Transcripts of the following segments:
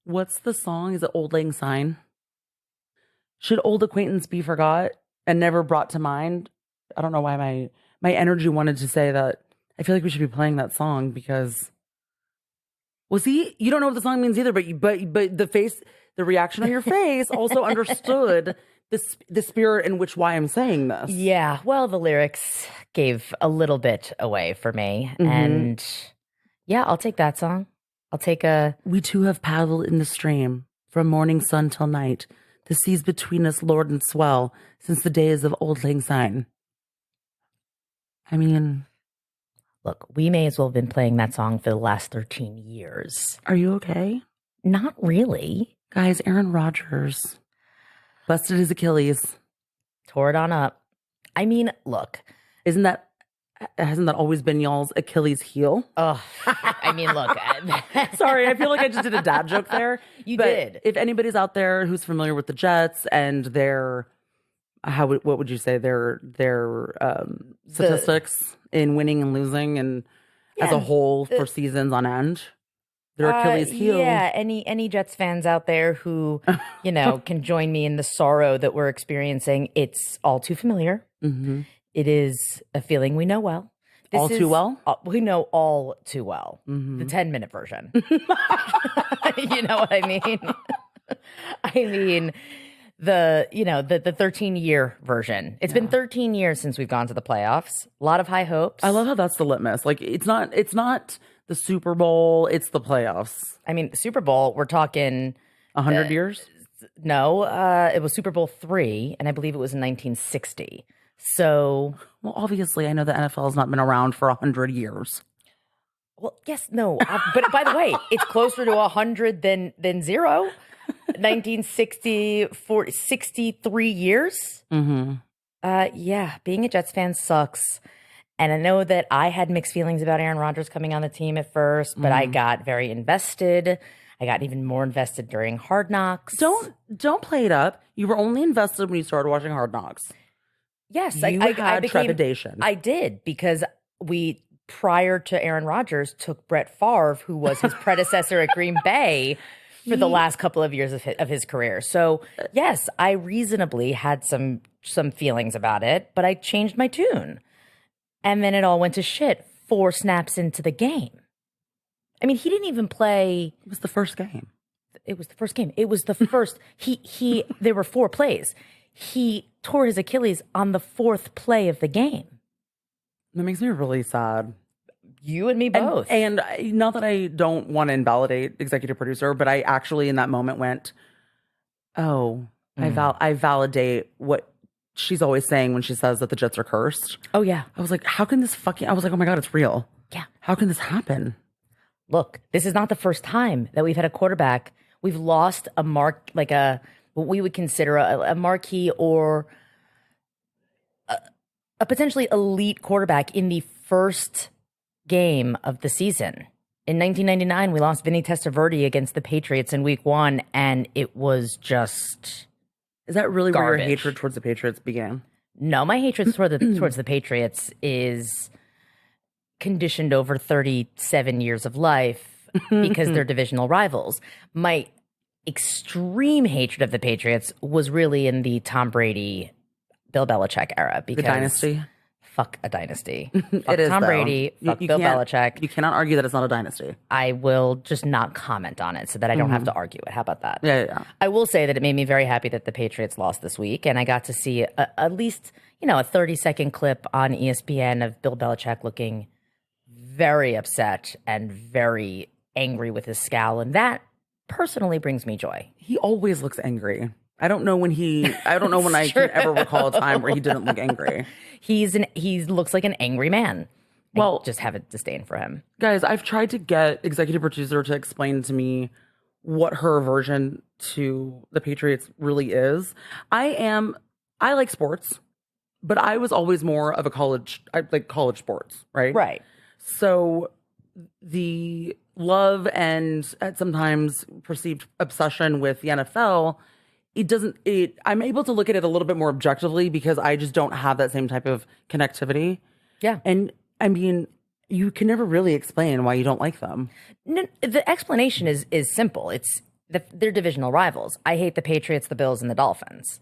What's the song? Is it Old Lang Syne? Should old acquaintance be forgot and never brought to mind? I don't know why my energy wanted to say that. I feel like we should be playing that song because see, you don't know what the song means either, but the reaction on your face also understood the spirit in which why I'm saying this. Yeah, well, the lyrics gave a little bit away for me, and yeah, I'll take that song. I'll take a. We two have paddled in the stream from morning sun till night. The seas between us lord and swell since the days of Old Lang Syne. I mean, look, we may as well have been playing that song for the last 13 years. Are you okay? Not really. Guys, Aaron Rodgers busted his Achilles. Tore it on up. I mean, look. Hasn't that always been y'all's Achilles heel? Oh, I mean, look. Sorry, I feel like I just did a dad joke there. You did. If anybody's out there who's familiar with the Jets and their, what would you say, their statistics in winning and losing and as a whole for seasons on end, their Achilles heel. Yeah, any Jets fans out there who, can join me in the sorrow that we're experiencing, it's all too familiar. Mm-hmm. It is a feeling we know well. Too well? We know all too well. Mm-hmm. The 10-minute version. You know what I mean? I mean, the 13-year version. It's been 13 years since we've gone to the playoffs. A lot of high hopes. I love how that's the litmus. Like, it's not the Super Bowl, it's the playoffs. I mean, the Super Bowl, we're talking 100 years? No, it was Super Bowl III, and I believe it was in 1960. So, well, obviously, I know the NFL has not been around for 100 years. Well, yes, no, but by the way, it's closer to 100 than 0. 1960, 63 years. Mm-hmm. Yeah, being a Jets fan sucks. And I know that I had mixed feelings about Aaron Rodgers coming on the team at first, but I got very invested. I got even more invested during Hard Knocks. Don't play it up. You were only invested when you started watching Hard Knocks. Yes, I became trepidation. I did, because prior to Aaron Rodgers, took Brett Favre, who was his predecessor at Green Bay, for the last couple of years of his career. So yes, I reasonably had some feelings about it, but I changed my tune. And then it all went to shit 4 snaps into the game. I mean, he didn't even play. It was the first game. It was the first game. It was the first. There were 4 plays. He tore his Achilles on the 4th play of the game. That makes me really sad. You and me both. And not that I don't want to invalidate executive producer, but I actually in that moment went, oh, I validate what she's always saying when she says that the Jets are cursed. Oh, yeah. I was like, how can this I was like, oh my God, it's real. Yeah. How can this happen? Look, this is not the first time that we've had a quarterback. We've lost what we would consider a marquee or a potentially elite quarterback in the first game of the season. In 1999, we lost Vinny Testaverde against the Patriots in week 1, and it was just Is that really garbage. Where your hatred towards the Patriots began? No, my hatred towards the Patriots is conditioned over 37 years of life because they're divisional rivals. My extreme hatred of the Patriots was really in the Tom Brady, Bill Belichick era. Because the dynasty? Fuck a dynasty. It Fuck is, Tom though. Brady. Fuck Bill Belichick. You cannot argue that it's not a dynasty. I will just not comment on it so that I don't have to argue it. How about that? Yeah. I will say that it made me very happy that the Patriots lost this week, and I got to see at least, a 30-second clip on ESPN of Bill Belichick looking very upset and very angry with his scowl, and that personally brings me joy. He always looks angry. I don't know when I can ever recall a time where he didn't look angry. He looks like an angry man. Well, just have a disdain for him. Guys, I've tried to get executive producer to explain to me what her aversion to the Patriots really is. I like sports, but I was always more of I like college sports, right? Right. So the love and sometimes perceived obsession with the NFL, I'm able to look at it a little bit more objectively because I just don't have that same type of connectivity. Yeah. And I mean, you can never really explain why you don't like them. No, the explanation is simple. It's they're divisional rivals. I hate the Patriots, the Bills, and the Dolphins.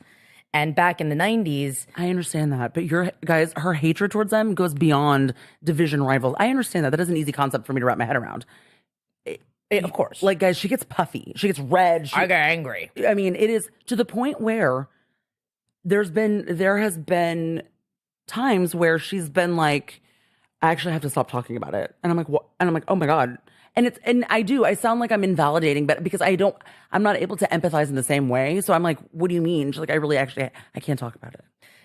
And back in the 90s, I understand that, but her hatred towards them goes beyond division rivals. I understand that. That is an easy concept for me to wrap my head around. of course, Like, guys, she gets puffy. She gets red. I get angry. I mean, it is to the point where there has been times where she's been like, I actually have to stop talking about it. And I'm like, what? And I'm like, oh my God. And I sound like I'm invalidating, but because I'm not able to empathize in the same way. So I'm like, what do you mean? She's like, I can't talk about it.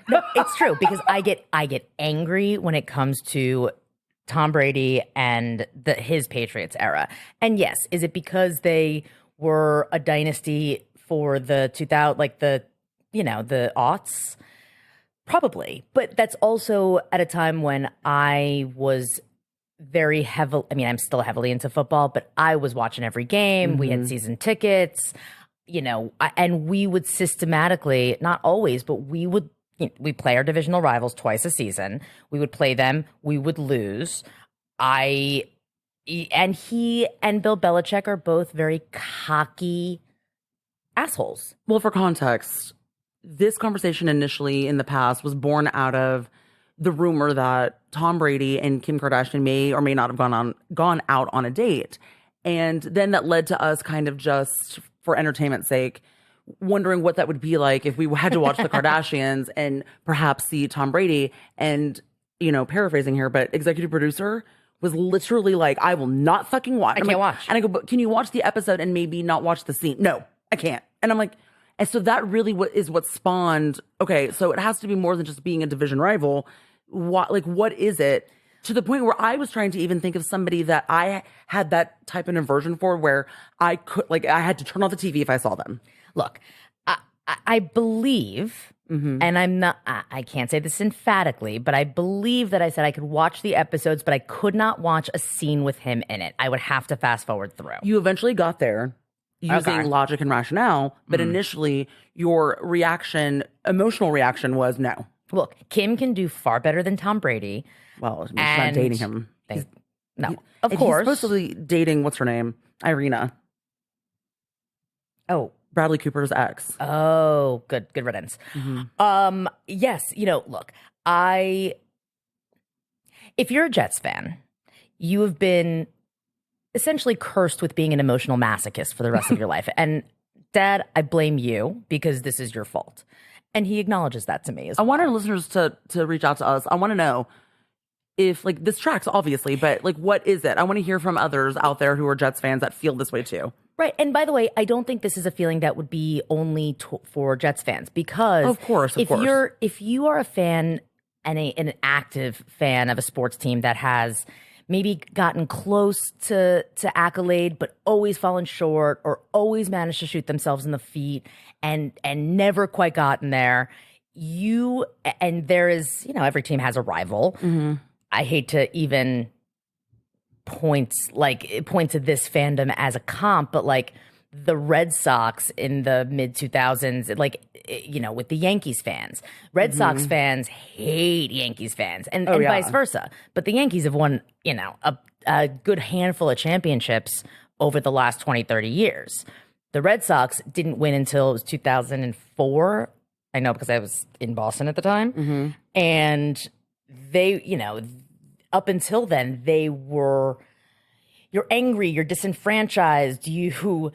No, it's true because I get angry when it comes to Tom Brady and his Patriots era. And yes, is it because they were a dynasty for the 2000, like the aughts? Probably. But that's also at a time when I was very heavily, I mean, I'm still heavily into football, but I was watching every game. We had season tickets, and we would systematically, not always, but we would, we play our divisional rivals twice a season. We would play them. We would lose. He and Bill Belichick are both very cocky assholes. Well, for context, this conversation initially in the past was born out of the rumor that Tom Brady and Kim Kardashian may or may not have gone out on a date. And then that led to us kind of just for entertainment's sake, wondering what that would be like if we had to watch the Kardashians and perhaps see Tom Brady. And, paraphrasing here, but executive producer was literally like, I will not fucking watch. I can't watch. And I go, but can you watch the episode and maybe not watch the scene? No, I can't. And I'm like, and so that really is what spawned, okay, so it has to be more than just being a division rival. What is it? To the point where I was trying to even think of somebody that I had that type of aversion for, where I I had to turn off the TV if I saw them. Look, I believe, and I can't say this emphatically, but I believe that I said I could watch the episodes, but I could not watch a scene with him in it. I would have to fast forward through. You eventually got there using logic and rationale, but initially your emotional reaction was no. Look, Kim can do far better than Tom Brady. Well, she's not dating him. Of course. He's supposedly dating, what's her name? Irina. Oh. Bradley Cooper's ex. Oh, good riddance. Yes, look, if you're a Jets fan, you have been essentially cursed with being an emotional masochist for the rest of your life. And Dad, I blame you because this is your fault. And he acknowledges that to me as well. I want our listeners to reach out to us. I want to know if this tracks, obviously, but what is it? I want to hear from others out there who are Jets fans that feel this way too. Right. And by the way, I don't think this is a feeling that would be only for Jets fans because of course. If you are a fan and an active fan of a sports team that has maybe gotten close to accolade, but always fallen short or always managed to shoot themselves in the feet and never quite gotten there. And there is, every team has a rival. I hate to even point to this fandom as a comp, but the Red Sox in the mid 2000s, with the Yankees fans. Red Sox fans hate Yankees fans and vice versa. But the Yankees have won, a good handful of championships over the last 20, 30 years. The Red Sox didn't win until it was 2004. I know because I was in Boston at the time. And they, up until then, you're angry, you're disenfranchised, you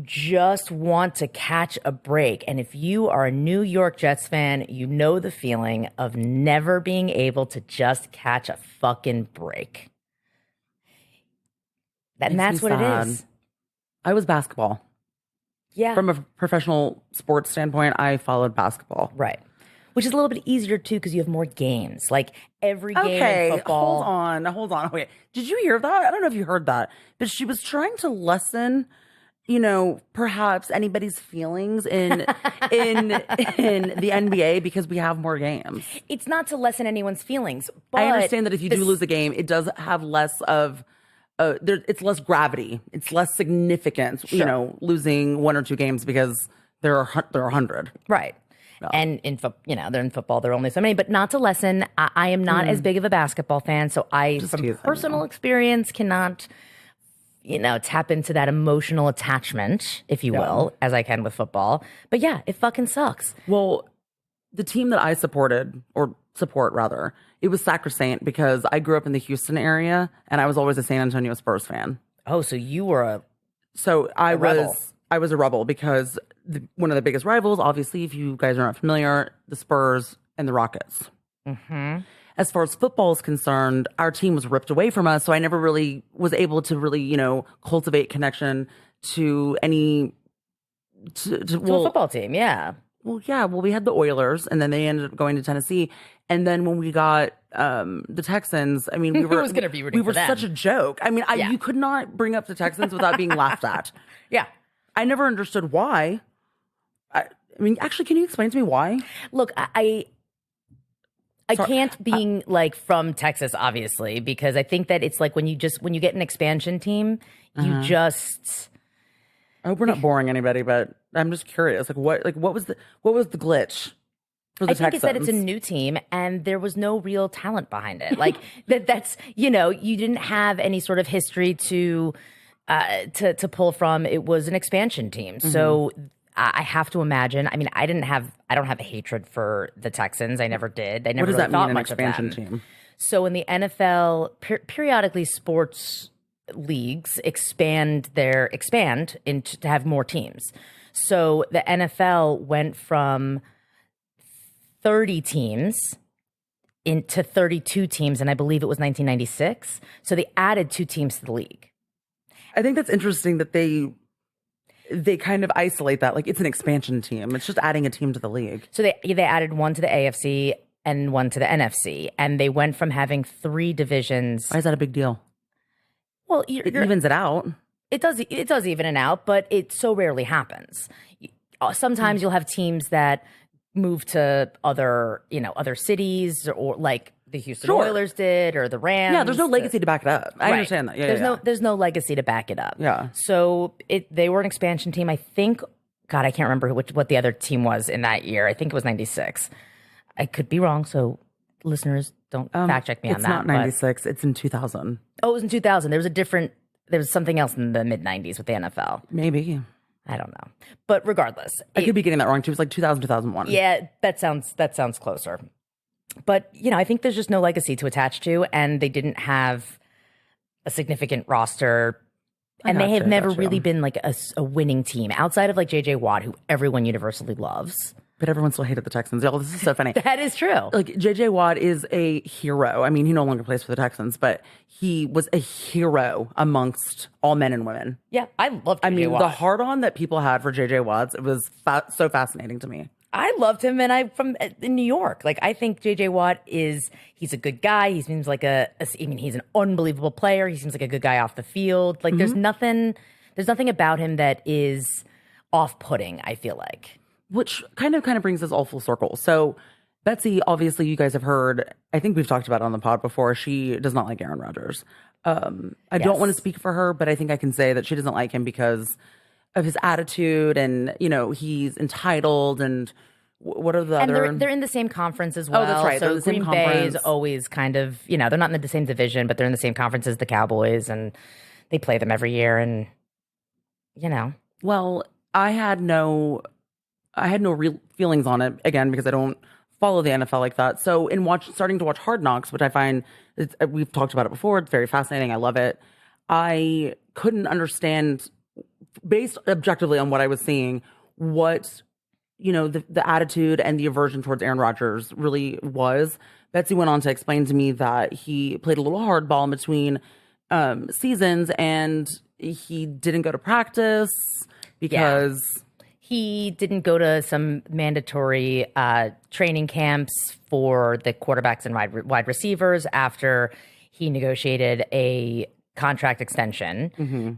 just want to catch a break. And if you are a New York Jets fan, you know the feeling of never being able to just catch a fucking break. And that's what it is. I was basketball. Yeah. From a professional sports standpoint, I followed basketball. Right. Which is a little bit easier, too, because you have more games. Every game in football. Hold on. Okay. Did you hear that? I don't know if you heard that. But she was trying to lessen, perhaps anybody's feelings in the NBA because we have more games. It's not to lessen anyone's feelings. But I understand that if you do lose a game, it does have less of... it's less gravity. It's less significance, losing one or two games because there are 100. Right. No. And they're in football, there are only so many, but not to lessen. I am not as big of a basketball fan, so from personal experience cannot, tap into that emotional attachment, if you will, as I can with football. But yeah, it fucking sucks. Well, the team that I supported, or support rather, it was sacrosanct because I grew up in the Houston area and I was always a San Antonio Spurs fan. Oh, so you were a rebel. I was a rebel because one of the biggest rivals, obviously, if you guys are not familiar, the Spurs and the Rockets. Mm-hmm. As far as football is concerned, our team was ripped away from us, so I never really was able to really, cultivate connection to any To a football team, yeah. Well, yeah. Well, we had the Oilers, and then they ended up going to Tennessee. And then when we got the Texans, I mean, we were was going to be rooting we were for them? such a joke. I mean, you could not bring up the Texans without being laughed at. Yeah. I never understood why. I mean, actually, can you explain to me why? Look, I can't being like from Texas, obviously, because I think that it's like when you get an expansion team, you just. I hope we're not boring anybody, but I'm just curious. What was the glitch for the I think Texans? it's that it's a new team and there was no real talent behind it. Like that's you didn't have any sort of history to pull from. It was an expansion team, so I have to imagine. I mean, I don't have a hatred for the Texans. I never did. I never What does really that thought mean, an much of expansion them. team? So in the NFL, periodically sports leagues expand into to have more teams. So the NFL went from 30 teams into 32 teams, and I believe it was 1996. So they added 2 teams to the league. I think that's interesting that they kind of isolate that. Like, it's an expansion team. It's just adding a team to the league. So they added one to the AFC and one to the NFC, and they went from having 3 divisions. Why is that a big deal? Well, It evens it out. It does even it out, but it so rarely happens. Sometimes you'll have teams that move to other cities, or like the Houston Oilers did, or the Rams. Yeah, there's no legacy to back it up. I understand that. Yeah, there's no legacy to back it up. Yeah. So they were an expansion team. I think, God, I can't remember what the other team was in that year. I think it was 96. I could be wrong, so listeners don't fact check me on that. It's not 96. It's in 2000. Oh, it was in 2000. There was something else in the mid 90s with the NFL. Maybe. I don't know. But regardless. I could be getting that wrong too. It was like 2000, 2001. Yeah, that sounds closer. But, I think there's just no legacy to attach to, and they didn't have a significant roster. And they have never really been like a winning team outside of like JJ Watt, who everyone universally loves. But everyone still hated the Texans. Y'all, this is so funny. That is true. Like, JJ Watt is a hero. I mean, he no longer plays for the Texans, but he was a hero amongst all men and women. Yeah, I love JJ Watt. The hard-on that people had for JJ Watt, it was so fascinating to me. I loved him, and I'm from in New York. Like, I think JJ Watt he's a good guy. He seems like he's an unbelievable player. He seems like a good guy off the field. Like, there's nothing about him that is off-putting, I feel like. Which kind of brings us all full circle. So Betsy, obviously you guys have heard, I think we've talked about it on the pod before, she does not like Aaron Rodgers. I don't want to speak for her, but I think I can say that she doesn't like him because of his attitude, and he's entitled, and what are the other? And they're in the same conference as well. Oh, that's right. So they're the same Green Bay conference. is always kind of, they're not in the same division, but they're in the same conference as the Cowboys, and they play them every year, and Well, I had no real feelings on it, again, because I don't follow the NFL like that. So starting to watch Hard Knocks, which I find, we've talked about it before, it's very fascinating. I love it. I couldn't understand, based objectively on what I was seeing, what, the attitude and the aversion towards Aaron Rodgers really was. Betsy went on to explain to me that he played a little hardball in between seasons, and he didn't go to practice because... He didn't go to some mandatory training camps for the quarterbacks and wide receivers after he negotiated a contract extension. Mm-hmm.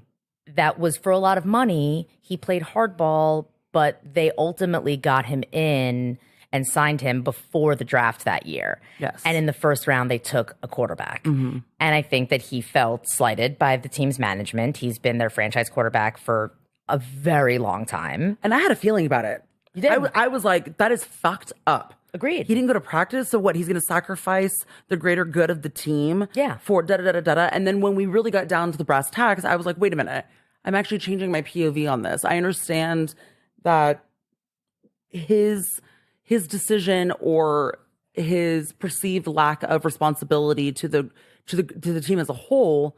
That was for a lot of money. He played hardball, but they ultimately got him in and signed him before the draft that year. Yes. And in the first round, they took a quarterback. Mm-hmm. And I think that he felt slighted by the team's management. He's been their franchise quarterback for a very long time. And I had a feeling about it. You did? I was like, that is fucked up. Agreed. He didn't go to practice. So what? He's going to sacrifice the greater good of the team Yeah. for da da da da da da. And then when we really got down to the brass tacks, I was like, wait a minute. I'm actually changing my POV on this. I understand that his decision or his perceived lack of responsibility to the team as a whole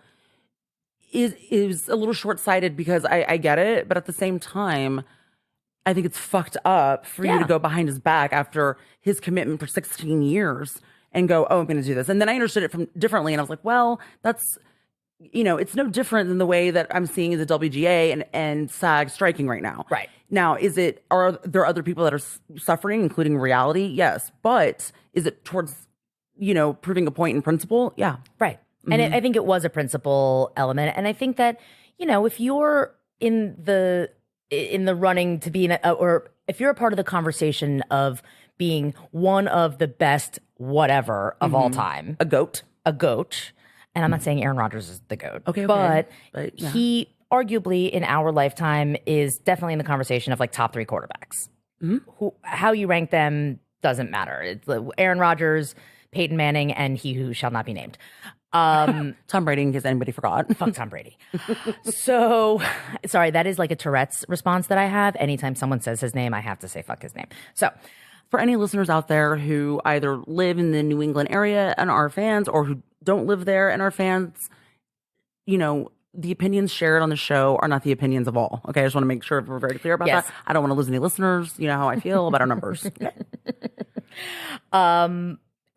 is a little short-sighted, because I get it, but at the same time, I think it's fucked up for you to go behind his back after his commitment for 16 years and go, oh, I'm going to do this. And then I understood it from differently, and I was like, well, that's, it's no different than the way that I'm seeing the WGA and SAG striking right now. Right. Now, are there other people that are suffering, including reality? Yes. But is it towards, proving a point in principle? Yeah. Right. And I think it was a principal element. And I think that, if you're in the running to be or if you're a part of the conversation of being one of the best whatever of all time, A goat. And I'm not saying Aaron Rodgers is the GOAT, Okay. but yeah. he arguably in our lifetime is definitely in the conversation of like top 3 quarterbacks. How you rank them doesn't matter. It's Aaron Rodgers, Peyton Manning, and he who shall not be named. Tom Brady, in case anybody forgot. Fuck Tom Brady. So, sorry, that is like a Tourette's response that I have. Anytime someone says his name, I have to say fuck his name. So, For any listeners out there who either live in the New England area and are fans, or who don't live there and are fans, the opinions shared on the show are not the opinions of all. Okay, I just want to make sure we're very clear about that. I don't want to lose any listeners. You know how I feel about our numbers.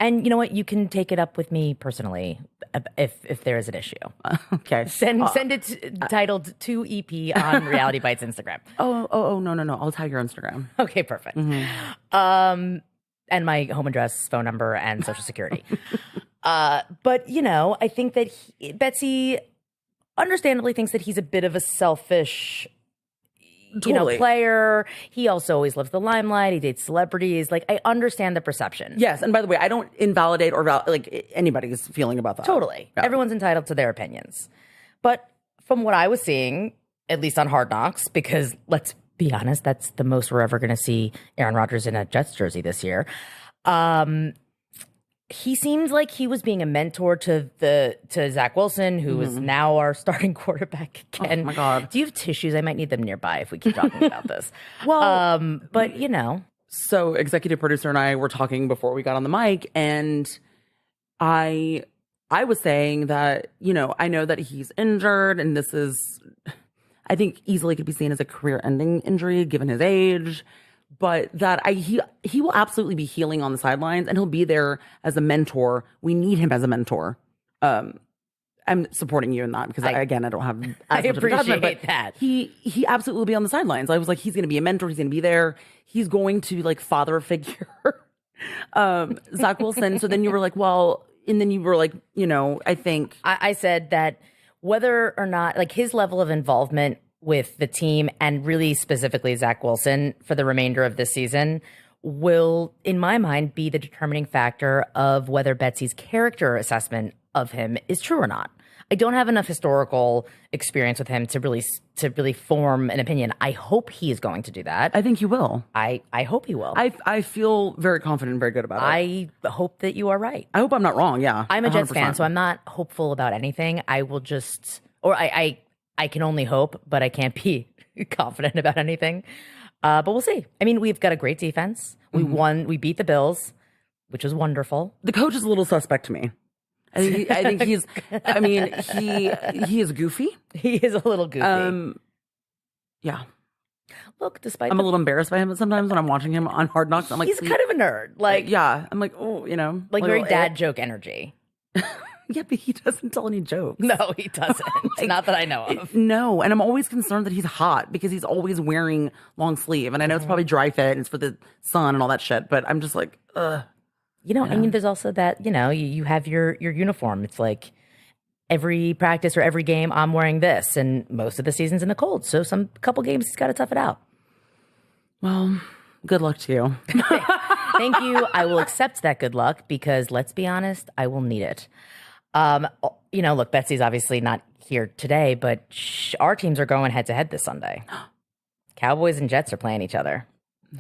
And you know what? You can take it up with me personally if there is an issue. Okay. Send it titled to EP on Reality Bites Instagram. Oh, no. I'll tag your Instagram. Okay, perfect. And my home address, phone number, and social security. But, I think that Betsy understandably thinks that he's a bit of a selfish player. He also always loves the limelight. He dates celebrities. Like, I understand the perception. Yes, and by the way, I don't invalidate or anybody's feeling about that. Totally. Yeah. Everyone's entitled to their opinions. But from what I was seeing, at least on Hard Knocks, because let's be honest, that's the most we're ever going to see Aaron Rodgers in a Jets jersey this year. He seems like he was being a mentor to Zach Wilson, who is now our starting quarterback again. Oh my God. Do you have tissues? I might need them nearby if we keep talking about this. Well, but So executive producer and I were talking before we got on the mic, and I was saying that, I know that he's injured, and this is, I think, easily could be seen as a career-ending injury given his age. But that he will absolutely be healing on the sidelines, and he'll be there as a mentor. We need him as a mentor. I'm supporting you in that because I don't have. I appreciate that. He absolutely will be on the sidelines. I was like, he's going to be a mentor. He's going to be there. He's going to father figure Zach Wilson. So then you were like, well, and then you were like, I think I said that whether or not his level of involvement with the team, and really specifically Zach Wilson for the remainder of this season, will, in my mind, be the determining factor of whether Betsy's character assessment of him is true or not. I don't have enough historical experience with him to really form an opinion. I hope he is going to do that. I think he will. I hope he will. I feel very confident and very good about it. I hope that you are right. I hope I'm not wrong. Yeah. I'm a Jets fan, so I'm not hopeful about anything. I will just, or I can only hope, but I can't be confident about anything. But we'll see. I mean, we've got a great defense. We won. We beat the Bills, which was wonderful. The coach is a little suspect to me. I think he's. I mean, he is goofy. He is a little goofy. Yeah. Look, despite I'm a little embarrassed by him sometimes when I'm watching him on Hard Knocks. I'm like, he's kind of a nerd. Yeah. I'm like, very dad joke energy. Yeah, but he doesn't tell any jokes. No, he doesn't. Not that I know of. No, and I'm always concerned that he's hot because he's always wearing long sleeve. And I know it's probably dry fit and it's for the sun and all that shit, but I'm just like, ugh. I mean, there's also that, you have your uniform. It's like every practice or every game I'm wearing this, and most of the season's in the cold. So couple games he's got to tough it out. Well, good luck to you. Thank you. I will accept that good luck because let's be honest, I will need it. Look, Betsy's obviously not here today, but our teams are going head to head this Sunday. Cowboys and Jets are playing each other.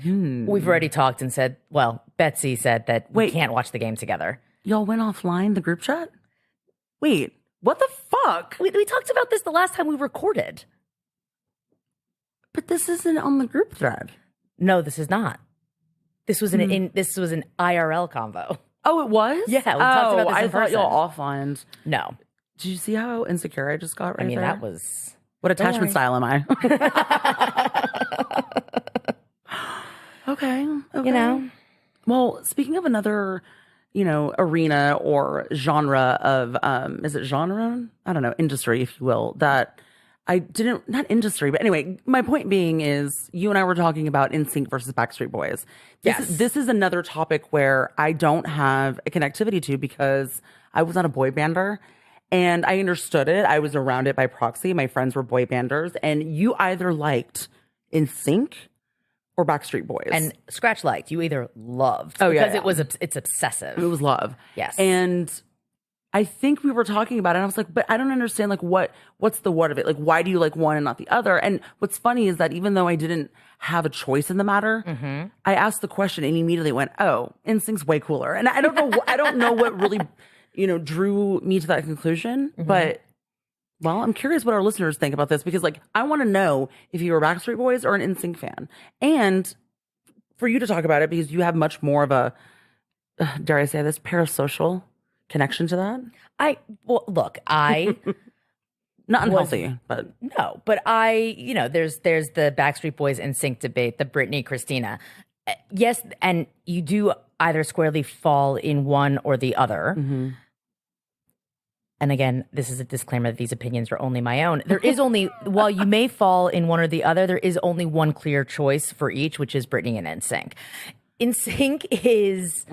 We've already talked and said, well, Betsy said that we Wait. can't watch the game together. Y'all went offline, the group chat? Wait, what the fuck? We talked about this the last time we recorded. But this isn't on the group thread. No, this is not. This was this was an IRL convo. Oh, it was? Yeah, we talked about this in I thought person. y'all offlined. No. Did you see how insecure I just got right there? that was... What attachment style am I? Okay. You know? Well, speaking of another, arena or genre of, is it genre? I don't know, industry, if you will, that I didn't, not industry, but anyway, my point being is you and I were talking about NSYNC versus Backstreet Boys. This is another topic where I don't have a connectivity to because I was not a boy bander. And I understood it. I was around it by proxy. My friends were boy banders. And you either liked NSYNC or Backstreet Boys. And Scratch liked. You either loved. Oh, yeah. Because it's obsessive. It was love. Yes. And I think we were talking about it. And I was like, but I don't understand, like, what's the what of it? Like, why do you like one and not the other? And what's funny is that even though I didn't have a choice in the matter, I asked the question and he immediately went, oh, NSYNC's way cooler. And I don't know, I don't know what really... drew me to that conclusion. But, well, I'm curious what our listeners think about this because, like, I want to know if you're a Backstreet Boys or an NSYNC fan. And for you to talk about it because you have much more of a, dare I say this, parasocial connection to that. Look, I... Not unhealthy, but... No, but there's the Backstreet Boys NSYNC debate, the Britney, Christina. Yes, and you do either squarely fall in one or the other. And again, this is a disclaimer that these opinions are only my own. There is only, while you may fall in one or the other, there is only one clear choice for each, which is Britney and NSYNC. NSYNC is,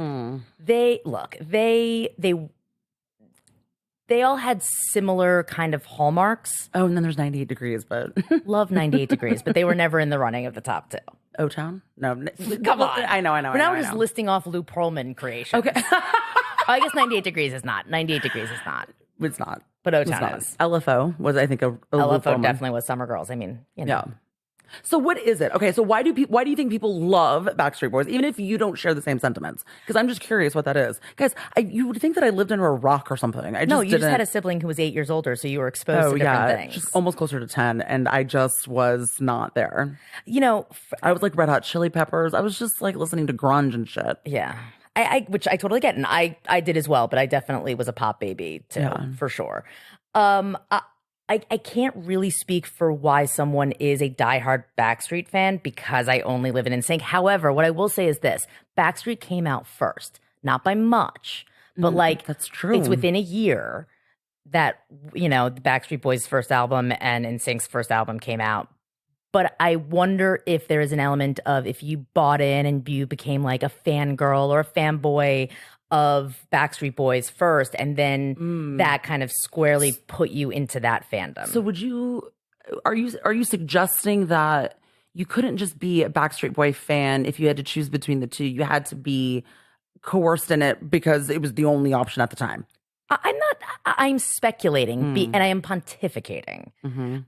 they all had similar kind of hallmarks. Oh, and then there's 98 Degrees, but... Love 98 Degrees, but they were never in the running of the top two. O-Town? No. Come on. I know. But now we're just listing off Lou Pearlman creations. Okay. I guess 98 Degrees is not. 98 Degrees is not. It's not. But O-Town is. LFO was, I think, a LFO definitely was Summer Girls. I mean, Yeah. So what is it? Okay, so why do you think people love Backstreet Boys, even if you don't share the same sentiments? Because I'm just curious what that is. Guys, you would think that I lived under a rock or something. No, you just had a sibling who was 8 years older, so you were exposed to different things. Just almost closer to 10, and I just was not there. I was like Red Hot Chili Peppers. I was just like listening to grunge and shit. Yeah. Which I totally get, and I did as well, but I definitely was a pop baby too, for sure. I can't really speak for why someone is a diehard Backstreet fan because I only live in NSYNC. However, what I will say is this: Backstreet came out first, not by much, but that's true. It's within a year that the Backstreet Boys' first album and NSYNC's first album came out. But I wonder if there is an element of if you bought in and you became like a fangirl or a fanboy of Backstreet Boys first, and then that kind of squarely put you into that fandom. So are you suggesting that you couldn't just be a Backstreet Boy fan if you had to choose between the two? You had to be coerced in it because it was the only option at the time. I'm speculating and I am pontificating.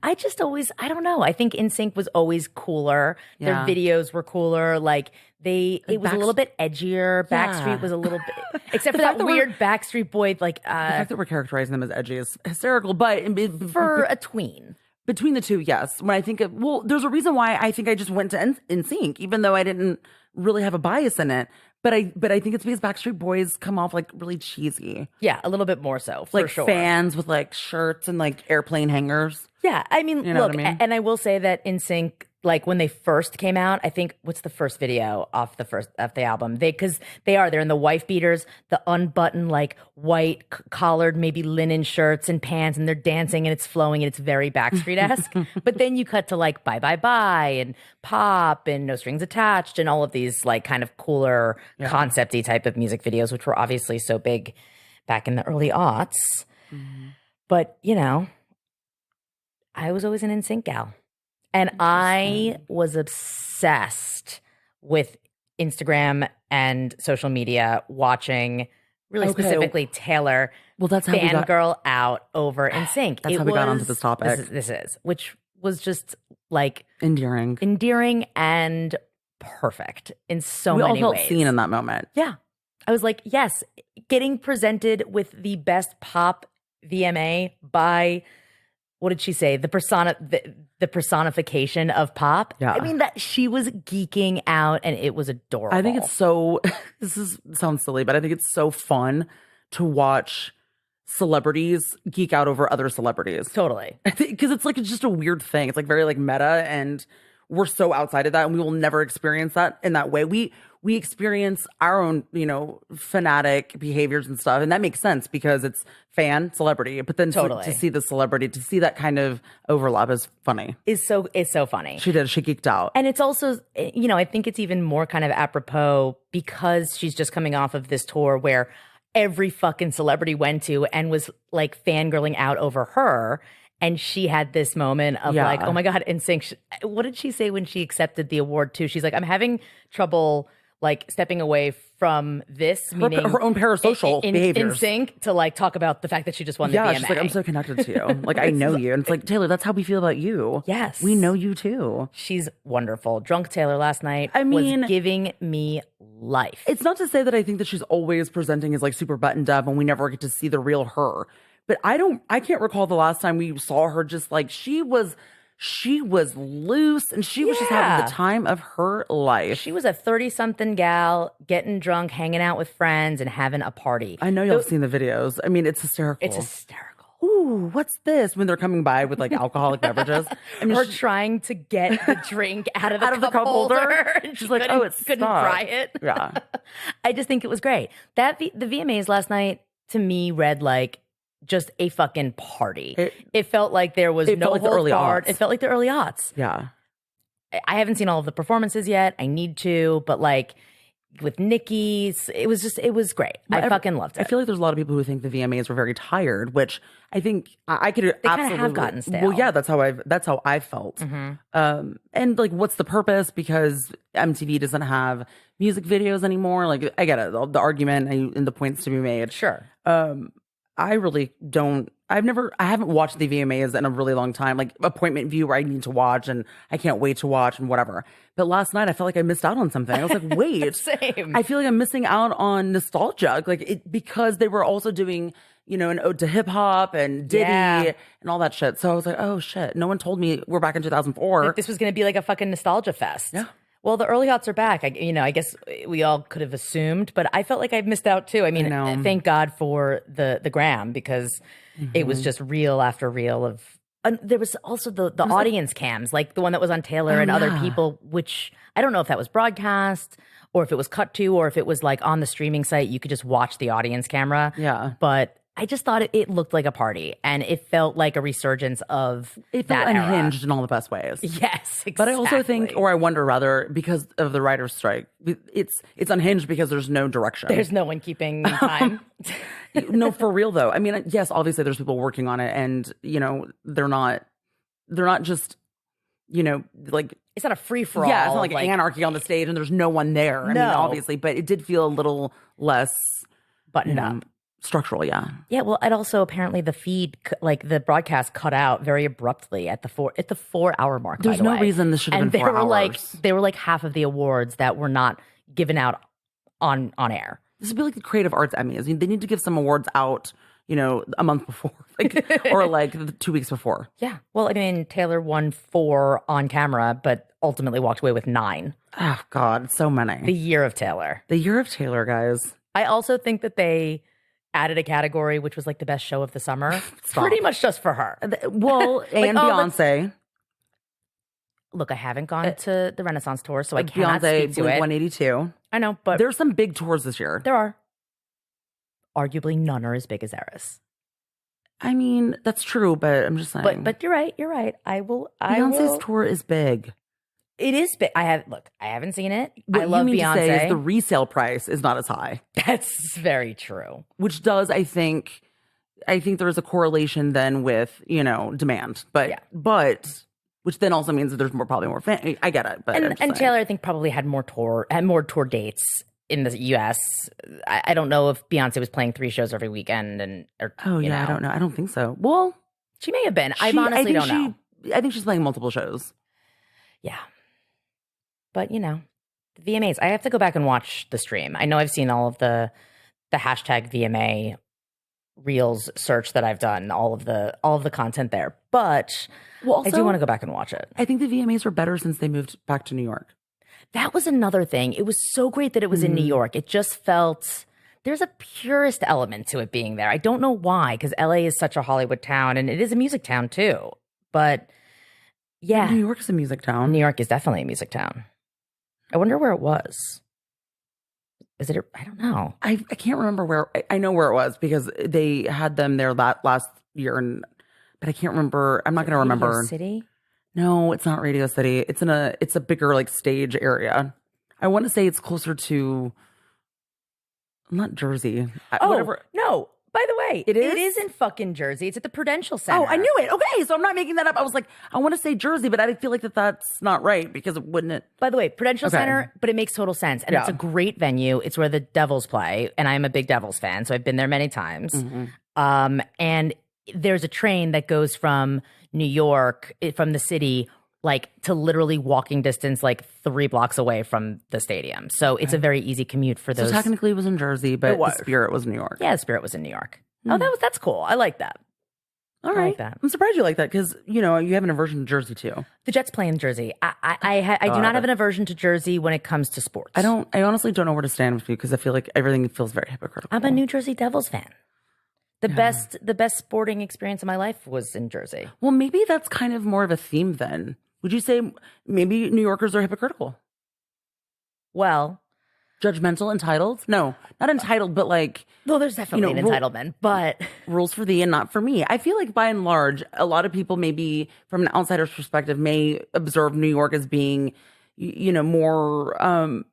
I just always, I don't know. I think NSYNC was always cooler. Their videos were cooler. Like it was a little bit edgier. Backstreet was a little bit, except for that weird Backstreet Boy, the fact that we're characterizing them as edgy is hysterical, but for a tween. Between the two, yes. When I think of, there's a reason why I think I just went to NSYNC, even though I didn't really have a bias in it. But I think it's because Backstreet Boys come off like really cheesy. Yeah, a little bit more so, for sure. Fans with like shirts and like airplane hangers. Yeah, I mean, you know look, what I mean? And I will say that NSYNC, like when they first came out, I think what's the first video off the album? They're in the wife beaters, the unbuttoned like white collared maybe linen shirts and pants, and they're dancing and it's flowing and it's very Backstreet-esque. But then you cut to like Bye Bye Bye and Pop and No Strings Attached and all of these like kind of cooler concept-y type of music videos, which were obviously so big back in the early aughts. But I was always an NSYNC gal. And I was obsessed with Instagram and social media, watching really specifically Taylor that's how fangirl out over NSYNC. That's how we got onto this topic. Which was just like endearing and perfect in so We all many felt ways. seen in that moment. Yeah. I was like, yes, getting presented with the best pop VMA by, what did she say? The personification of pop. Yeah. I mean, that she was geeking out and it was adorable. I think it's so, sounds silly, but I think it's so fun to watch celebrities geek out over other celebrities. Totally. Because it's like, it's just a weird thing. It's like very like meta, and we're so outside of that, and we will never experience that in that way. We experience our own, fanatic behaviors and stuff, and that makes sense because it's fan celebrity. But then Totally. to see the celebrity, to see that kind of overlap is funny. It's so funny. She geeked out. And it's also, I think it's even more kind of apropos because she's just coming off of this tour where every fucking celebrity went to and was like fangirling out over her. And she had this moment of like, oh my God, NSYNC. What did she say when she accepted the award too? She's like, I'm having trouble like stepping away from this, meaning her own parasocial behaviors. NSYNC to like talk about the fact that she just won the VMA. She's like, I'm so connected to you. Like, I know you. And it's like, Taylor, that's how we feel about you. Yes. We know you too. She's wonderful. Drunk Taylor last night was giving me life. It's not to say that I think that she's always presenting as like super buttoned up and we never get to see the real her. But I can't recall the last time we saw her just like she was loose and she was just having the time of her life. She was a 30-something gal getting drunk, hanging out with friends, and having a party. I know y'all have seen the videos. I mean, it's hysterical. It's hysterical. Ooh, what's this? When they're coming by with like alcoholic beverages. I mean, her trying to get the drink out of the cup holder. And She's like, oh, couldn't pry it. Yeah. I just think it was great. The VMAs last night to me read like just a fucking party. It felt like there was no like the early aughts. It felt like the early aughts. Yeah. I haven't seen all of the performances yet. I need to, but like with Nikki, it was great. I fucking loved it. I feel like there's a lot of people who think the VMAs were very tired, which I think I could absolutely have gotten stale. Well, yeah, that's how I felt. Mm-hmm. And like, what's the purpose? Because MTV doesn't have music videos anymore. Like, I get it, the argument and the points to be made. Sure. I really don't. I haven't watched the VMAs in a really long time, like appointment view where I need to watch and I can't wait to watch and whatever. But last night I felt like I missed out on something. I was like, wait, Same. I feel like I'm missing out on nostalgia, because they were also doing, an ode to hip hop and Diddy and all that shit. So I was like, oh shit, no one told me we're back in 2004. Like this was going to be like a fucking nostalgia fest. Yeah. Well, the early aughts are back. I guess we all could have assumed, but I felt like I missed out too. I mean, thank God for the gram because it was just reel after reel of. There was also the audience cams, like the one that was on Taylor and other people, which I don't know if that was broadcast or if it was cut to or if it was like on the streaming site. You could just watch the audience camera. Yeah, but I just thought it looked like a party, and it felt like a resurgence of it that felt era. unhinged in all the best ways. Yes, exactly. But I also think, or I wonder rather, because of the writer's strike, it's unhinged because there's no direction. There's no one keeping time. No, for real though. I mean, yes, obviously there's people working on it, and they're not just like it's not a free for all. Yeah, it's not like anarchy on the stage, and there's no one there. I mean, obviously, but it did feel a little less buttoned up. Structural, yeah. Yeah, well, and also apparently the feed, like the broadcast, cut out very abruptly at the 4 hour mark. There's no reason this should have been 4 hours. They were like half of the awards that were not given out on air. This would be like the Creative Arts Emmys. I mean, they need to give some awards out, a month before, or like 2 weeks before. Yeah. Well, I mean, Taylor won 4 on camera, but ultimately walked away with 9. Oh God, so many. The year of Taylor. The year of Taylor, guys. I also think that they added a category which was like the best show of the summer. Pretty much just for her. Well, and Beyonce. Look, I haven't gone to the Renaissance tour, so I cannot speak to it. 182. I know, but there's some big tours this year. There are. Arguably none are as big as Eras. I mean, that's true, but I'm just saying. But you're right. You're right. Beyonce's tour is big. It is big. I haven't seen it. What I love you mean Beyonce. To say is the resale price is not as high. That's very true. Which does, I think there is a correlation then with, demand. But which then also means that there's probably more fan. I get it. But and Taylor, I think, probably had more tour dates in the US. I don't know if Beyonce was playing 3 shows every weekend I don't know. I don't think so. Well, she may have been. I honestly don't know. I think she's playing multiple shows. Yeah. But VMAs. I have to go back and watch the stream. I know I've seen all of the hashtag VMA reels search that I've done, all of the content there. But Well, also, I do want to go back and watch it. I think the VMAs were better since they moved back to New York. That was another thing. It was so great that it was in New York. It just felt there's a purist element to it being there. I don't know why, because LA is such a Hollywood town and it is a music town too. But yeah, New York is a music town. New York is definitely a music town. I wonder where it was. Is it? I don't know. I can't remember where. I know where it was because they had them there last year, but I can't remember. I'm not going to remember. Radio City? No, it's not Radio City. It's a bigger like stage area. I want to say it's closer to not Jersey. Whatever. No. By the way, It is? It is in fucking Jersey. It's at the Prudential Center. Oh, I knew it. Okay, so I'm not making that up. I was like, I want to say Jersey, but I feel like that's not right because it wouldn't it. By the way, Prudential Okay. Center, but it makes total sense. And it's Yeah. a great venue. It's where the Devils play. And I'm a big Devils fan, so I've been there many times. And there's a train that goes from New York, from the city, like to literally walking distance, like 3 blocks away from the stadium. So it's a very easy commute for So those. technically, it was in Jersey, but was. the Spirit was New York. Yeah, Spirit was in New York. Oh, that's cool. I like that. All I right. like that. I'm surprised you like that because you have an aversion to Jersey too. The Jets play in Jersey. I do God. not have an aversion to Jersey when it comes to sports. I honestly don't know where to stand with you because I feel like everything feels very hypocritical. I'm a New Jersey Devils fan. The best sporting experience of my life was in Jersey. Well, maybe that's kind of more of a theme then. Would you say maybe New Yorkers are hypocritical? Well, Judgmental, entitled? No, not entitled, but like though there's definitely an rule- entitlement, but rules for thee and not for me. I feel like by and large, a lot of people maybe from an outsider's perspective may observe New York as being, more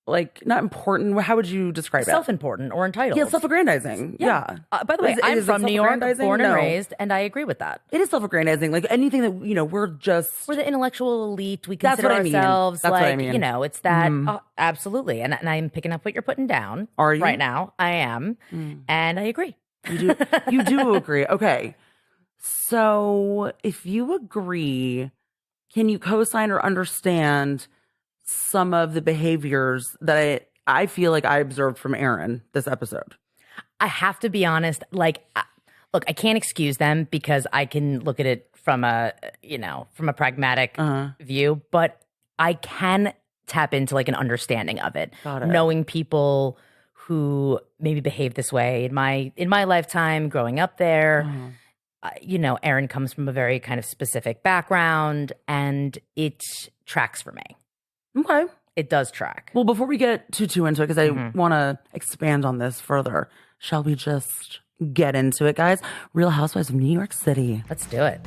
like not important. How would you describe it? self-important or entitled. Yeah, self-aggrandizing. Yeah. By the way, Is I'm it from New York, self-aggrandizing? born and No. raised, and I agree with that. It is self-aggrandizing. Like anything that, we're just. We're the intellectual elite. We That's consider what I mean. ourselves That's what I like, mean. it's that. Absolutely. And I'm picking up what you're putting down. Are you? Right now. I am. And I agree. You do agree. Okay. So if you agree, can you co-sign or understand some of the behaviors that I feel like I observed from Aaron this episode? I have to be honest. Like, look, I can't excuse them because I can look at it from a pragmatic view, but I can tap into like an understanding of it. Got it. Knowing people who maybe behave this way in my lifetime, growing up there. Aaron comes from a very kind of specific background, and it tracks for me. Okay. It does track. Well, before we get too into it, because I want to expand on this further, shall we just get into it, guys? Real Housewives of New York City. Let's do it.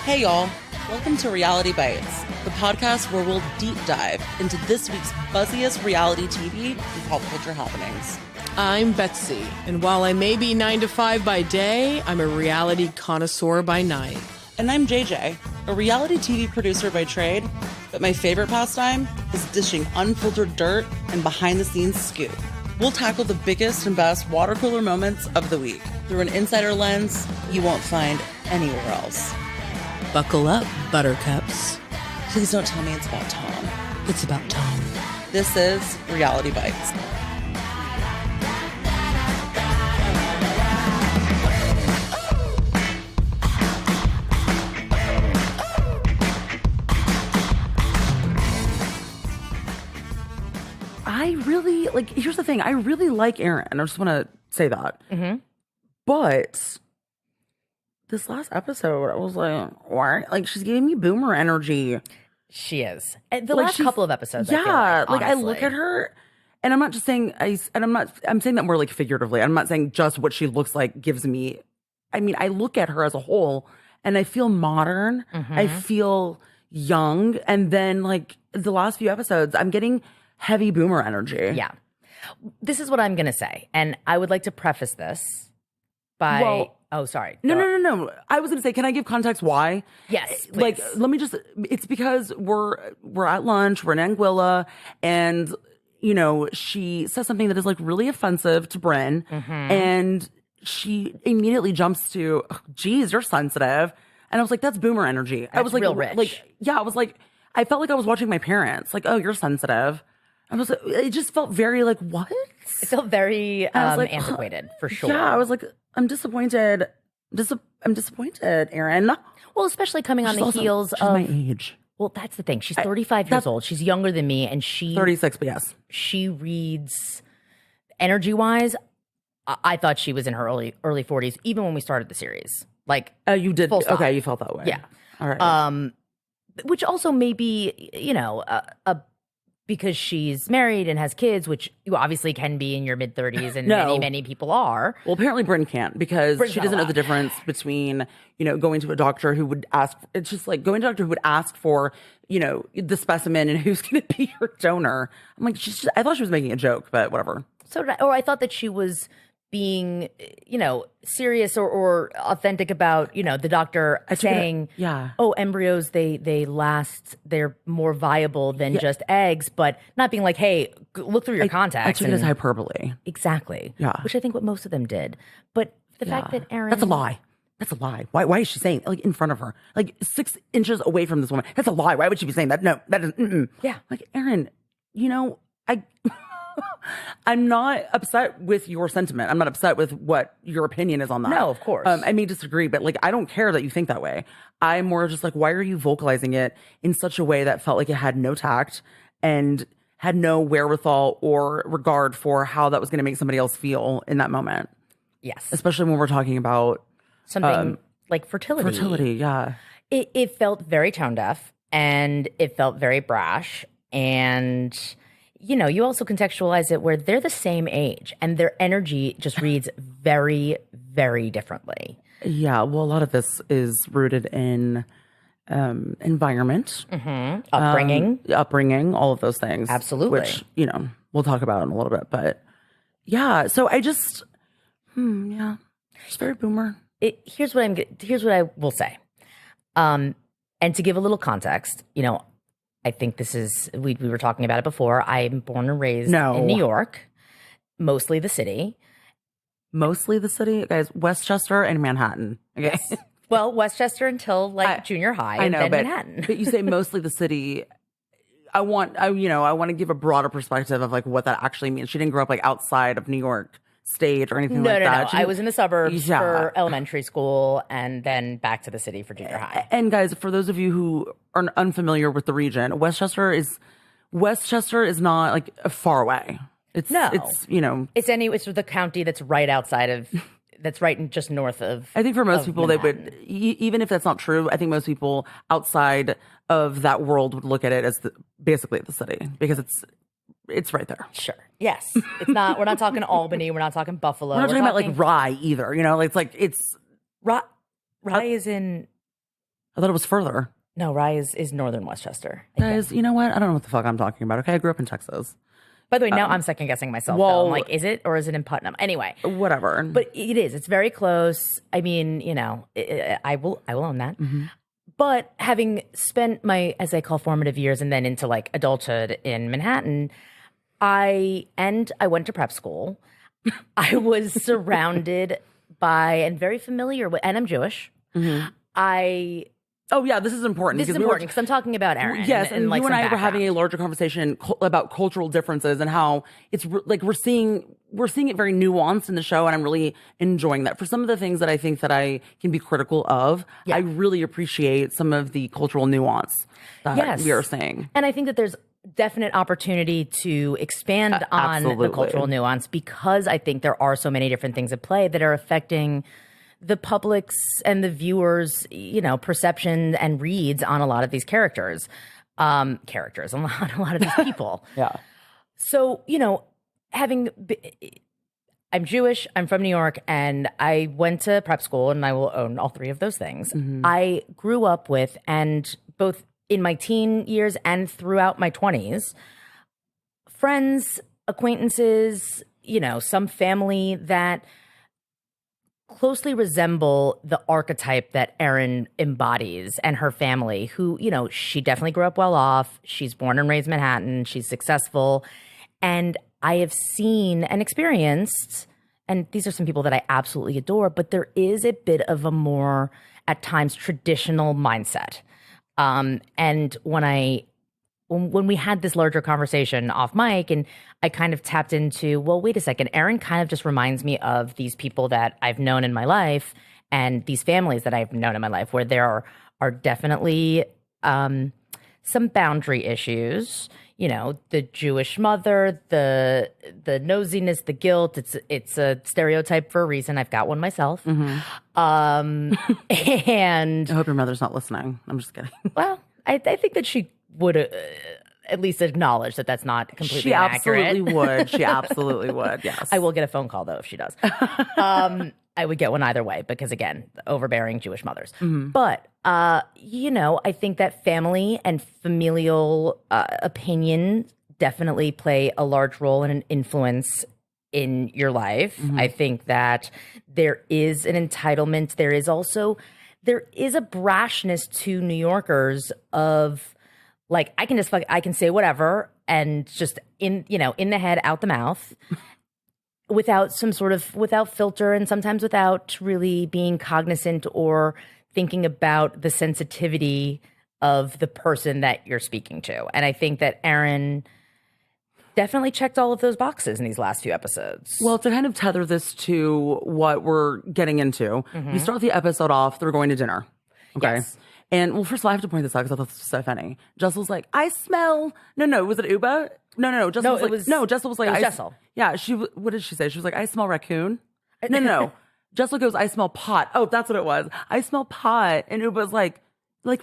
Hey, y'all. Welcome to Reality Bites, the podcast where we'll deep dive into this week's buzziest reality TV and pop culture happenings. I'm Betsy, and while I may be 9 to 5 by day, I'm a reality connoisseur by night. And I'm JJ, a reality TV producer by trade, but my favorite pastime is dishing unfiltered dirt and behind-the-scenes scoop. We'll tackle the biggest and best water cooler moments of the week through an insider lens you won't find anywhere else. Buckle up, buttercups. Please don't tell me it's about Tom. It's about Tom. This is Reality Bites. Here's the thing. I really like Aaron. I just want to say that. But this last episode, I was like, why? Like, she's giving me boomer energy. She is. The Like, last she's- couple of episodes. Yeah. I feel like I look at her and I'm not just saying, I'm saying that more like figuratively. I'm not saying just what she looks like gives me, I look at her as a whole and I feel modern. I feel young. And then like the last few episodes, I'm getting heavy boomer energy. Yeah. This is what I'm going to say. And I would like to preface this by. Well, oh, sorry. No, Go- no, no, no. I was going to say, can I give context why? Yes, please. Like, let me just, it's because we're at lunch, we're in Anguilla, and, she says something that is like really offensive to Bryn. And she immediately jumps to, "Oh, geez, you're sensitive." And I was like, that's boomer energy. I was like, real rich. I was like, I felt like I was watching my parents. Like, "Oh, you're sensitive." I was like, it just felt very like, what? It felt very I was like, antiquated, for sure. Yeah, I was like, I'm disappointed. I'm disappointed, Erin. Well, especially coming on She's the also- heels she's of my age. Well, that's the thing. She's 35 years old. She's younger than me, and 36, but yes. she reads energy wise. I thought she was in her early 40s, even when we started the series. Like, You did. full stop. Okay, you felt that way. Yeah. All right. Which also may be, because she's married and has kids, which you obviously can be in your mid 30s, and No. many people are. Well, apparently Bryn can't because Bryn's she not doesn't know allowed. the difference between, going to a doctor who would ask, it's just like going to a doctor who would ask for, the specimen and who's going to be her donor. I'm like, I thought she was making a joke, but whatever. Or I thought that she was being, serious or authentic about, the doctor saying, yeah. oh, embryos, they last, they're more viable than just eggs, but not being like, hey, look through your contacts. I took it as hyperbole. Exactly. Yeah. Which I think what most of them did. But the fact that Erin. That's a lie. That's a lie. Why is she saying like in front of her, like 6 inches away from this woman? That's a lie. Why would she be saying that? No, that isn't. Yeah. Like, Erin, I I'm not upset with your sentiment. I'm not upset with what your opinion is on that. No, of course. I may disagree, but like I don't care that you think that way. I'm more just like, why are you vocalizing it in such a way that felt like it had no tact and had no wherewithal or regard for how that was going to make somebody else feel in that moment, Yes. especially when we're talking about Something like fertility. fertility. Yeah. It felt very tone deaf, and it felt very brash. And, you also contextualize it where they're the same age and their energy just reads very, very differently. Yeah. Well, a lot of this is rooted in environment, upbringing, all of those things. Absolutely. Which, we'll talk about in a little bit. But yeah, so I just, it's very boomer. Here's what I will say. And to give a little context, I think this is, we were talking about it before. I'm born and raised in New York, mostly the city. Mostly the city, guys, Westchester and Manhattan. Okay. Well, Westchester until junior high, and then Manhattan. But you say mostly the city. I want to give a broader perspective of like what that actually means. She didn't grow up like outside of New York State or anything like that. No. I was in the suburbs for elementary school and then back to the city for junior high. And guys, for those of you who are unfamiliar with the region, Westchester is not like far away. It's the county that's right outside of, that's right in just north of. I think for most people, Manhattan. they would, even if that's not true, I think most people outside of that world would look at it as basically the city because it's right there. Sure. Yes. It's not, we're not talking Albany. We're not talking Buffalo. We're not talking about like Rye either. It's Rye is in. I thought it was further. No, Rye is northern Westchester. Guys, you know what? I don't know what the fuck I'm talking about. Okay, I grew up in Texas. By the way, now I'm second guessing myself. well- Though. I'm like, is it or is it in Putnam? Anyway, Whatever. but it is. It's very close. I mean, I will own that. Mm-hmm. But having spent my, as I call, formative years and then into like adulthood in Manhattan, I went to prep school. I was surrounded by and very familiar with, and I'm Jewish. Mm-hmm. Oh yeah, this is important. This is important because I'm talking about Erin. Yes, and like you and some I were having a background. larger conversation about cultural differences and how it's like we're seeing it very nuanced in the show, and I'm really enjoying that. For some of the things that I think that I can be critical of, I really appreciate some of the cultural nuance that we are seeing. And I think that there's definite opportunity to expand on the absolutely. cultural nuance because I think there are so many different things at play that are affecting the public's and the viewers, perception and reads on a lot of these characters, on a lot of these people. Yeah. So, I'm Jewish, I'm from New York, and I went to prep school, and I will own all three of those things. Mm-hmm. I grew up with, and both in my teen years and throughout my 20s, friends, acquaintances, some family that closely resemble the archetype that Erin embodies and her family, who, she definitely grew up well off. She's born and raised Manhattan. She's successful. And I have seen and experienced and these are some people that I absolutely adore, but there is a bit of a more, at times, traditional mindset. And when we had this larger conversation off mic, and I kind of tapped into, well, wait a second, Erin kind of just reminds me of these people that I've known in my life and these families that I've known in my life, where there are definitely some boundary issues. You know, the Jewish mother, the nosiness, the guilt. It's a stereotype for a reason. I've got one myself. And I hope your mother's not listening. I'm just kidding. well, I think that she would at least acknowledge that that's not completely She inaccurate. absolutely would. She absolutely would. Yes. I will get a phone call, though, if she does. I would get one either way because, again, overbearing Jewish mothers. But, you know, I think that family and familial opinion definitely play a large role and an influence in your life. I think that there is an entitlement. There is a brashness to New Yorkers of, like, I can say whatever and just in the head, out the mouth. Without filter, and sometimes without really being cognizant or thinking about the sensitivity of the person that you're speaking to. And I think that Erin definitely checked all of those boxes in these last few episodes. Well, to kind of tether this to what we're getting into, you start the episode off, they're going to dinner. Okay. Yes. And well, first of all, I have to point this out because I thought this was so funny. Jessel was like, I smell. No, was it Uba? No. Jessel was like, Jessel was like, it was Jessel. Yeah, what did she say? She was like, I smell raccoon. No. Jessel goes, I smell pot. Oh, that's what it was. I smell pot. And Uba was like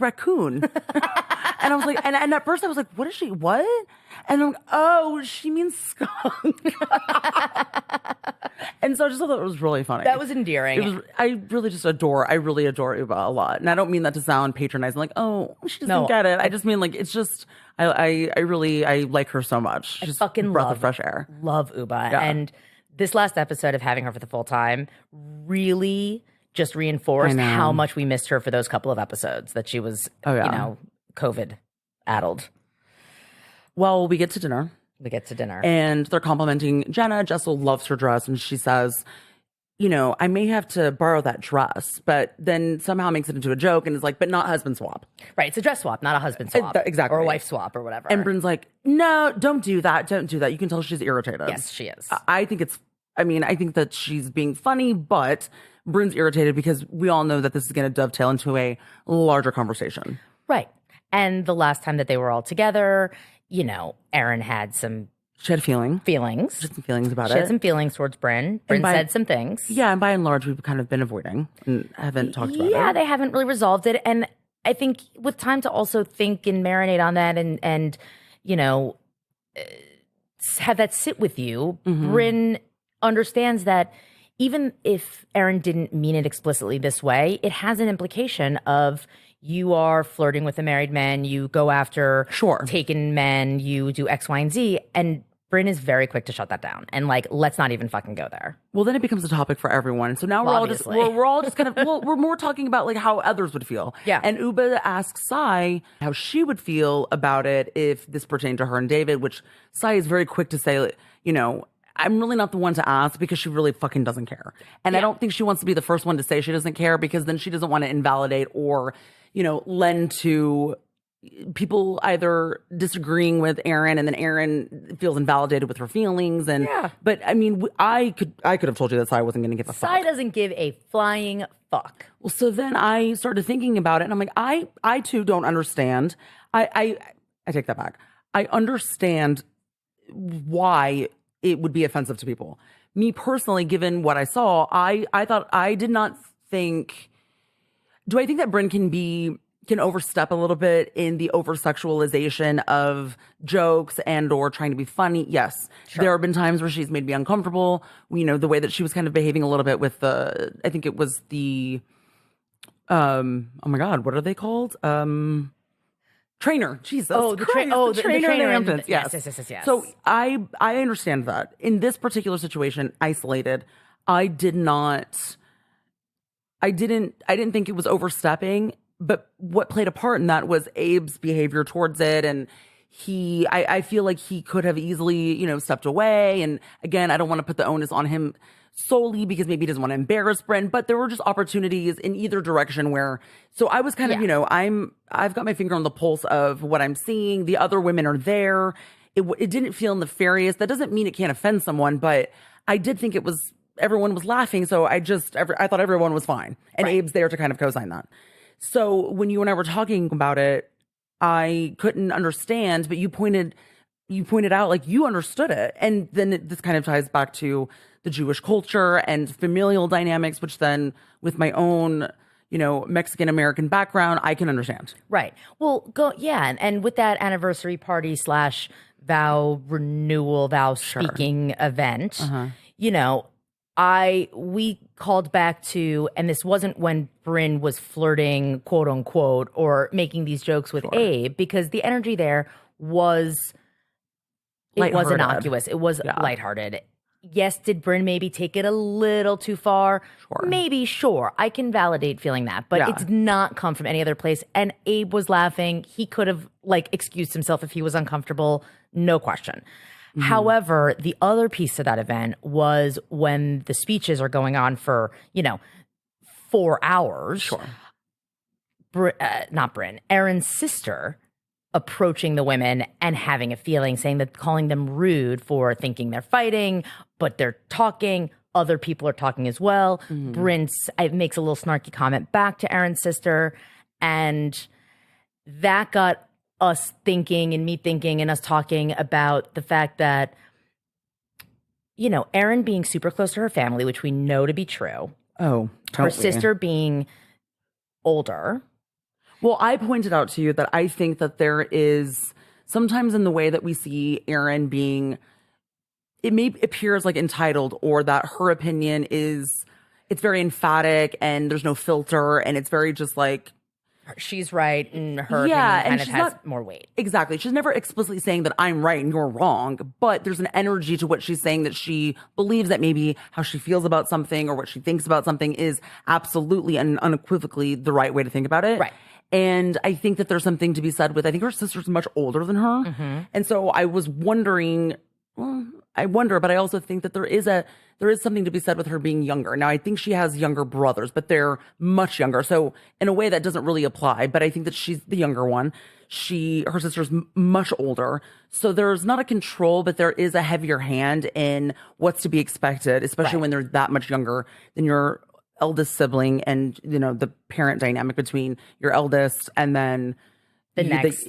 raccoon. And I was like, and at first I was like, what is she? What? And I'm like, oh, she means skunk. And so I just thought that was really funny. That was endearing. I really adore Uba a lot. And I don't mean that to sound patronizing, like, oh, she doesn't get it. I just mean, like, it's just, I really like her so much. She's a breath of fresh air. Love Uba. Yeah. And this last episode of having her for the full time really just reinforced how much we missed her for those couple of episodes that she was, COVID addled. Well, we get to dinner. And they're complimenting Jenna. Jessel loves her dress. And she says, you know, I may have to borrow that dress, but then somehow makes it into a joke and is like, but not husband swap. Right. It's a dress swap, not a husband swap. Exactly. Or a wife swap or whatever. And Bryn's like, no, don't do that. Don't do that. You can tell she's irritated. Yes, she is. I think that she's being funny, but Bryn's irritated because we all know that this is going to dovetail into a larger conversation. Right. And the last time that they were all together, you know, Erin had some... She had feelings. She had some feelings about it. She had some feelings towards Bryn. Bryn said some things. Yeah, and by and large, we've kind of been avoiding and haven't talked about it. Yeah, they haven't really resolved it. And I think with time to also think and marinate on that and you know, have that sit with you, Bryn understands that even if Erin didn't mean it explicitly this way, it has an implication of... You are flirting with a married man. You go after taken men. You do X, Y, and Z. And Bryn is very quick to shut that down. And like, let's not even fucking go there. Well, then it becomes a topic for everyone. So now we're all just kind of, we're more talking about like how others would feel. Yeah. And Uba asks Sai how she would feel about it if this pertained to her and David, which Sai is very quick to say, you know, I'm really not the one to ask because she really fucking doesn't care. And I don't think she wants to be the first one to say she doesn't care because then she doesn't want to invalidate or, you know, lend to people either disagreeing with Erin and then Erin feels invalidated with her feelings. And but I mean, I could have told you that Sai wasn't going to give a fuck. Sai doesn't give a flying fuck. Well, so then I started thinking about it and I'm like, I too don't understand. I take that back. I understand why it would be offensive to people. Me personally, given what I saw, I thought I did not think. Do I think that Bryn can overstep a little bit in the over-sexualization of jokes and or trying to be funny? Yes. Sure. There have been times where she's made me uncomfortable. You know, the way that she was kind of behaving a little bit with I think it was the, oh my God, what are they called? Trainer. Jesus. Oh, the trainer. The trainer. Yes. So I understand that. In this particular situation, isolated, I didn't think it was overstepping, but what played a part in that was Abe's behavior towards it. And I feel like he could have easily, you know, stepped away. And again, I don't want to put the onus on him solely because maybe he doesn't want to embarrass Bryn, but there were just opportunities in either direction where, so I was kind of, I've got my finger on the pulse of what I'm seeing. The other women are there. It didn't feel nefarious. That doesn't mean it can't offend someone, but I did think everyone was laughing. So I thought everyone was fine. And Abe's there to kind of co-sign that. So when you and I were talking about it, I couldn't understand, but you pointed out like you understood it. And then this kind of ties back to the Jewish culture and familial dynamics, which then with my own, Mexican American background, I can understand. Right. Well, and with that anniversary party / vow speaking event, we called back to, and this wasn't when Bryn was flirting, quote unquote, or making these jokes with Abe, because the energy there was innocuous. It was lighthearted. Yes, did Bryn maybe take it a little too far? Sure. Maybe, sure. I can validate feeling that, but it's not come from any other place. And Abe was laughing. He could have excused himself if he was uncomfortable. No question. Mm-hmm. However, the other piece of that event was when the speeches are going on for, 4 hours. Sure. Not Bryn, Aaron's sister approaching the women and having a feeling, calling them rude for thinking they're fighting, but they're talking. Other people are talking as well. Mm-hmm. Bryn makes a little snarky comment back to Aaron's sister. And that got us thinking and me thinking and us talking about the fact that, Aaron being super close to her family, which we know to be true. Oh, totally. Her sister being older. Well, I pointed out to you that I think that there is sometimes in the way that we see Aaron being, it may appears like entitled, or that her opinion it's very emphatic and there's no filter and it's very just like, she's right and her opinion kind of has more weight. Exactly. She's never explicitly saying that I'm right and you're wrong, but there's an energy to what she's saying that she believes that maybe how she feels about something or what she thinks about something is absolutely and unequivocally the right way to think about it. Right. And I think that there's something to be said with, I think her sister's much older than her. Mm-hmm. And so I was wondering, but I also think that there is something to be said with her being younger. Now, I think she has younger brothers, but they're much younger. So in a way that doesn't really apply, but I think that she's the younger one. Her sister's much older. So there's not a control, but there is a heavier hand in what's to be expected, especially when they're that much younger than your eldest sibling, and the parent dynamic between your eldest and then the next,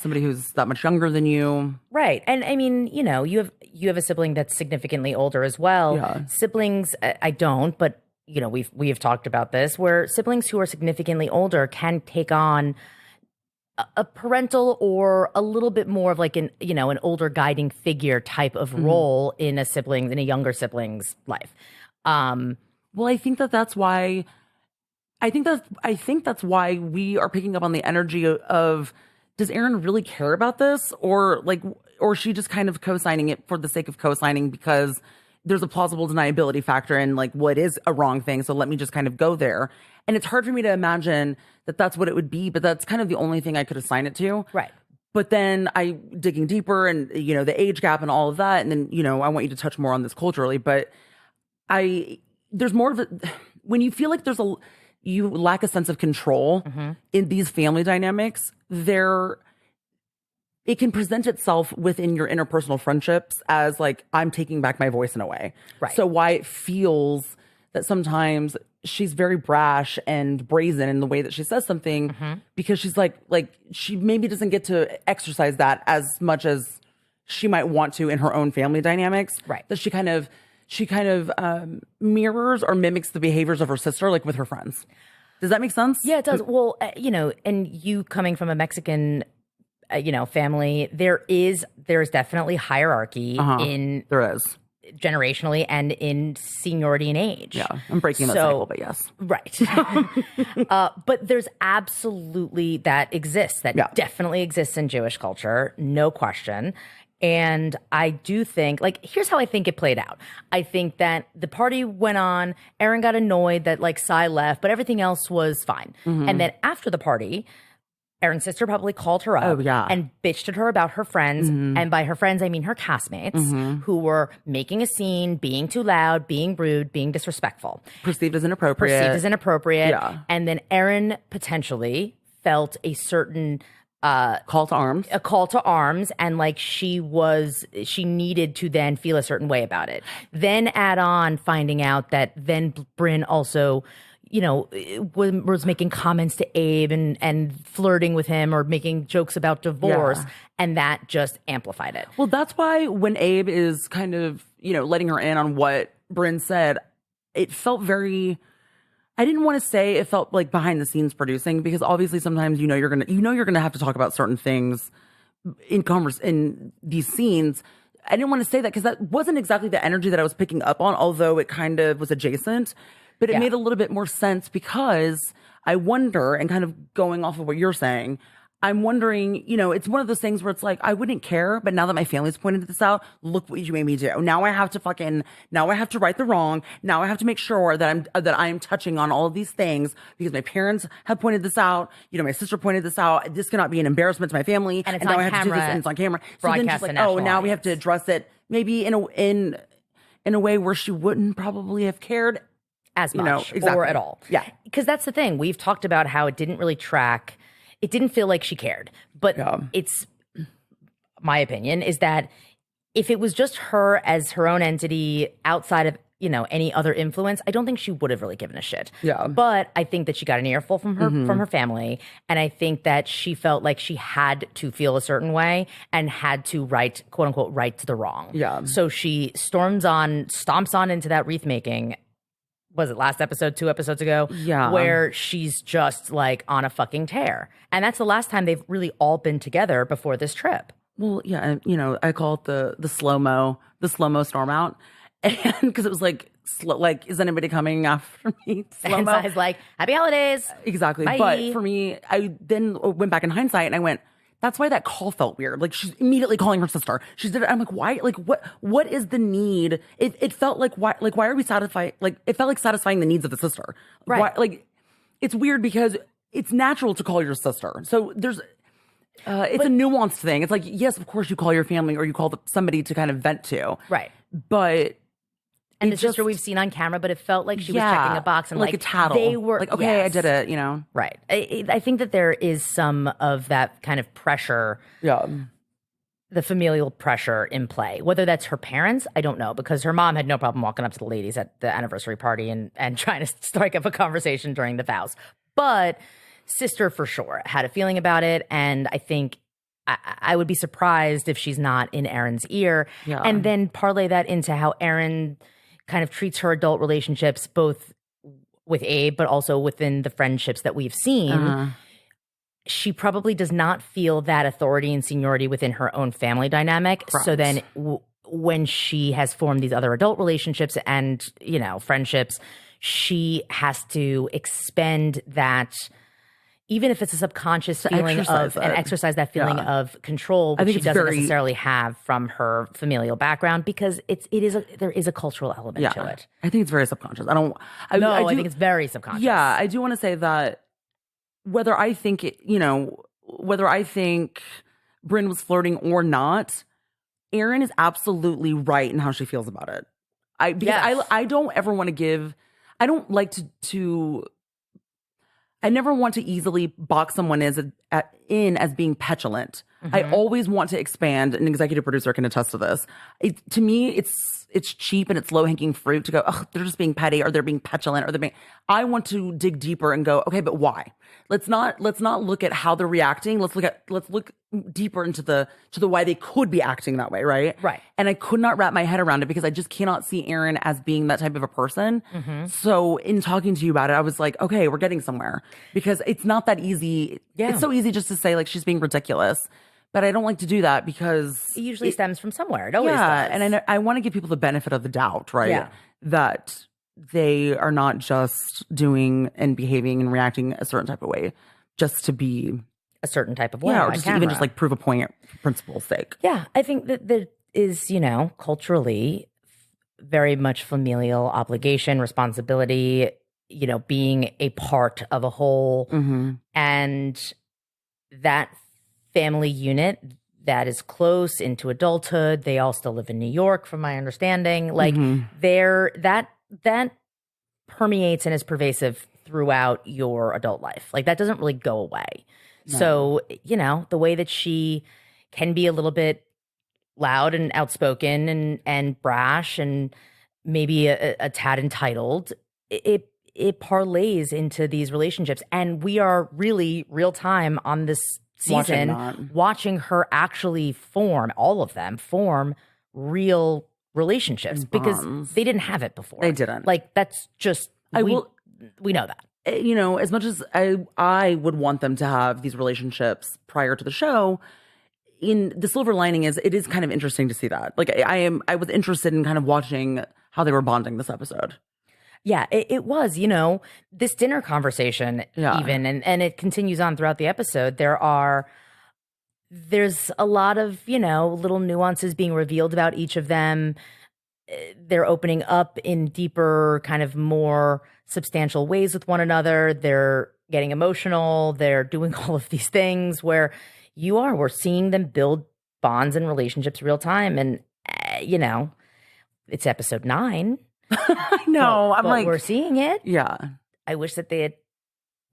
somebody who's that much younger than you. Right. And I mean, you have a sibling that's significantly older as well. Yeah. Siblings, I don't, but we have talked about this, where siblings who are significantly older can take on a parental or a little bit more of like an older guiding figure type of role in a younger sibling's life. Well, I think that's why we are picking up on the energy of, does Aaron really care about this, or is she just kind of co-signing it for the sake of co-signing because there's a plausible deniability factor in what is a wrong thing, so let me just kind of go there. And it's hard for me to imagine that that's what it would be, but that's kind of the only thing I could assign it to. Right. But then digging deeper and the age gap and all of that, and then I want you to touch more on this culturally, but there's more of it when you feel like you lack a sense of control in these family dynamics. It can present itself within your interpersonal friendships as I'm taking back my voice in a way. Right. So why it feels that sometimes she's very brash and brazen in the way that she says something, because she's like she maybe doesn't get to exercise that as much as she might want to in her own family dynamics. Right. That she kind of mirrors or mimics the behaviors of her sister, with her friends. Does that make sense? Yeah, it does. Well, and you coming from a Mexican, family, there's definitely hierarchy in there is generationally and in seniority and age. Yeah, I'm breaking that cycle, but yes, right. But there's absolutely that exists. That definitely exists in Jewish culture, no question. And I do think, here's how I think it played out. I think that the party went on, Aaron got annoyed that Sai left, but everything else was fine. And then after the party, Erin's sister probably called her up Oh, yeah. and bitched at her about her friends. And by her friends, I mean her castmates who were making a scene, being too loud, being rude, being disrespectful. Perceived as inappropriate. Yeah. And then Erin potentially felt a certain Call to arms. a call to arms, and like she needed to then feel a certain way about it. Then add on finding out that then Bryn also, you know, was making comments to Abe and flirting with him or making jokes about divorce, and that just amplified it. Well, that's why when Abe is kind of, you know, letting her in on what Bryn said, it felt very, I didn't want to say it felt like behind the scenes producing, because obviously sometimes you're gonna have to talk about certain things in these scenes. I didn't want to say that because that wasn't exactly the energy that I was picking up on, although it kind of was adjacent. But it made a little bit more sense, because I wonder, and kind of going off of what you're saying, I'm wondering, you know, it's one of those things where it's like, I wouldn't care, but now that my family's pointed this out, look what you made me do. Now I have to right the wrong. Now I have to make sure that I am touching on all of these things because my parents have pointed this out. You know, my sister pointed this out. This cannot be an embarrassment to my family. And it's now on I have to do this, camera, and it's on camera. So then she's broadcast like, to national now we have to audience. address it maybe in a way where she wouldn't probably have cared As much, you know, exactly. or at all. Yeah. Because that's the thing. We've talked about how it didn't really track. It didn't feel like she cared. But it's, my opinion, is that if it was just her as her own entity outside of, you know, any other influence, I don't think she would have really given a shit. Yeah. But I think that she got an earful from her family. And I think that she felt like she had to feel a certain way and had to right, quote unquote, right to the wrong. Yeah. So she stomps on into that wreath making. Was it last episode, 2 episodes ago? Yeah. Where she's just like on a fucking tear. And that's the last time they've really all been together before this trip. Well, yeah, and you know, I call it the slow-mo storm out. And because it was like, is anybody coming after me? And Slow-mo. Zai's like, happy holidays. Exactly. Bye. But for me, I then went back in hindsight and I went, that's why that call felt weird. Like, she's immediately calling her sister. She did it. I'm like, why? Like, what is the need? It felt like, why are we satisfied? Like, it felt like satisfying the needs of the sister. Right. Why, like, it's weird because it's natural to call your sister. So it's a nuanced thing. It's like, yes, of course you call your family or you call somebody to kind of vent to. Right. But And the sister we've seen on camera, but it felt like she was checking a box and like a tattle. They were like, okay, yes. I did it, you know? Right. I think that there is some of that kind of pressure. Yeah. The familial pressure in play. Whether that's her parents, I don't know, because her mom had no problem walking up to the ladies at the anniversary party and trying to strike up a conversation during the vows. But sister for sure had a feeling about it, and I think I would be surprised if she's not in Erin's ear. Yeah. And then parlay that into how Erin kind of treats her adult relationships, both with Abe, but also within the friendships that we've seen. She probably does not feel that authority and seniority within her own family dynamic. Correct. So then when she has formed these other adult relationships and, you know, friendships, she has to expend that, even if it's a subconscious feeling exercise that feeling of control, which she doesn't necessarily have from her familial background, because there is a cultural element to it. I think it's very subconscious. I think it's very subconscious. Yeah, I do want to say that whether I think Bryn was flirting or not, Erin is absolutely right in how she feels about it. I don't ever want to give. I don't like to. I never want to easily box someone in as being petulant. I always want to expand. An executive producer can attest to this. To me, it's cheap and it's low hanging fruit to go, oh, they're just being petty or they're being petulant or they're being. I want to dig deeper and go, okay, but why? Let's not look at how they're reacting. Let's look deeper into the why they could be acting that way, right? Right. And I could not wrap my head around it because I just cannot see Erin as being that type of a person. So in talking to you about it, I was like, okay, we're getting somewhere, because it's not that easy. Yeah. It's so easy just to say like she's being ridiculous. But I don't like to do that because It usually stems from somewhere. It always does. And I want to give people the benefit of the doubt, right? Yeah. That they are not just doing and behaving and reacting a certain type of way just to be a certain type of way. or on just camera. even just like prove a point for principle's sake. Yeah, I think that there is, you know, culturally very much familial obligation, responsibility, you know, being a part of a whole. And that family unit that is close into adulthood. They all still live in New York, from my understanding. Like that permeates and is pervasive throughout your adult life. Like that doesn't really go away. No. So, the way that she can be a little bit loud and outspoken and brash and maybe a tad entitled, it parlays into these relationships. And we are really real time on this season watching her actually form, all of them form real relationships because they didn't have it before. They didn't. Like that's just we know that. As much as I would want them to have these relationships prior to the show, in the silver lining is it is kind of interesting to see that. Like I was interested in kind of watching how they were bonding this episode. Yeah, it was, this dinner conversation even, and it continues on throughout the episode. There's a lot of, little nuances being revealed about each of them. They're opening up in deeper, kind of more substantial ways with one another. They're getting emotional. They're doing all of these things where we're seeing them build bonds and relationships real time. And, it's episode 9. I know. But we're seeing it. Yeah. I wish that they had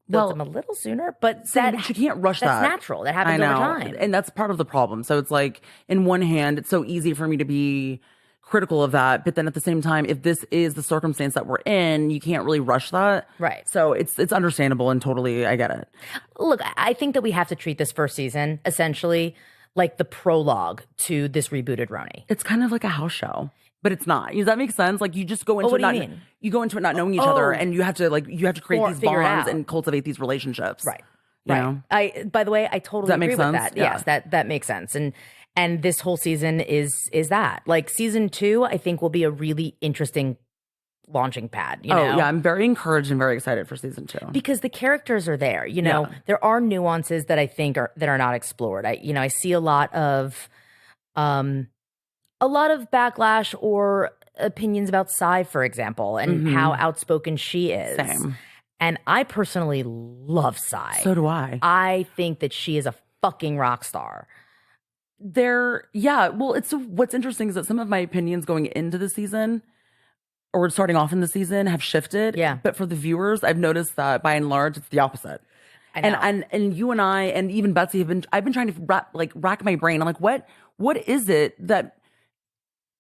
built them a little sooner, but that you can't rush that's that. natural. That happens over time. And that's part of the problem. So it's like, in one hand, it's so easy for me to be critical of that, but then at the same time, if this is the circumstance that we're in, you can't really rush that. Right. So it's understandable and totally, I get it. Look, I think that we have to treat this first season essentially like the prologue to this rebooted RHONY. It's kind of like a house show. But it's not. Does that make sense? Like you just go into you go into it not knowing each other, and you have to create these bonds and cultivate these relationships. Right. You know? By the way, I totally agree with that. Yeah. Yes, that makes sense. And this whole season is that. Like season 2, I think will be a really interesting launching pad. Yeah, I'm very encouraged and very excited for season 2 because the characters are there. There are nuances that I think are not explored. I see a lot of backlash or opinions about Sai, for example, and how outspoken she is. Same. And I personally love Sai. So do I. I think that she is a fucking rock star. What's interesting is that some of my opinions going into the season or starting off in the season have shifted. Yeah. But for the viewers, I've noticed that by and large, it's the opposite. I know. And you and I and even Betsy I've been trying to rack my brain. I'm like, what is it that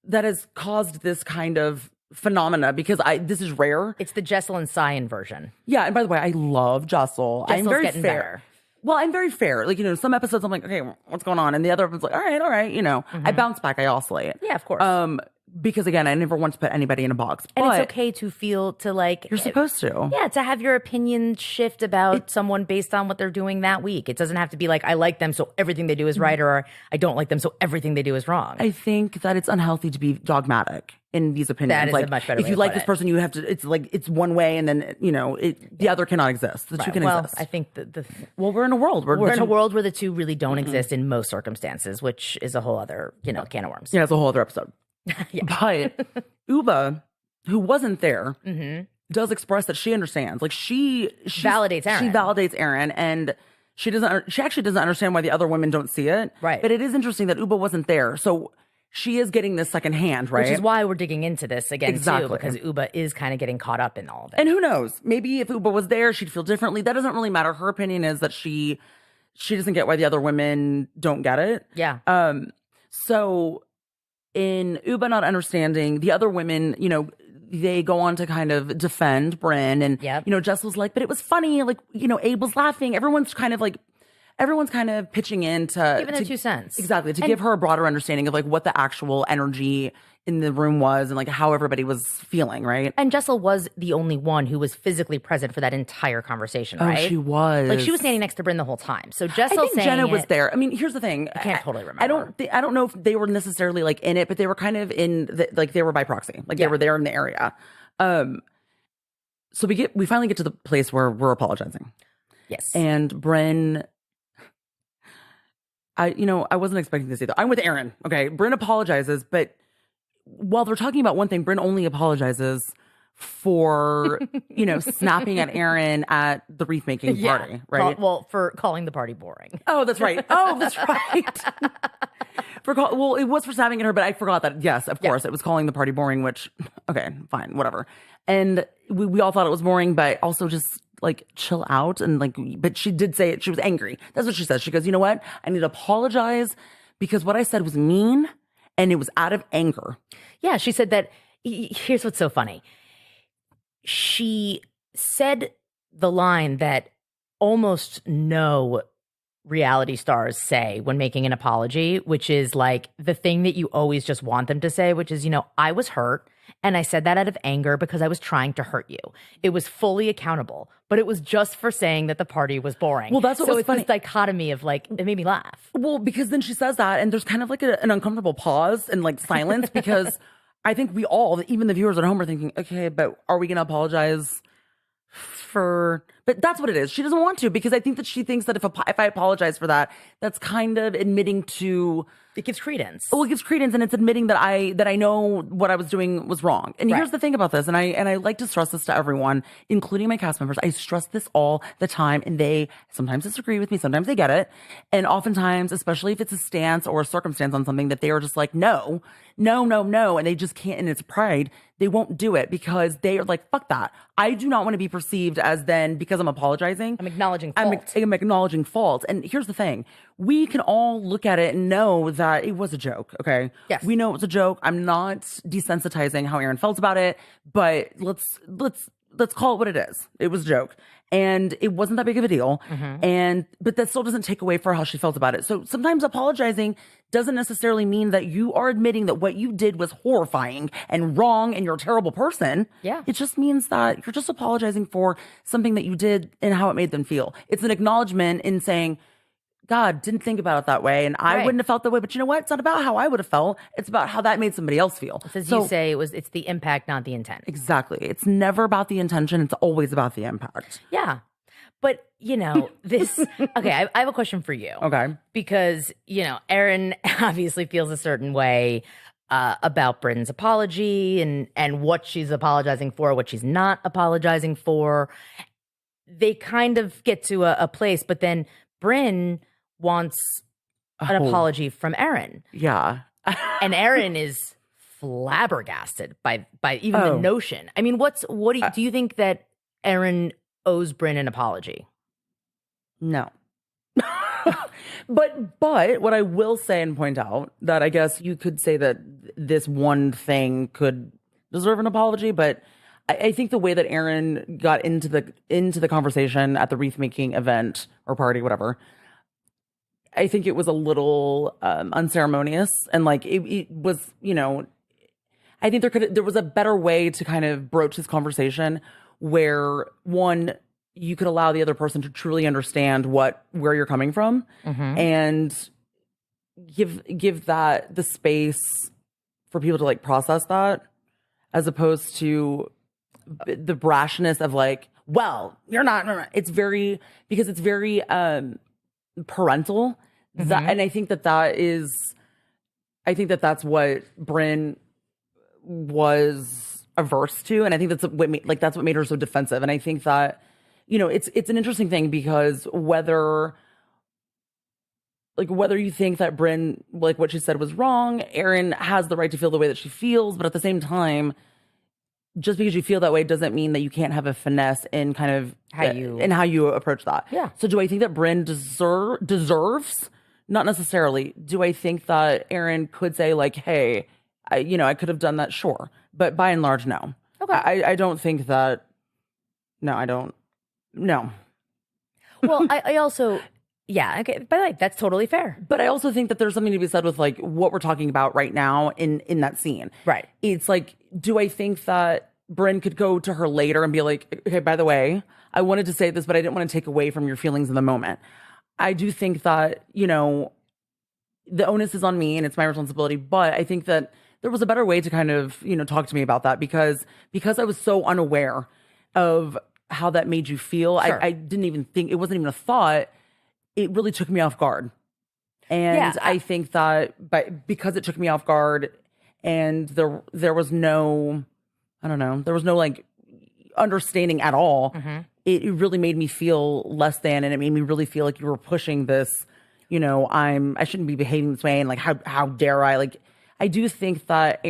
has caused this kind of phenomena? Because this is rare. It's the Jessel and Sai inversion. Yeah, and by the way, I love Jessel. I'm very getting fair. Better. Well, I'm very fair. Like, some episodes I'm like, okay, what's going on? And the other one's like, all right. I bounce back, I oscillate. Yeah, of course. Because again, I never want to put anybody in a box. And it's okay to feel you're supposed to. Yeah, to have your opinion shift about someone based on what they're doing that week. It doesn't have to be like, I like them, so everything they do is right, or I don't like them, so everything they do is wrong. I think that it's unhealthy to be dogmatic in these opinions. That is a much better way if you to like put this it. person, you have to, it's one way, and then, the other cannot exist. The two can exist. I think we're in a world where we're in a world where the two really don't exist in most circumstances, which is a whole other, can of worms. Yeah, it's a whole other episode. But Uba, who wasn't there, does express that she understands. Like she validates Aaron. She validates Aaron, and she actually doesn't understand why the other women don't see it. Right. But it is interesting that Uba wasn't there, so she is getting this secondhand, right? Which is why we're digging into this again Exactly. too, because Uba is kind of getting caught up in all of it. And who knows? Maybe if Uba was there, she'd feel differently. That doesn't really matter. Her opinion is that she doesn't get why the other women don't get it. Yeah. So in Uba not understanding, the other women, they go on to kind of defend Brynn, and Jess was like, but it was funny, like, Abe was laughing. Everyone's kind of pitching in to giving their 2 cents. Exactly, to give her a broader understanding of like what the actual energy in the room was and like how everybody was feeling, right? And Jessel was the only one who was physically present for that entire conversation, right? Oh, she was. Like she was standing next to Brynn the whole time. So Jessel I think saying Jenna was it, there. I mean, here's the thing. I can't totally remember. I don't know if they were necessarily like in it, but they were kind of in like they were by proxy. Like they were there in the area. So we finally get to the place where we're apologizing. Yes. And Brynn, I wasn't expecting this either. I'm with Aaron. Okay. Brynn apologizes, but while they're talking about one thing, Brynn only apologizes for, snapping at Aaron at the wreath making party, right? For calling the party boring. Oh, that's right. Oh, that's right. Well, it was for snapping at her, but I forgot that. Yes, of course, it was calling the party boring, which, okay, fine, whatever. And we all thought it was boring, but also just like chill out. And like, but she did say it. She was angry. That's what she said. She goes, you know what? I need to apologize because what I said was mean and it was out of anger. Yeah, she said that. Here's what's so funny. She said the line that almost no reality stars say when making an apology, which is like the thing that you always just want them to say, which is, I was hurt and I said that out of anger because I was trying to hurt you. It was fully accountable, but it was just for saying that the party was boring. Well, that's what was it's funny. This dichotomy of like, it made me laugh. Well, because then she says that and there's kind of like an uncomfortable pause and like silence because I think we all, even the viewers at home, are thinking, okay, but are we going to apologize but that's what it is. She doesn't want to because I think that she thinks that if I apologize for that, that's kind of admitting to. It gives credence. Well, it gives credence, and it's admitting that I know what I was doing was wrong. And here's the thing about this, and I like to stress this to everyone, including my cast members. I stress this all the time, and they sometimes disagree with me, sometimes they get it, and oftentimes, especially if it's a stance or a circumstance on something that they are just like, no, and they just can't, and it's pride. They won't do it because they are like, fuck that. I do not want to be perceived as then because I'm apologizing. I'm acknowledging fault. I'm acknowledging fault. And here's the thing. We can all look at it and know that it was a joke, okay? Yes. We know it was a joke. I'm not desensitizing how Aaron felt about it, but let's call it what it is. It was a joke. And it wasn't that big of a deal. But that still doesn't take away for how she felt about it. So sometimes apologizing doesn't necessarily mean that you are admitting that what you did was horrifying and wrong and you're a terrible person. Yeah. It just means that you're just apologizing for something that you did and how it made them feel. It's an acknowledgement in saying, God, didn't think about it that way. And I wouldn't have felt that way. But you know what? It's not about how I would have felt. It's about how that made somebody else feel. As you say, it's the impact, not the intent. Exactly. It's never about the intention. It's always about the impact. Yeah. But, this, okay, I have a question for you. Okay. Because, Erin obviously feels a certain way about Bryn's apology and what she's apologizing for, what she's not apologizing for. They kind of get to a place, but then Bryn wants an apology from Erin. Yeah. And Erin is flabbergasted by even the notion. I mean, do you think that Erin owes Bryn an apology? No. But what I will say and point out that I guess you could say that this one thing could deserve an apology, but I think the way that Erin got into the conversation at the wreath making event or party, whatever, I think it was a little unceremonious and like it was, I think there was a better way to kind of broach this conversation where one, you could allow the other person to truly understand where you're coming from and give that the space for people to like process that, as opposed to the brashness of like, well, you're not. It's very parental. And I think that's what Bryn was averse to, and I think that's what made her so defensive. And I think that it's an interesting thing because whether you think that Bryn, like what she said was wrong, Erin has the right to feel the way that she feels, but at the same time, just because you feel that way doesn't mean that you can't have a finesse in kind of how you approach that. Yeah. So do I think that Bryn deserves? Not necessarily. Do I think that Erin could say like, hey, I could have done that? Sure. But by and large, no. Okay. I don't think that. No, I don't. No. Well, I also, yeah. Okay. By the way, that's totally fair. But I also think that there's something to be said with like what we're talking about right now in that scene. Right. It's like, do I think that Bryn could go to her later and be like, okay, by the way, I wanted to say this, but I didn't want to take away from your feelings in the moment. I do think that, the onus is on me and it's my responsibility. But I think that there was a better way to kind of, talk to me about that because I was so unaware of how that made you feel. Sure. I didn't even think, it wasn't even a thought. It really took me off guard. And I think that because it took me off guard and there was no, I don't know. There was no like understanding at all. It really made me feel less than, and it made me really feel like you were pushing this. I shouldn't be behaving this way, and like how dare I? Like, I do think that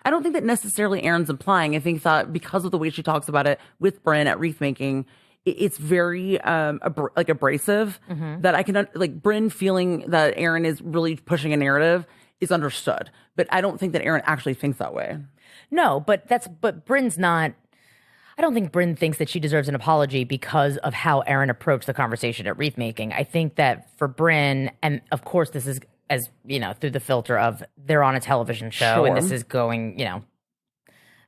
I don't think that necessarily Erin's implying. I think that because of the way she talks about it with Brynn at wreath making, it's very like abrasive. That I can like Brynn feeling that Erin is really pushing a narrative is understood, but I don't think that Erin actually thinks that way. No, but Bryn's not. I don't think Brynn thinks that she deserves an apology because of how Erin approached the conversation at wreath making. I think that for Brynn, and of course this is as through the filter of they're on a television show and this is going,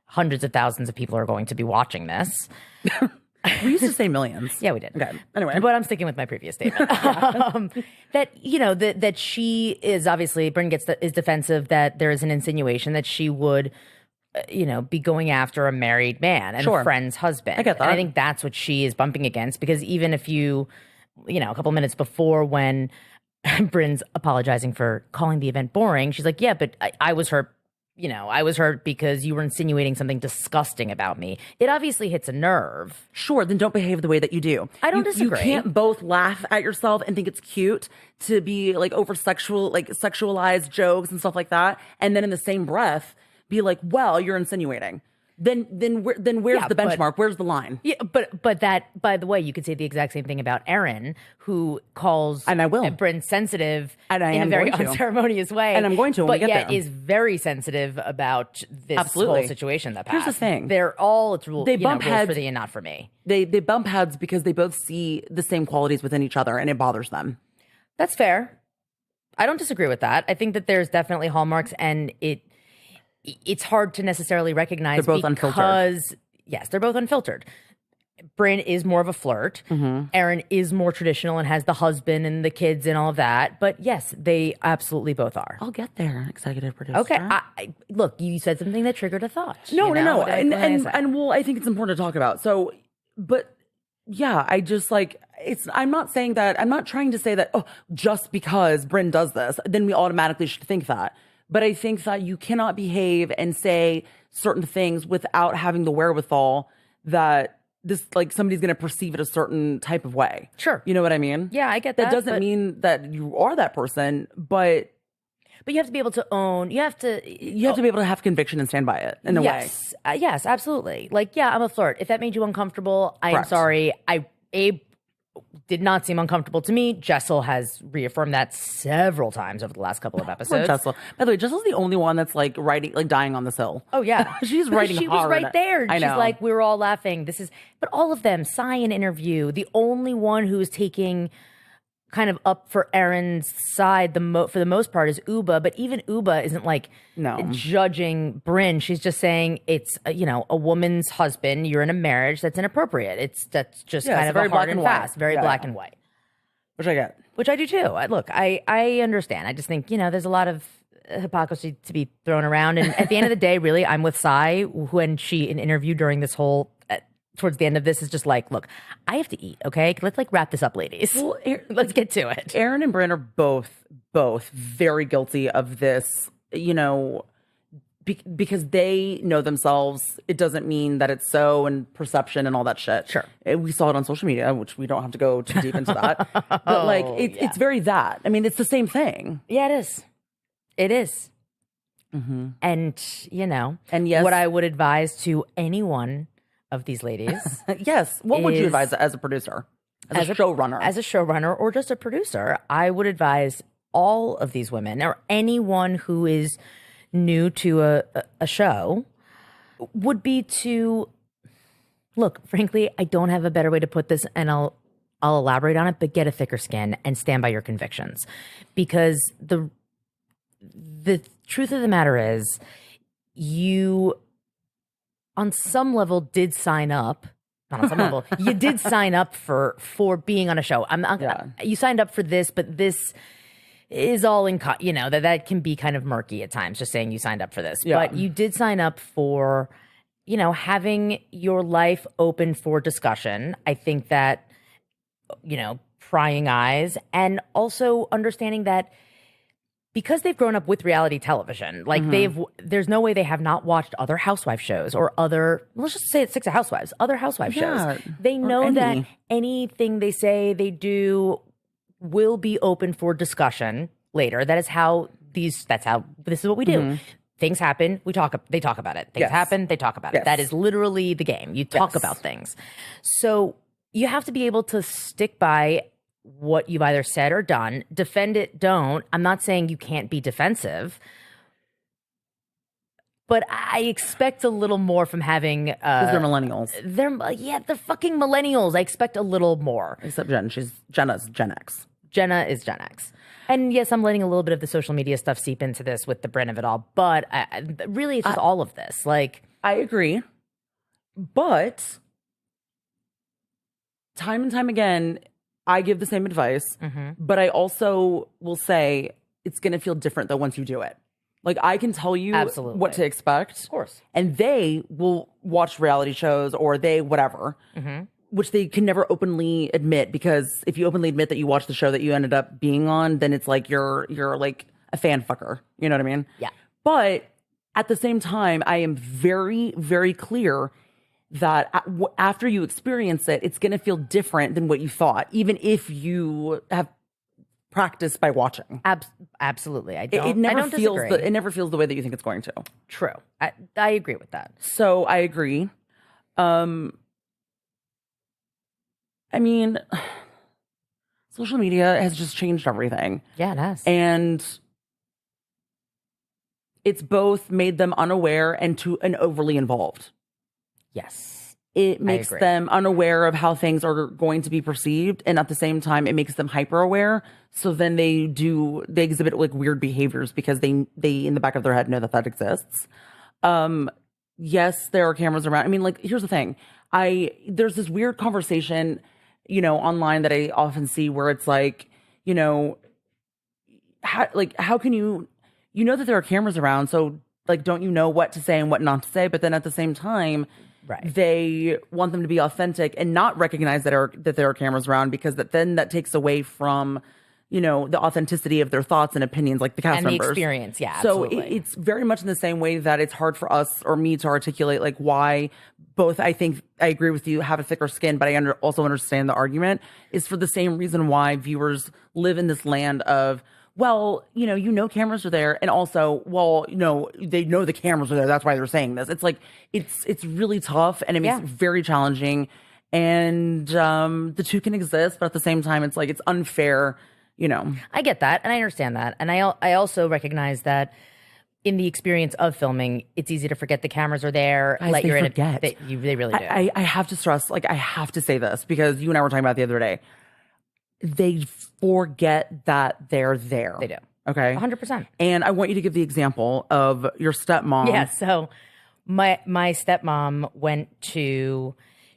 hundreds of thousands of people are going to be watching this. We used to say millions. Yeah, we did. Okay. Anyway, but I'm sticking with my previous statement. That that she is obviously Brynn is defensive that there is an insinuation that she would be going after a married man and a friend's husband. I get that. And I think that's what she is bumping against, because even if a couple minutes before when Bryn's apologizing for calling the event boring, she's like, yeah, but I was hurt. I was hurt because you were insinuating something disgusting about me. It obviously hits a nerve. Sure, then don't behave the way that you do. I don't disagree. You can't both laugh at yourself and think it's cute to be like over sexualized jokes and stuff like that, and then in the same breath be like, well, you're insinuating. Then where's the benchmark? Where's the line? Yeah, but that, by the way, you could say the exact same thing about Erin, who calls and I will Brynn sensitive and I in am a very going to. unceremonious way. And I'm going to when but we get yet there. is very sensitive about this Absolutely. whole situation that passed. Here's the thing. They're all rules bump heads for thee and not for me. They bump heads because they both see the same qualities within each other and it bothers them. That's fair. I don't disagree with that. I think that there's definitely hallmarks, and it's hard to necessarily recognize they're both unfiltered. Yes, they're both unfiltered. Brynn is more of a flirt. Erin is more traditional and has the husband and the kids and all of that. But yes, they absolutely both are. I'll get there, executive producer. Okay. Look, you said something that triggered a thought. No. And well, I think it's important to talk about. So, but yeah, I just like, I'm not saying that, I'm not trying to say that, oh, just because Brynn does this, then we automatically should think that. But I think that you cannot behave and say certain things without having the wherewithal that this, like, somebody's going to perceive it a certain type of way. Sure. You know what I mean? Yeah, I get that. That doesn't mean that you are that person, but you have to be able to own, you have to be able to have conviction and stand by it in a way. Yes, absolutely. Like, yeah, I'm a flirt. If that made you uncomfortable, I'm Correct. sorry. Abe did not seem uncomfortable to me. Jessel has reaffirmed that several times over the last couple of episodes. Jessel. By the way, Jessel's the only one that's like dying on this hill. Oh yeah, she's writing She hard. was right there. I know. She's like, we were all laughing. But all of them. Sai in interview. The only one who is taking kind of up for Erin's side for the most part is Uba. But even Uba isn't like judging Brynn. She's just saying it's a woman's husband. You're in a marriage that's inappropriate. That's just kind of very a hard black and and white. fast, very black and white. Which I get. Which I do too. I understand. I just think there's a lot of hypocrisy to be thrown around. And at the end of the day, really, I'm with Sai when she in interview during this whole. Towards the end of this is just like, look, I have to eat, okay? Let's wrap this up, ladies. Well, let's get to it. Erin and Brynn are both very guilty of this, because they know themselves. It doesn't mean that it's so, and perception and all that shit. Sure. We saw it on social media, which we don't have to go too deep into that. But like, it's very that. I mean, it's the same thing. Yeah, it is. It is. Mm-hmm. And, and yes, what I would advise to anyone of these ladies. Yes. What would you advise as a producer? As a showrunner? As a showrunner or just a producer, I would advise all of these women or anyone who is new to a show would be to look, frankly, I don't have a better way to put this, and I'll elaborate on it, but get a thicker skin and stand by your convictions. Because the truth of the matter is, you on some level did sign up. Not on some level, you did sign up for being on a show. You signed up for this, but this is all in, that can be kind of murky at times, just saying you signed up for this. Yeah. But you did sign up for, having your life open for discussion. I think that, prying eyes, and also understanding that because they've grown up with reality television, like there's no way they have not watched other housewife shows or other, let's just say it's Six of Housewives, other housewife shows. They know that anything they say, they do will be open for discussion later. This is what we do. Things happen, they talk about it. Things happen, they talk about it. That is literally the game. You talk about things. So you have to be able to stick by what you've either said or done, defend it, don't. I'm not saying you can't be defensive, but I expect a little more from having because they're millennials. They're fucking millennials. I expect a little more. Except Jen. Jenna's Gen X. Jenna is Gen X. And yes, I'm letting a little bit of the social media stuff seep into this with the Bryn of it all, but really it's just all of this. Like, I agree. But time and time again, I give the same advice, but I also will say it's going to feel different though once you do it. Like, I can tell you what to expect. Of course. And they will watch reality shows or whatever, which they can never openly admit, because if you openly admit that you watched the show that you ended up being on, then it's like you're like a fan fucker. You know what I mean? Yeah. But at the same time, I am very, very clear that after you experience it, it's going to feel different than what you thought, even if you have practiced by watching. Absolutely. It never feels the way that you think it's going to. True. I agree with that. So I agree. I mean, social media has just changed everything. Yeah, it has. And it's both made them unaware and overly involved. Yes. It makes them unaware of how things are going to be perceived. And at the same time, it makes them hyper aware. So then they exhibit like weird behaviors because they in the back of their head know that exists. Yes, there are cameras around. I mean, like, here's the thing. There's this weird conversation, online that I often see where it's like, how can you know that there are cameras around? So like, don't you know what to say and what not to say? But then at the same time, they want them to be authentic and not recognize that there are cameras around, because that takes away from, the authenticity of their thoughts and opinions, like the cast and members. The experience. Yeah. So absolutely. It's very much in the same way that it's hard for us or me to articulate like why both, I think I agree with you, have a thicker skin, but I also understand the argument, is for the same reason why viewers live in this land of, well, cameras are there. And also, well, they know the cameras are there. That's why they're saying this. It's like, it's really tough, and it's very challenging. And the two can exist, but at the same time, it's like, it's unfair, I get that. And I understand that. And I also recognize that in the experience of filming, it's easy to forget the cameras are there. Guys, they forget. They really do. I have to stress, like, I have to say this because you and I were talking about it the other day. They forget that they're there. They do. Okay. 100%. And I want you to give the example of your stepmom. Yeah. So my stepmom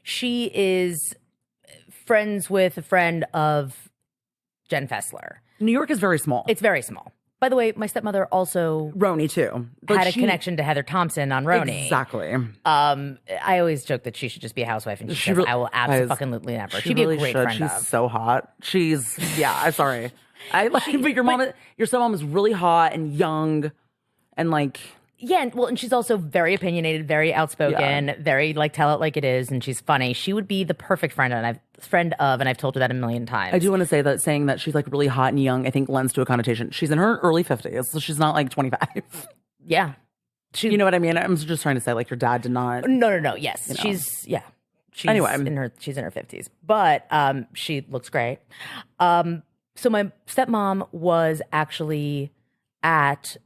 she is friends with a friend of Jen Fessler. New York is very small. It's very small. By the way, my stepmother also RHONY too. Had a connection to Heather Thompson on RHONY. Exactly. I always joke that she should just be a housewife, and she says, I will absolutely never. She'd be a great friend. She's so hot. I'm sorry. But your stepmom is really hot and young, and like. Yeah, and she's also very opinionated, very outspoken, very like tell it like it is, and she's funny. She would be the perfect friend, and I've told her that a million times. I do want to say that saying that she's like really hot and young, I think lends to a connotation. She's in her early 50s, so she's not like 25. Yeah. You know what I mean? I'm just trying to say, like, your dad did not. No. Yes. She's anyway. She's in her 50s, but she looks great. So my stepmom was actually at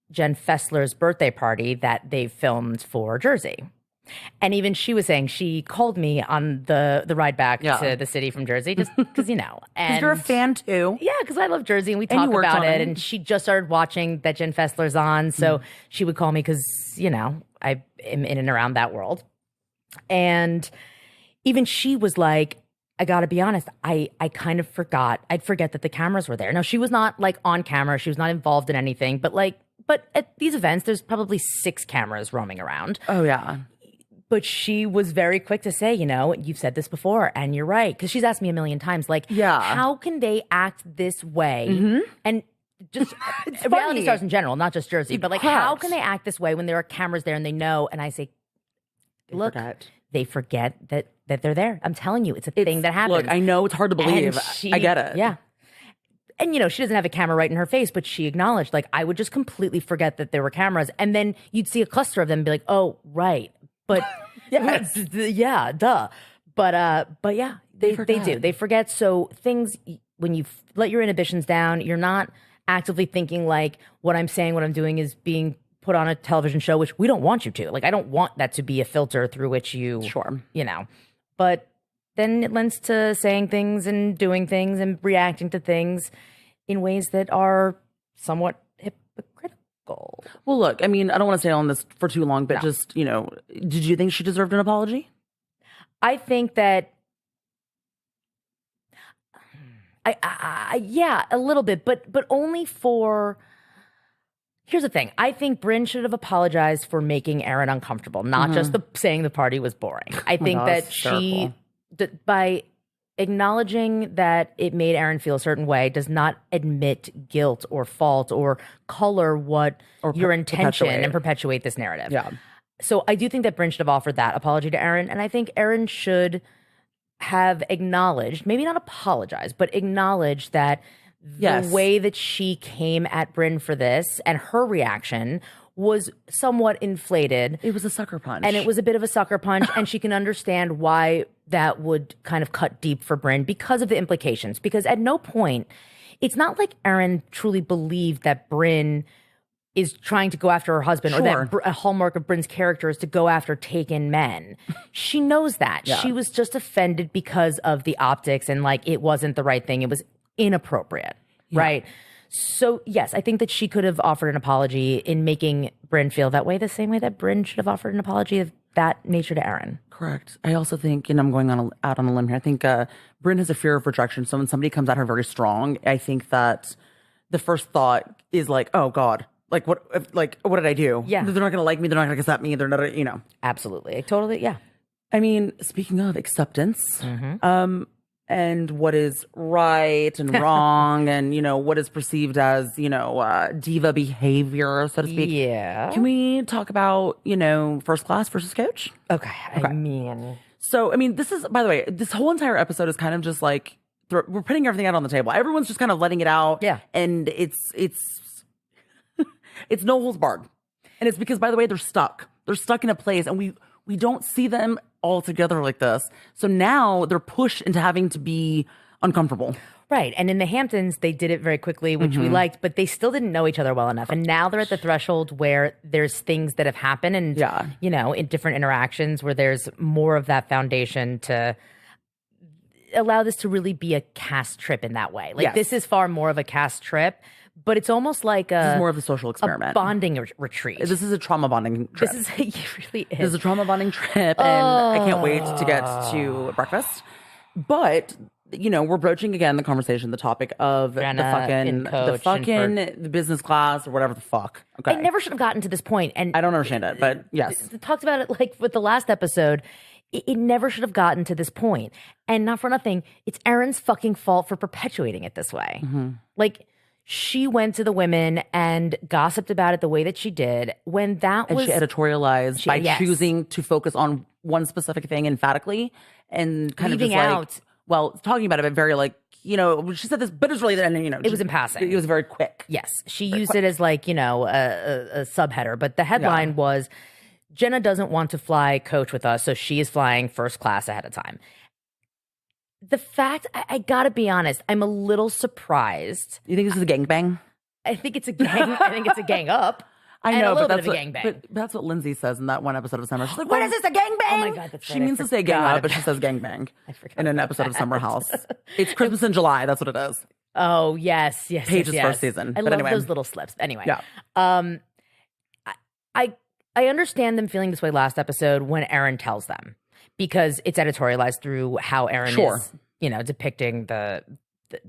Jen Fessler's birthday party that they filmed for Jersey. And even she was saying, she called me on the ride back to the city from Jersey, just because, And you're a fan too. Yeah, because I love Jersey and we talk about it. And she just started watching that Jen Fessler's on. So she would call me because, I am in and around that world. And even she was like, I got to be honest, I kind of forgot. I'd forget that the cameras were there. Now, she was not like on camera. She was not involved in anything. But at these events, there's probably 6 cameras roaming around. Oh, yeah. But she was very quick to say, you've said this before, and you're right. Because she's asked me a million times, like, how can they act this way? And just It's reality funny. stars in general, not just Jersey, but like, Correct. how can they act this way when there are cameras there and they know? And I say, look, they forget that they're there. I'm telling you, it's a thing that happens. Look, I know it's hard to believe. I get it. Yeah. And, she doesn't have a camera right in her face, but she acknowledged, like, I would just completely forget that there were cameras. And then you'd see a cluster of them and be like, oh, right. But Yes. yeah, duh. But yeah, they do. They forget. So things, when you let your inhibitions down, you're not actively thinking like what I'm saying, what I'm doing is being put on a television show, which we don't want you to. Like, I don't want that to be a filter through which you, Sure. But then it lends to saying things and doing things and reacting to things in ways that are somewhat hypocritical. Well, look, I mean, I don't want to stay on this for too long, but just, did you think she deserved an apology? I think that yeah, a little bit, but only for. Here's the thing. I think Brynn should have apologized for making Erin uncomfortable, not just saying the party was boring. I think God, that by acknowledging that it made Erin feel a certain way, does not admit guilt or fault or color what your intention and perpetuate this narrative. Yeah. So I do think that Brynn should have offered that apology to Erin, and I think Erin should have acknowledged, maybe not apologized, but acknowledged that the way that she came at Brynn for this and her reaction was somewhat inflated. It was a sucker punch. And it was a bit of a sucker punch, and she can understand why that would kind of cut deep for Brynn because of the implications. Because at no point, it's not like Erin truly believed that Brynn is trying to go after her husband, or that a hallmark of Brynn's character is to go after taken men. She knows that. Yeah. She was just offended because of the optics and like it wasn't the right thing. It was inappropriate, right? So yes, I think that she could have offered an apology in making Brynn feel that way, the same way that Brynn should have offered an apology of that nature to Erin. Correct. I also think, and I'm going out on a limb here, I think Brynn has a fear of rejection. So when somebody comes at her very strong, I think that the first thought is like, oh God, what did I do? Yeah. They're not going to like me. They're not going to accept me. They're not, Absolutely. Totally. Yeah. I mean, speaking of acceptance, and what is right and wrong and, what is perceived as, diva behavior, so to speak. Yeah. Can we talk about, first class versus coach? Okay. I mean, this is, by the way, this whole entire episode is kind of just like, we're putting everything out on the table. Everyone's just kind of letting it out. Yeah. And it's no holds barred. And it's because, by the way, they're stuck. They're stuck in a place, and we don't see them all together like this. So now they're pushed into having to be uncomfortable. Right. And in the Hamptons, they did it very quickly, which we liked, but they still didn't know each other well enough. And now they're at the threshold where there's things that have happened and, in different interactions where there's more of that foundation to allow this to really be a cast trip in that way. Like, this is far more of a cast trip. But it's almost like this is more of a social experiment, a bonding retreat. This is a trauma bonding trip. It really is. This is a trauma bonding trip, and I can't wait to get to breakfast. But we're broaching again the conversation, the topic of the business class or whatever the fuck. Okay, it never should have gotten to this point, and I don't understand it, but yes, talked about it like with the last episode. It never should have gotten to this point, and not for nothing, it's Erin's fucking fault for perpetuating it this way. Like. She went to the women and gossiped about it the way that she did when that was... And she editorialized by choosing to focus on one specific thing emphatically and kind leaving of just out... talking about it, but very she said this, but it's really... it was in passing. It was very quick. Yes. She used it as a subheader, but the headline was, Jenna doesn't want to fly coach with us, so she is flying first class ahead of time. The fact, I gotta be honest, I'm a little surprised. You think this is a gangbang? I think it's a gang. I think it's a gang up. I know, but that's what Lindsay says in that one episode of Summer. She's like, "What is this, a gangbang?" Oh my God, that's right. She means to say gang up, but she says gangbang in an episode of Summer House. It's Christmas in July. That's what it is. Oh yes, Paige's first season. I love those little slips. Anyway, I understand them feeling this way last episode when Erin tells them. Because it's editorialized through how Erin is, depicting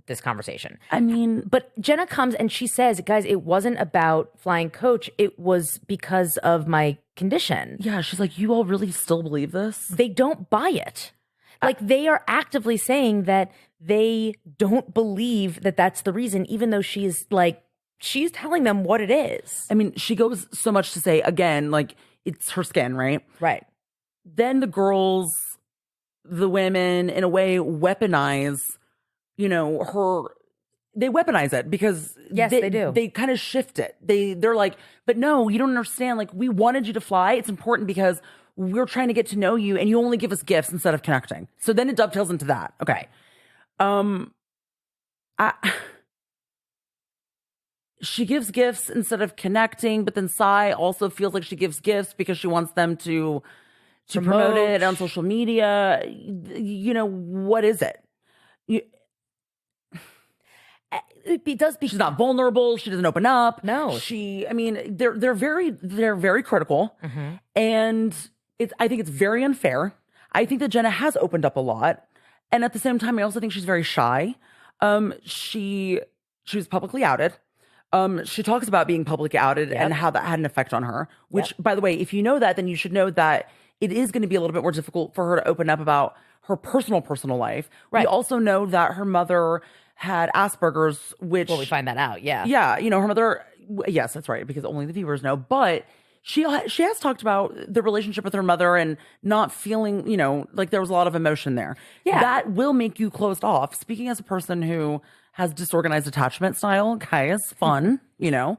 this conversation. I mean, but Jenna comes and she says, guys, it wasn't about flying coach. It was because of my condition. Yeah, she's like, you all really still believe this? They don't buy it. Like, they are actively saying that they don't believe that that's the reason, even though she's she's telling them what it is. I mean, she goes so much to say, again, like, it's her skin, right? Right. Then the girls, the women, in a way, weaponize, they weaponize it because Yes, they do. They kind of shift it. They're like, but no, you don't understand. Like, we wanted you to fly. It's important because we're trying to get to know you, and you only give us gifts instead of connecting. So then it dovetails into that. Okay. She gives gifts instead of connecting, but then Sai also feels like she gives gifts because she wants them to promote it on social media. What is it? It does. She's not vulnerable. She doesn't open up. No. They're very critical, and I think it's very unfair. I think that Jenna has opened up a lot, and at the same time, I also think she's very shy. She was publicly outed. She talks about being publicly outed and how that had an effect on her, which, by the way, if you know that, then you should know that it is going to be a little bit more difficult for her to open up about her personal life. Right. We also know that her mother had Asperger's, which... Well, we find that out, yeah. Yeah, her mother... Yes, that's right, because only the viewers know. But she has talked about the relationship with her mother and not feeling, like there was a lot of emotion there. Yeah. That will make you closed off. Speaking as a person who has disorganized attachment style, guys, fun, you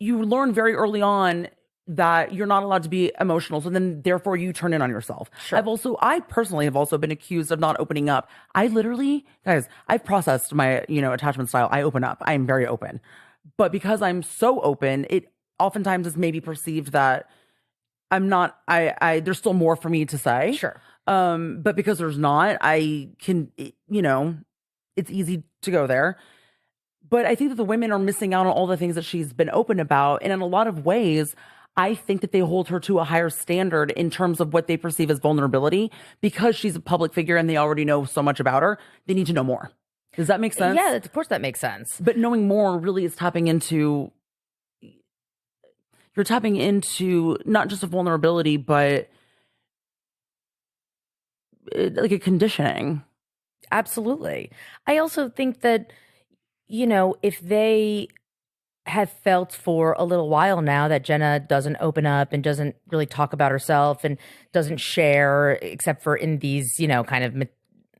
learn very early on that you're not allowed to be emotional. So then therefore you turn in on yourself. Sure. I personally have also been accused of not opening up. I literally, guys, I've processed my, attachment style. I open up. I'm very open. But because I'm so open, it oftentimes is maybe perceived that I'm not, there's still more for me to say. Sure. But because there's not, I can, it's easy to go there. But I think that the women are missing out on all the things that she's been open about. And in a lot of ways, I think that they hold her to a higher standard in terms of what they perceive as vulnerability because she's a public figure and they already know so much about her. They need to know more. Does that make sense? Yeah, of course that makes sense. But knowing more really is you're tapping into not just a vulnerability, but like a conditioning. Absolutely. I also think that, if they have felt for a little while now that Jenna doesn't open up and doesn't really talk about herself and doesn't share except for in these, kind of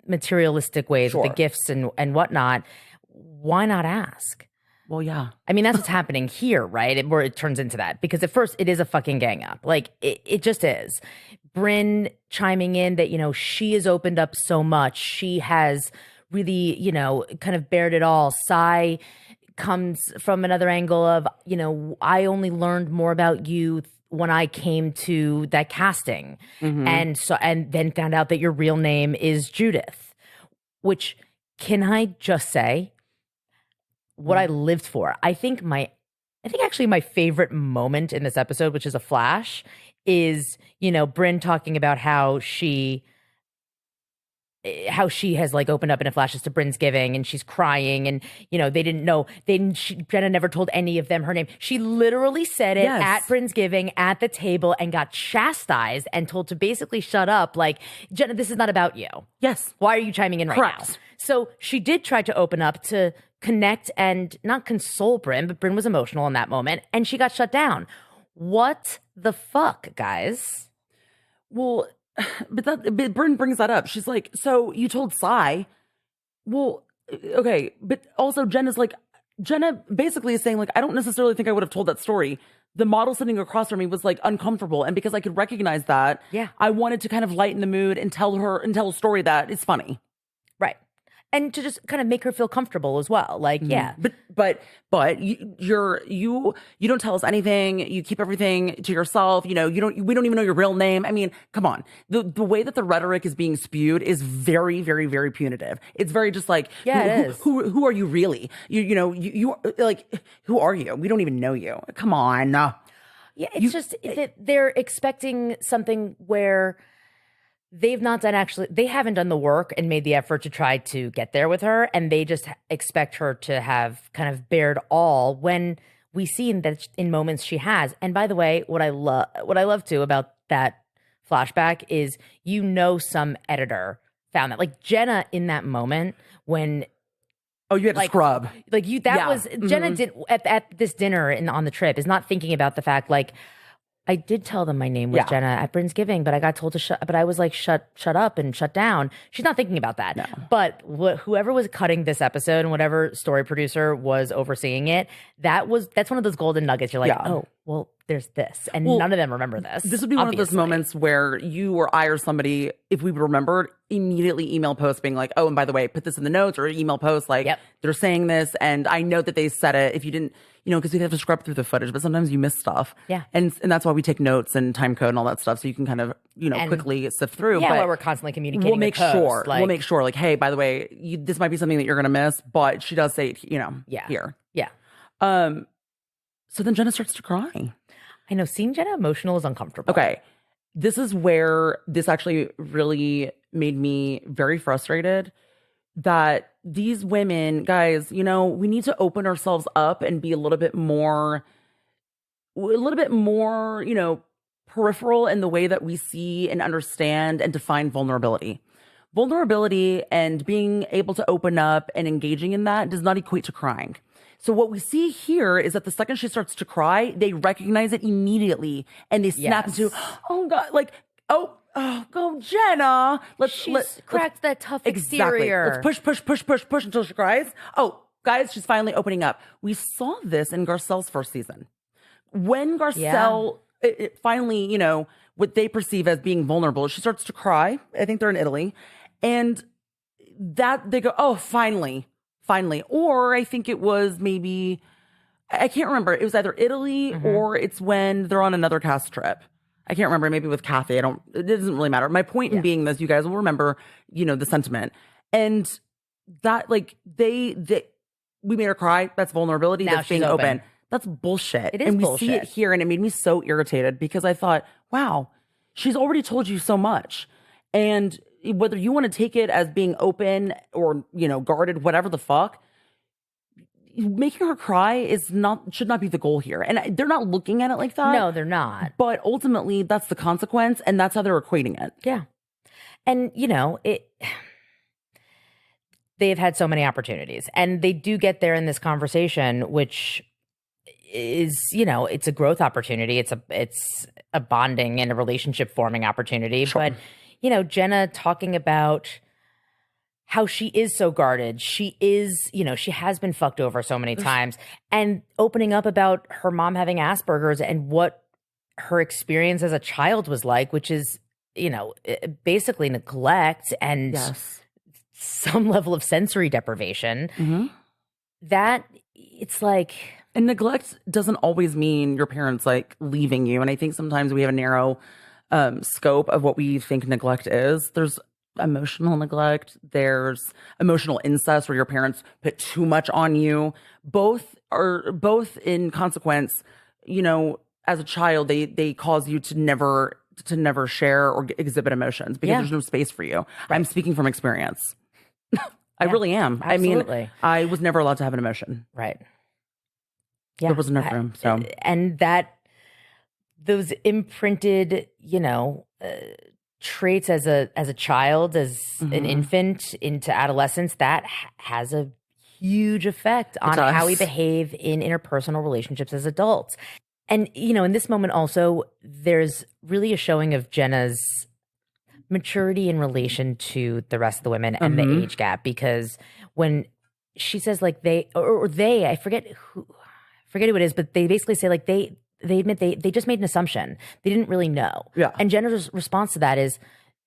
materialistic ways with the gifts and whatnot, why not ask? Well, yeah. I mean, that's what's happening here, right? Where it turns into that. Because at first, it is a fucking gang up. Like, it just is. Bryn chiming in that, she has opened up so much. She has really, kind of bared it all. Sai comes from another angle of, I only learned more about you when I came to that casting. And then found out that your real name is Judith, which, can I just say, what I lived for. I think actually my favorite moment in this episode, which is a flash, is, Bryn talking about how she has like opened up in a flashes to Bryn's giving and she's crying and, they didn't know, Jenna never told any of them her name. She literally said it at Bryn's giving at the table and got chastised and told to basically shut up. Like, Jenna, this is not about you. Yes. Why are you chiming in right now? So she did try to open up to connect and not console Bryn, but Bryn was emotional in that moment and she got shut down. What the fuck, guys? Well, but Bryn brings that up. She's like, so you told Sai. Well, okay. But also Jenna basically is saying like, I don't necessarily think I would have told that story. The model sitting across from me was like uncomfortable. And because I could recognize that, I wanted to kind of lighten the mood and tell a story that is funny. Right. And to just kind of make her feel comfortable as well. Like, yeah. But you don't tell us anything. You keep everything to yourself. We don't even know your real name. I mean, come on. The way that the rhetoric is being spewed is very, very, very punitive. It's very just like, it is. Who are you really? You like, who are you? We don't even know you. Come on. Yeah, it's just that they're expecting something where they haven't done the work and made the effort to try to get there with her. And they just expect her to have kind of bared all when we see in moments she has. And by the way, what I love too about that flashback is, some editor found that, like, Jenna in that moment when Oh, you had to scrub. Like you, that Yeah. was Jenna did at this dinner and on the trip is not thinking about the fact like I did tell them my name was Jenna at Friendsgiving, but I got told to shut. But I was like, shut up and shut down. She's not thinking about that. No. But whoever was cutting this episode and whatever story producer was overseeing it, that's one of those golden nuggets. You're like, oh, well, there's this, and none of them remember this. This would be one of those moments where you or I or somebody, if we remembered, immediately email post being like, oh, and by the way, put this in the notes, or email post like they're saying this, and I know that they said it. If you didn't, because we have to scrub through the footage, but sometimes you miss stuff. Yeah, and that's why we take notes and time code and all that stuff, so you can kind of quickly sift through. Yeah, but while we're constantly communicating. We'll make sure. We'll make sure. Like, hey, by the way, this might be something that you're gonna miss, but she does say it. Here. Yeah. So then Jenna starts to cry. I know, seeing Jenna emotional is uncomfortable. Okay. This is where this actually really made me very frustrated that these women, guys, we need to open ourselves up and be a little bit more, peripheral in the way that we see and understand and define vulnerability. Vulnerability and being able to open up and engaging in that does not equate to crying. So what we see here is that the second she starts to cry, they recognize it immediately and they snap into, oh God, like, go Jenna. Let's crack that tough exactly. exterior. Let's push until she cries. Oh, guys, she's finally opening up. We saw this in Garcelle's first season. When Garcelle it finally, what they perceive as being vulnerable, she starts to cry. I think they're in Italy. And that they go, oh, finally. Or I think it was maybe, I can't remember. It was either Italy or it's when they're on another cast trip. I can't remember. Maybe with Kathy. It doesn't really matter. My point in being this, you guys will remember, the sentiment. And that, like, we made her cry. That's vulnerability. Now that's being open. That's bullshit. It is and we bullshit. see it here, and it made me so irritated because I thought, wow, she's already told you so much. And whether you want to take it as being open or, guarded, whatever the fuck, making her cry should not be the goal here. And they're not looking at it like that. No, they're not. But ultimately, that's the consequence, and that's how they're equating it. Yeah. And, they've had so many opportunities, and they do get there in this conversation, which is, it's a growth opportunity. It's a bonding and a relationship forming opportunity. Sure. But, Jenna talking about how she is so guarded. She is, she has been fucked over so many times, and opening up about her mom having Asperger's and what her experience as a child was like, which is, basically neglect and some level of sensory deprivation. Mm-hmm. That it's like, and neglect doesn't always mean your parents like leaving you. And I think sometimes we have a narrow scope of what we think neglect is. There's emotional neglect. There's emotional incest where your parents put too much on you. Both in consequence, as a child, they cause you to never share or exhibit emotions because there's no space for you. Right. I'm speaking from experience. I really am. Absolutely. I mean, I was never allowed to have an emotion. Right. Yeah. There wasn't enough room. So, and those imprinted, traits as a child, as an infant into adolescence, that has a huge effect on how we behave in interpersonal relationships as adults. And, in this moment also, there's really a showing of Jenna's maturity in relation to the rest of the women and the age gap, because when she says like they, I forget who it is, but they basically say like they admit they just made an assumption. They didn't really know. Yeah. And Jenna's response to that is,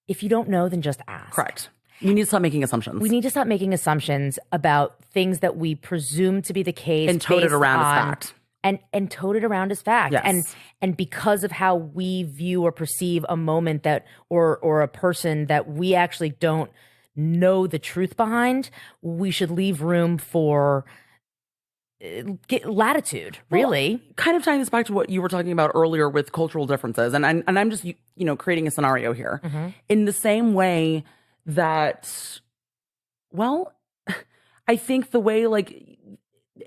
if you don't know, then just ask. Correct. You need to stop making assumptions. We need to stop making assumptions about things that we presume to be the case. And tote it around as fact. And tote it around as fact. Yes. And because of how we view or perceive a moment that or a person that we actually don't know the truth behind, we should leave room for latitude, really. Well, kind of tying this back to what you were talking about earlier with cultural differences, and I'm just creating a scenario here in the same way that, well, I think the way like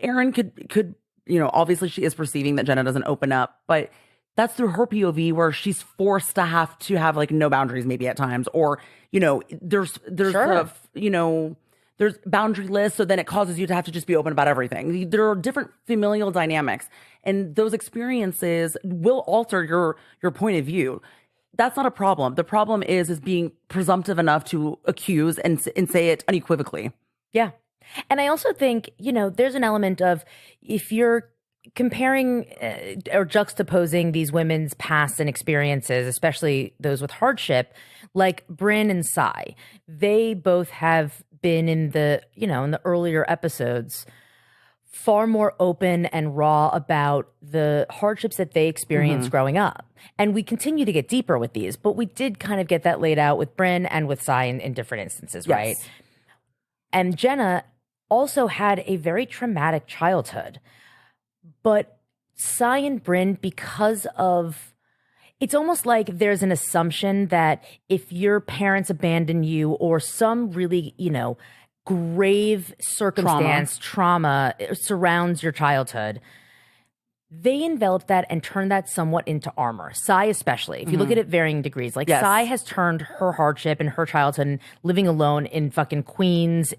Aaron could obviously she is perceiving that Jenna doesn't open up, but that's through her POV where she's forced to have like no boundaries maybe at times, or there's sure. there's boundaryless, so then it causes you to have to just be open about everything. There are different familial dynamics, and those experiences will alter your point of view. That's not a problem. The problem is being presumptive enough to accuse and say it unequivocally. Yeah. And I also think, there's an element of, if you're comparing or juxtaposing these women's past and experiences, especially those with hardship, like Brynn and Sai, they both have been in the earlier episodes far more open and raw about the hardships that they experienced growing up. And we continue to get deeper with these, but we did kind of get that laid out with Brynn and with Sai in different instances, Yes. right? And Jenna also had a very traumatic childhood. But Sai and Brynn, because of, it's almost like there's an assumption that if your parents abandon you or some really, grave circumstance, trauma surrounds your childhood, they envelop that and turn that somewhat into armor. Sai especially, if you look at it varying degrees, like Sai has turned her hardship and her childhood and living alone in fucking Queens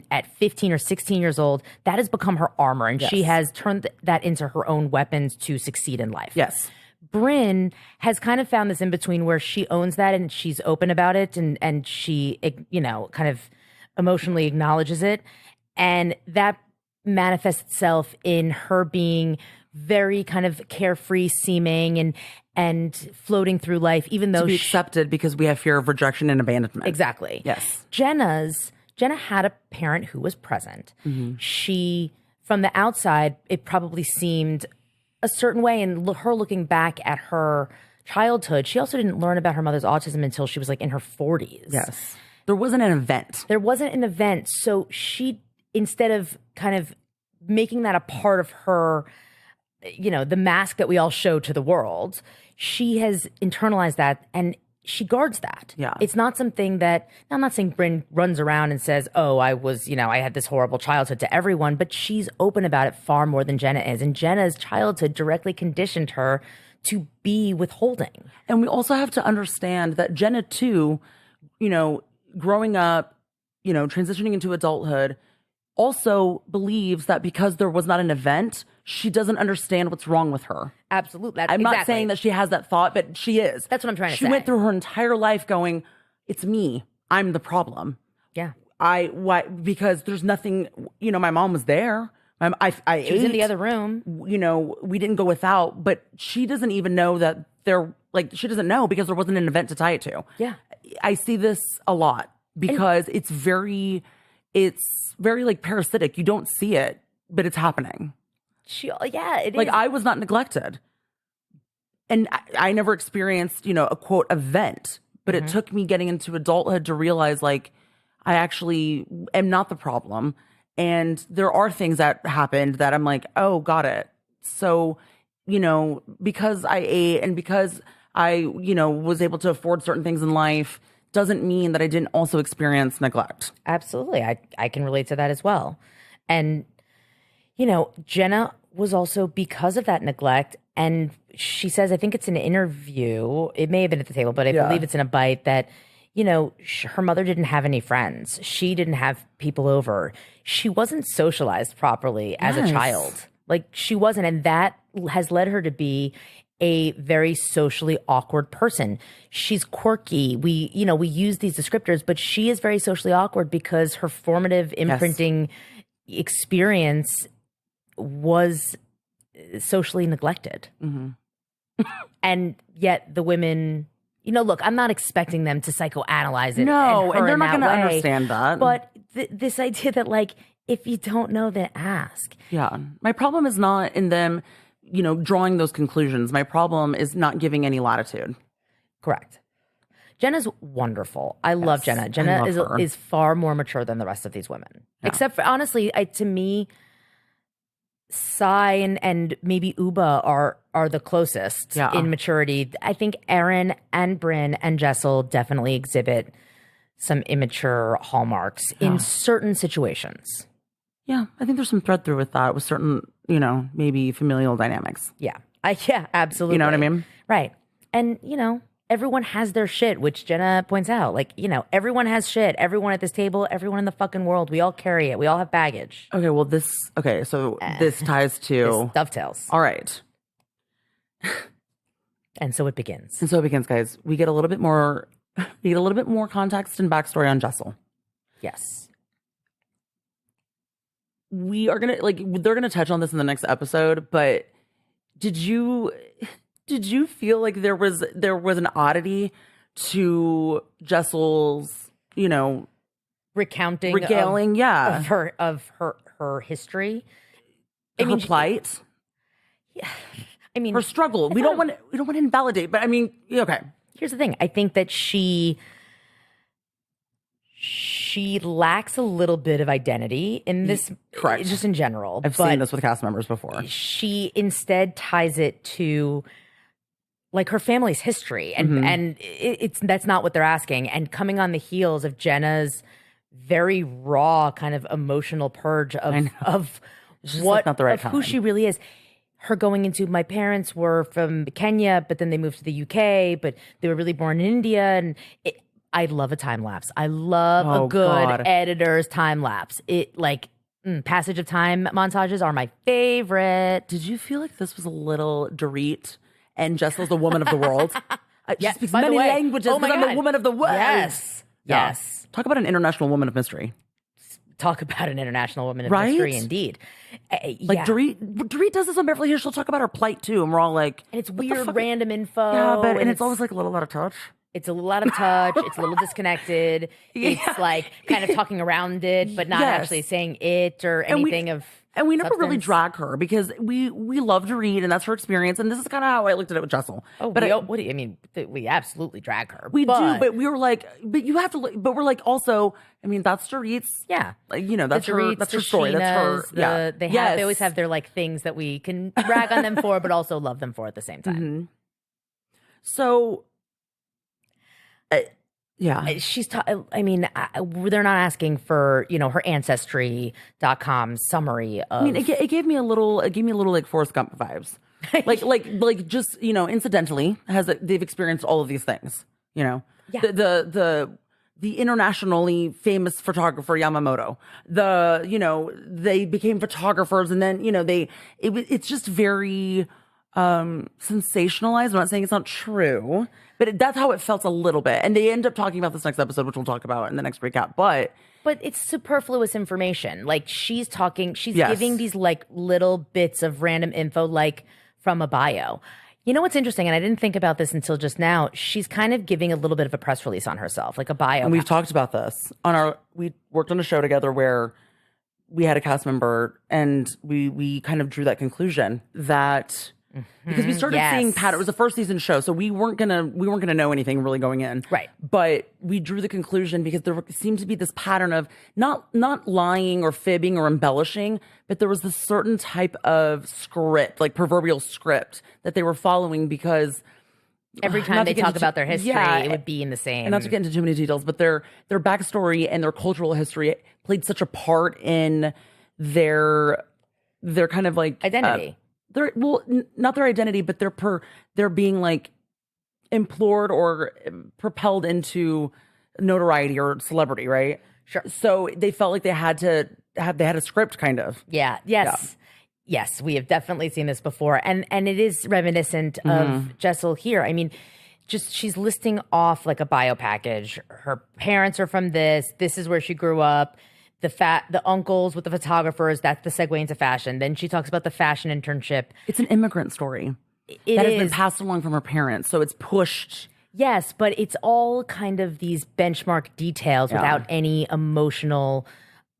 at 15 or 16 years old, that has become her armor. And she has turned that into her own weapons to succeed in life. Yes. Brynn has kind of found this in between where she owns that and she's open about it and she, kind of emotionally acknowledges it. And that manifests itself in her being very kind of carefree seeming and floating through life, even though to be accepted because we have fear of rejection and abandonment. Exactly. Yes. Jenna had a parent who was present. She, from the outside, it probably seemed a certain way. And her looking back at her childhood, she also didn't learn about her mother's autism until she was like in her 40s. Yes. There wasn't an event. So she, instead of kind of making that a part of her, the mask that we all show to the world, she has internalized that and she guards that. Yeah. It's not something that, I'm not saying Brynn runs around and says, oh, I was, I had this horrible childhood to everyone, but she's open about it far more than Jenna is. And Jenna's childhood directly conditioned her to be withholding. And we also have to understand that Jenna too, growing up, transitioning into adulthood, also believes that because there was not an event, she doesn't understand what's wrong with her. Absolutely. I'm not saying that she has that thought, but she is. That's what I'm trying to say. She went through her entire life going, it's me. I'm the problem. Yeah. Why? Because there's nothing, my mom was there. I She was in the other room. We didn't go without, but she doesn't even know that she doesn't know because there wasn't an event to tie it to. Yeah. I see this a lot because it's very like parasitic. You don't see it, but it's happening. It like is. I was not neglected, and I never experienced a quote event, but it took me getting into adulthood to realize like I actually am not the problem, and there are things that happened that I'm like, oh, got it. So because I ate and because I was able to afford certain things in life doesn't mean that I didn't also experience neglect. Absolutely. I can relate to that as well. And, Jenna was also, because of that neglect, and she says, I think it's an interview, it may have been at the table, but I believe it's in a bite that, her mother didn't have any friends. She didn't have people over. She wasn't socialized properly as a child. Like she wasn't. And that has led her to be a very socially awkward person. She's quirky. We use these descriptors, but she is very socially awkward because her formative imprinting experience was socially neglected. And yet the women, look, I'm not expecting them to psychoanalyze it. No, and they're in not going to that way, understand that. But this idea that like, if you don't know, then ask. Yeah. My problem is not in them drawing those conclusions. My problem is not giving any latitude. Correct. Jenna's wonderful. I love Jenna. Jenna is far more mature than the rest of these women. Yeah. Except for, honestly, to me, Sai and maybe Uba are the closest in maturity. I think Erin and Brynn and Jessel definitely exhibit some immature hallmarks in certain situations. Yeah, I think there's some thread through with that with certain, maybe familial dynamics. Yeah. Absolutely. You know what I mean? Right. And, everyone has their shit, which Jenna points out. Like, you know, everyone has shit. Everyone at this table, everyone in the fucking world, we all carry it. We all have baggage. Okay, well, so this ties to. This dovetails. All right. And so it begins. And so it begins, guys. We get a little bit more context and backstory on Jessel. Yes. We are gonna they're gonna touch on this in the next episode, but did you feel like there was an oddity to Jessel's, you know, regaling, of her history? Her plight? Yeah. I mean, her struggle. We don't want to invalidate, but I mean, okay. Here's the thing. I think that she lacks a little bit of identity in this, correct, just in general. I've seen this with cast members before. She instead ties it to like her family's history, and that's not what they're asking. And coming on the heels of Jenna's very raw kind of emotional purge of what not the right of who time. she really is. Her going into, my parents were from Kenya, but then they moved to the UK, but they were really born in India. And I love a time lapse. I love a good editor's time lapse. Passage of time montages are my favorite. Did you feel like this was a little Dorit and Jessel's the woman of the world? She speaks by the many way, languages oh my because I'm the God. woman of the world. Yes. Yeah. Yes. Talk about an international woman of mystery. Talk about an international woman of Right? mystery, indeed. Like Dorit does this on Beverly Hills. She'll talk about her plight too, and we're all like, and it's what the weird, fuck? random info. Yeah, but and it's always like a little out of touch. It's a little out of touch. It's a little disconnected. It's like kind of talking around it, but not actually saying it or anything And we never really substance. drag her because we love to read, and that's her experience. And this is kind of how I looked at it with Jessel. Oh, but what do you, I mean, we absolutely drag her. we do, but we were like, but you have to. But we're like, also, I mean, that's Dorit's. Yeah, Like, you know, that's the her. Dorit's, That's the her story. That's her. Sheenas, Yeah, they always have their like things that we can rag on them for, but also love them for at the same time. So, yeah, She's. I mean, they're not asking for her ancestry.com summary of. I mean, it gave me a little. It gave me a little like Forrest Gump vibes. like just incidentally they've experienced all of these things. You know, Yeah. the internationally famous photographer Yamamoto. They became photographers, and then it's just very sensationalized. I'm not saying it's not true, but that's how it felt a little bit. And they end up talking about this next episode, which we'll talk about in the next recap. But it's superfluous information. Like she's Yes. giving these like little bits of random info, like from a bio. You know what's interesting, and I didn't think about this until just now. She's kind of giving a little bit of a press release on herself, like a bio. and we've talked about this we worked on a show together where we had a cast member, and we kind of drew that conclusion that because we started seeing Pat. It was a first season show, so we weren't gonna know anything really going in, Right. But we drew the conclusion because there seemed to be this pattern of not lying or fibbing or embellishing, but there was this certain type of script, like proverbial script, that they were following because Every not time to they get talk into- about their history, yeah, it would be in the same. and not to get into too many details, but their backstory and their cultural history played such a part in their kind of like Identity. Not their identity, but they're being like implored or propelled into notoriety or celebrity, right? Sure. So they felt like they had a script, kind of. Yeah. Yes. Yes, we have definitely seen this before, and it is reminiscent of Jessel here. I mean, just she's listing off like a bio package. Her parents are from this. This is where she grew up. The uncles with the photographers. That's the segue into fashion. Then she talks about the fashion internship. It's an immigrant story It that is. has been passed along from her parents, so it's pushed. Yes, but it's all kind of these benchmark details without any emotional,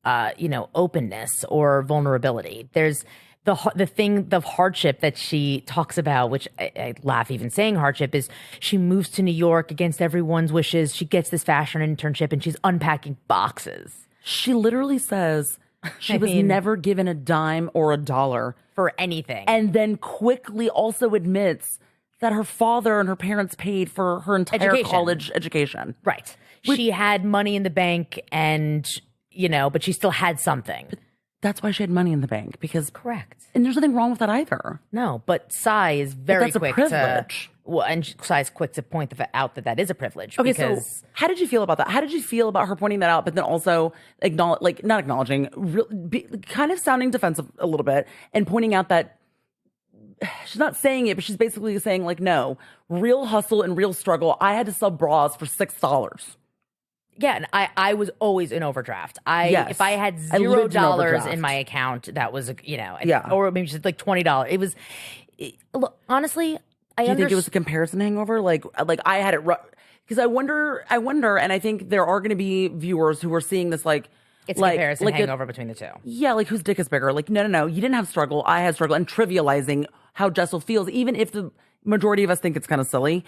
openness or vulnerability. There's the thing, the hardship that she talks about, which I laugh even saying hardship, is she moves to New York against everyone's wishes. She gets this fashion internship and she's unpacking boxes. She literally says she was never given a dime or a dollar For anything. and then quickly also admits that her father and her parents paid for her entire Education. college education. Right. She had money in the bank and, but she still had something. That's why she had money in the bank, because Correct. and there's nothing wrong with that either. No, but Sai is very That's a quick privilege. Well, and Sai's quick to point out that that is a privilege. Okay, because so how did you feel about that? How did you feel about her pointing that out, but then also not acknowledging, kind of sounding defensive a little bit, and pointing out that she's not saying it, but she's basically saying like, no, real hustle and real struggle. I had to sell bras for $6. Yeah, and I was always in overdraft. Yes. If I had I lived in $0 overdraft. in my account, that was Yeah. or maybe just like $20. Look, honestly, Do you think it was a comparison hangover? Like I had it because I wonder, and I think there are going to be viewers who are seeing this it's a comparison hangover between the two. Yeah, like whose dick is bigger? Like no, you didn't have struggle. I had struggle, and trivializing how Jessel feels, even if the majority of us think it's kind of silly.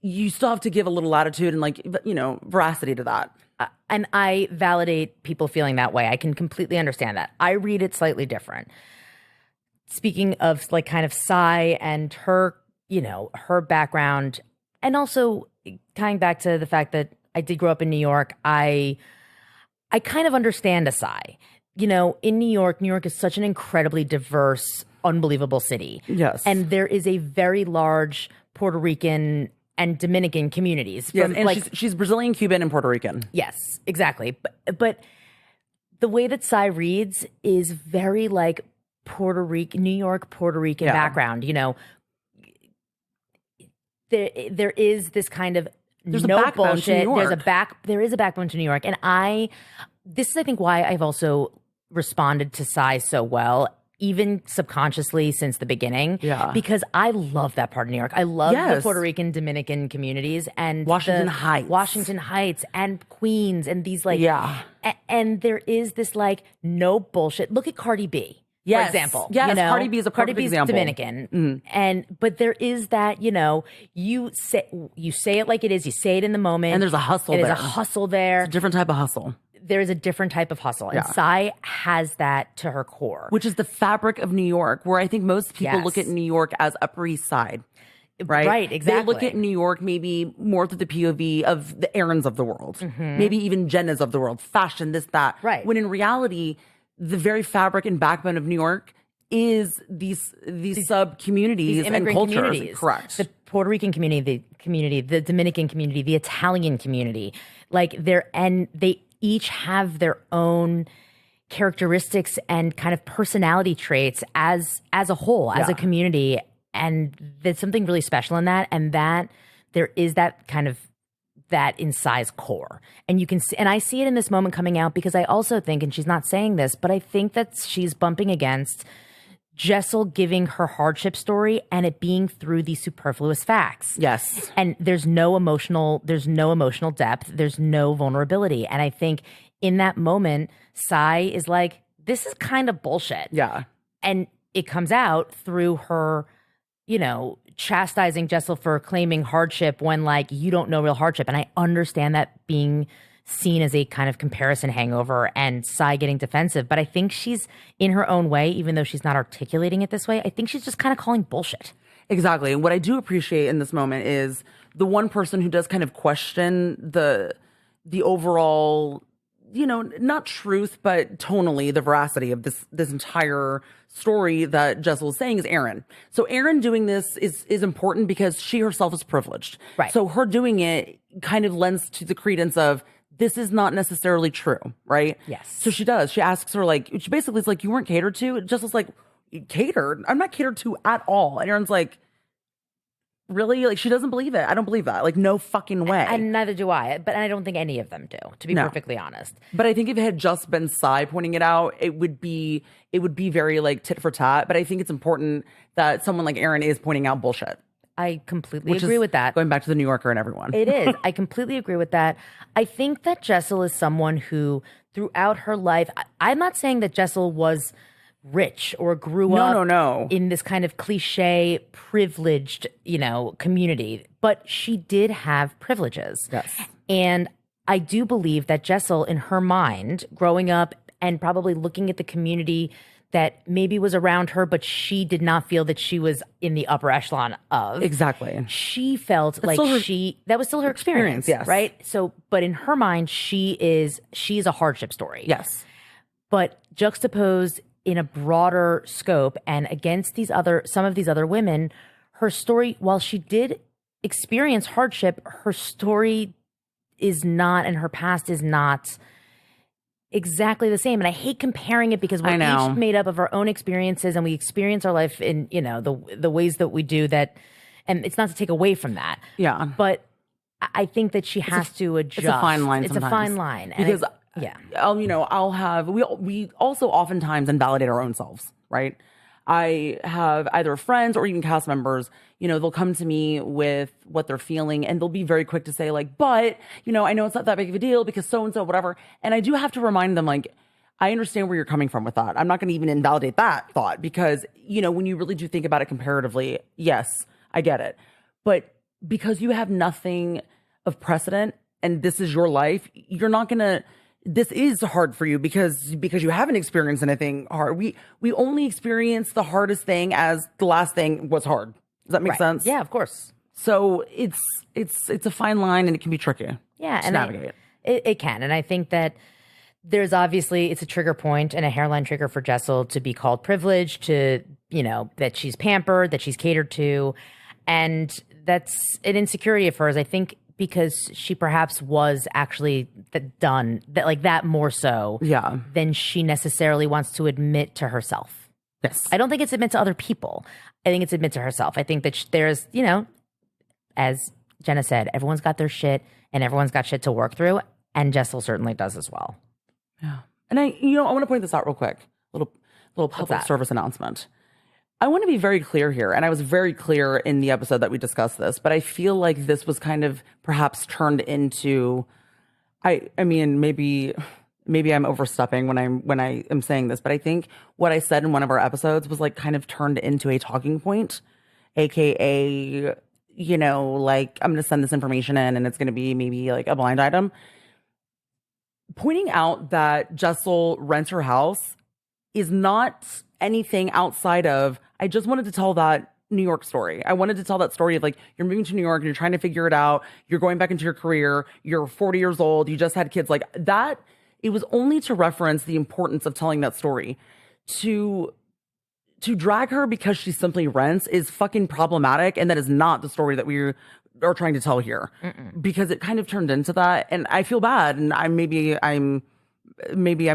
You still have to give a little latitude and veracity to that. And I validate people feeling that way. I can completely understand that. I read it slightly different. Speaking of like kind of Sai and her, her background, and also tying back to the fact that I did grow up in New York, I kind of understand a Sai. In New York is such an incredibly diverse, unbelievable city. Yes. And there is a very large Puerto Rican and Dominican communities. Yes, and she's Brazilian, Cuban, and Puerto Rican. Yes, exactly. But the way that Sai reads is very like New York, Puerto Rican background. There is this kind of There's no a backbone to bullshit. New York. There is a backbone to New York, and this is I think why I've also responded to Sai so well, even subconsciously since the beginning. Yeah. Because I love that part of New York. I love the Yes. Puerto Rican, Dominican communities and Washington Heights and Queens and these Yeah. And there is this like no bullshit. Look at Cardi B. Yes. For example. Yes, Cardi B is a perfect Cardi B's example. Dominican. But there is that, you say it like it is, you say it in the moment. And there's a hustle It is there. a hustle there. It's a different type of hustle. There is a different type of hustle. And Yeah. Sai has that to her core. Which is the fabric of New York, where I think most people Yes. look at New York as Upper East Side. Right? Right, exactly. They look at New York maybe more through the POV of the Aarons of the world, maybe even Jennas of the world, fashion, this, that. Right. When in reality, the very fabric and backbone of New York is these sub communities These and immigrant cultures. communities. Correct. The Puerto Rican community, the Dominican community, the Italian community. They each have their own characteristics and kind of personality traits as a whole, as a community. And there's something really special in that. And that there is that kind of that in Sai's core. And you can see, and I see it in this moment coming out because I also think, and she's not saying this, but I think that she's bumping against Jessel giving her hardship story and it being through these superfluous facts. Yes. And there's no emotional depth. There's no vulnerability. And I think in that moment, Sai is like, this is kind of bullshit. Yeah. And it comes out through her, chastising Jessel for claiming hardship when you don't know real hardship. And I understand that being seen as a kind of comparison hangover and Sai getting defensive. But I think she's in her own way, even though she's not articulating it this way, I think she's just kind of calling bullshit. Exactly. And what I do appreciate in this moment is the one person who does kind of question the overall, not truth, but tonally the veracity of this entire story that Jessel is saying is Aaron. So Aaron doing this is important because she herself is privileged. Right. So her doing it kind of lends to the credence of this is not necessarily true, right? Yes. So she does. She asks her she basically is like, you weren't catered to. Jessel's like, catered? I'm not catered to at all. And Aaron's like, really? She doesn't believe it. I don't believe that. No fucking way. And neither do I. But I don't think any of them do, to be perfectly honest. But I think if it had just been Sai pointing it out, it would be very tit for tat. But I think it's important that someone like Aaron is pointing out bullshit. I completely agree with that. Going back to the New Yorker and everyone. It is. I completely agree with that. I think that Jessel is someone who, throughout her life, I'm not saying that Jessel was rich or grew up in this kind of cliche privileged, community, but she did have privileges. Yes. And I do believe that Jessel, in her mind, growing up and probably looking at the community that maybe was around her, but she did not feel that she was in the upper echelon of. Exactly. She felt that was still her experience, yes. right? So, but in her mind, she's a hardship story. Yes. But juxtaposed in a broader scope and against some of these other women, her story, while she did experienced hardship. Her story is not, and her past is not exactly the same. And I hate comparing it because we're each made up of our own experiences and we experience our life in, the ways that we do that. And it's not to take away from that. Yeah. But I think that she has to adjust. It's a fine line. It's sometimes. a fine line. Because I'll have, we also oftentimes invalidate our own selves, right? I have either friends or even cast members, they'll come to me with what they're feeling and they'll be very quick to say like, but, I know it's not that big of a deal because so-and-so, whatever. And I do have to remind them like, I understand where you're coming from with that. I'm not going to even invalidate that thought because, when you really do think about it comparatively, yes, I get it. But because you have nothing of precedent and this is your life, you're not going to, this is hard for you because you haven't experienced anything hard. We only experience the hardest thing as the last thing was hard. Does that make sense? Yeah, of course. So it's a fine line and it can be tricky. Yeah, to navigate. It can, and I think that there's obviously it's a trigger point and a hairline trigger for Jessel to be called privileged, to that she's pampered, that she's catered to, and that's an insecurity of hers. I think because she perhaps was actually done that like that more so than she necessarily wants to admit to herself. Yes. I don't think it's admit to other people. I think it's admit to herself. I think that there's, as Jenna said, everyone's got their shit and everyone's got shit to work through. And Jessel certainly does as well. Yeah. And I want to point this out real quick. Little public service announcement. I want to be very clear here, and I was very clear in the episode that we discussed this, but I feel like this was kind of perhaps turned into, I mean, maybe I'm overstepping when I am saying this, but I think what I said in one of our episodes was like kind of turned into a talking point, AKA, like I'm going to send this information in and it's going to be maybe like a blind item. Pointing out that Jessel rents her house is not anything outside of, I just wanted to tell that New York story. I wanted to tell that story of like, you're moving to New York and you're trying to figure it out. You're going back into your career. You're 40 years old. You just had kids like that. It was only to reference the importance of telling that story. To drag her because she simply rents is fucking problematic. And that is not the story that we are trying to tell here. Because it kind of turned into that. And I feel bad. And I'm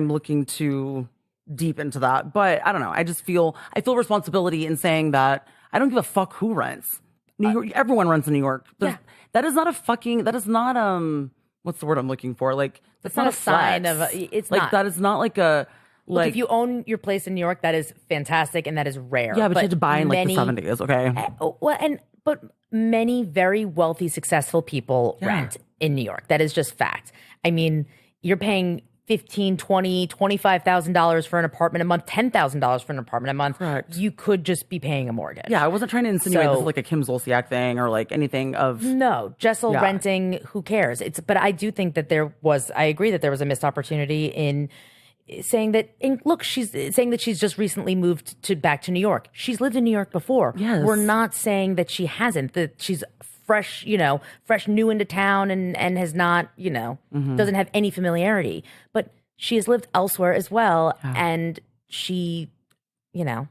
looking too deep into that, but I don't know. I feel responsibility in saying that I don't give a fuck who rents. New York, everyone rents in New York. That is not what's the word I'm looking for? Like that's not a sign of it's like not. that is not like a like. Look, if you own your place in New York, that is fantastic and that is rare. Yeah, but you had to buy in like the 70s, okay? But many very wealthy, successful people rent in New York. That is just fact. I mean, you're paying $15,000, $20,000, $25,000 for an apartment a month, $10,000 for an apartment a month. Correct. You could just be paying a mortgage. Yeah, I wasn't trying to insinuate this is like a Kim Zolciak thing or like anything of. No, Jessel renting, who cares? But I do think that I agree that there was a missed opportunity in saying that, and look, she's saying that she's just recently moved back to New York. She's lived in New York before. Yes. We're not saying that she hasn't, that she's fresh new into town and has not, doesn't have any familiarity. But she has lived elsewhere as well. And she, I